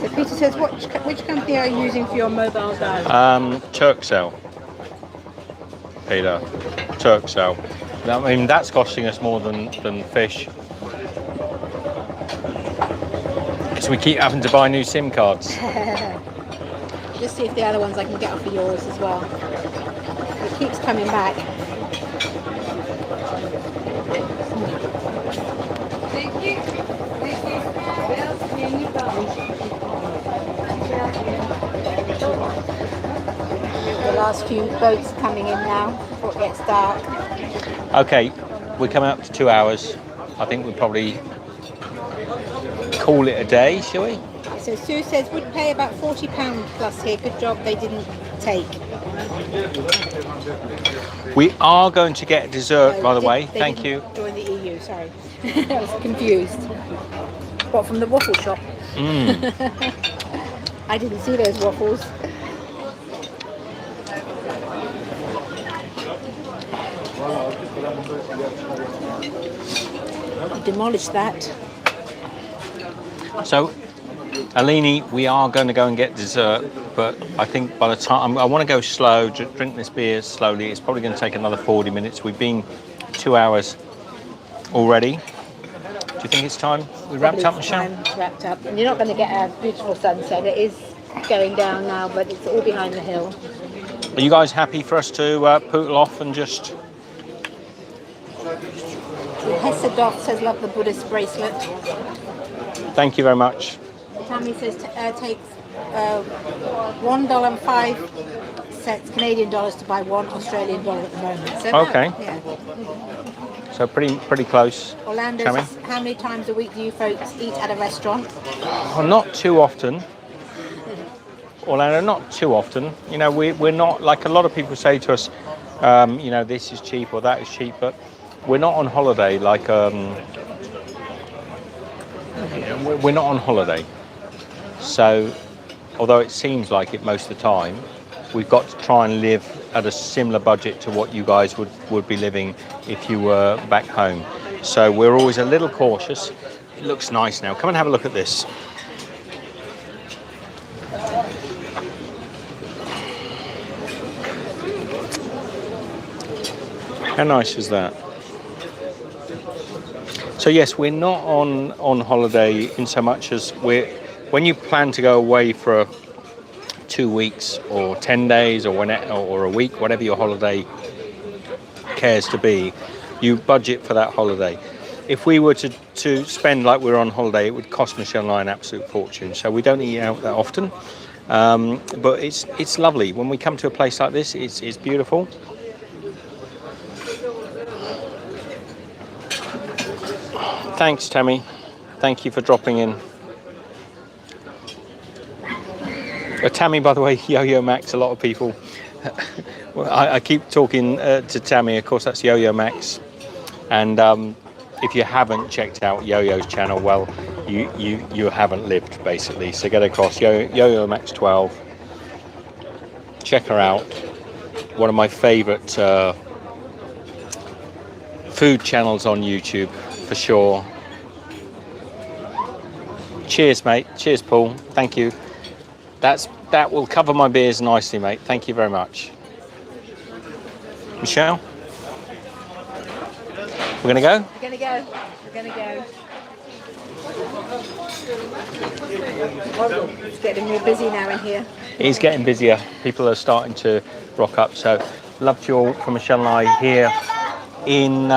Speaker 1: So Peter says, which company are you using for your mobile dial?
Speaker 2: Turkcell. Peter. Turkcell. I mean, that's costing us more than fish. So we keep having to buy new SIM cards.
Speaker 1: Just see if the other ones I can get off of yours as well. It keeps coming back. The last few boats coming in now before it gets dark.
Speaker 2: Okay, we're coming up to 2 hours. I think we'll probably call it a day, shall we?
Speaker 1: So Sue says, would pay about £40 plus here. Good job they didn't take.
Speaker 2: We are going to get dessert, by the way.
Speaker 1: They
Speaker 2: Thank
Speaker 1: didn't
Speaker 2: you.
Speaker 1: join the EU, sorry. I was confused. What, from the waffle shop? I didn't see those waffles. I demolished that.
Speaker 2: So, Alini, we are going to go and get dessert, but I think by the time I want to go slow, drink this beer slowly. It's probably going to take another 40 minutes. We've been 2 hours already. Do you think it's time we wrapped up, Michelle?
Speaker 1: It's wrapped up. And you're not going to get a beautiful sunset. It is going down now, but it's all behind the hill.
Speaker 2: Are you guys happy for us to poodle off and just...
Speaker 1: Hessedoff says, love the Buddhist bracelet.
Speaker 2: Thank you very much.
Speaker 1: Tammy says, takes $1.05 Canadian dollars to buy $1 Australian dollar at the moment. So
Speaker 2: Okay.
Speaker 1: Yeah.
Speaker 2: So pretty close.
Speaker 1: Orlando
Speaker 2: Tammy?
Speaker 1: says, how many times a week do you folks eat at a restaurant?
Speaker 2: Oh, not too often. Orlando, not too often. You know, we're not, like a lot of people say to us, you know, this is cheap or that is cheap, but we're not on holiday like, we're not on holiday. So, although it seems like it most of the time, we've got to try and live at a similar budget to what you guys would be living if you were back home. So we're always a little cautious. It looks nice now. Come and have a look at this. How nice is that? So yes, we're not on holiday in so much as when you plan to go away for 2 weeks or 10 days or a week, whatever your holiday cares to be, you budget for that holiday. If we were to spend like we're on holiday, it would cost Michelle and I an absolute fortune. So we don't eat out that often, but it's lovely. When we come to a place like this, it's beautiful. Thanks, Tammy. Thank you for dropping in. Tammy, by the way, Yo-Yo Max, a lot of people. Well, I keep talking to Tammy, of course, that's Yo-Yo Max. And if you haven't checked out Yo-Yo's channel, well, you haven't lived, basically. So get across Yo-Yo Max 12. Check her out. One of my favourite food channels on YouTube, for sure. Cheers, mate. Cheers, Paul. Thank you. That will cover my beers nicely, mate. Thank you very much. Michelle? We're going to go?
Speaker 1: We're going to go. We're going to go. It's getting more busy now in here.
Speaker 2: It is getting busier. People are starting to rock up. So, love to you all from Michelle and I here in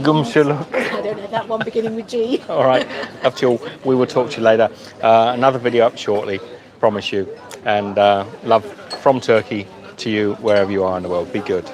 Speaker 2: Gumusluk.
Speaker 1: I don't know that one beginning with G.
Speaker 2: All right, love to you all. We will talk to you later. Another video up shortly, promise you. And love from Turkey to you wherever you are in the world. Be good.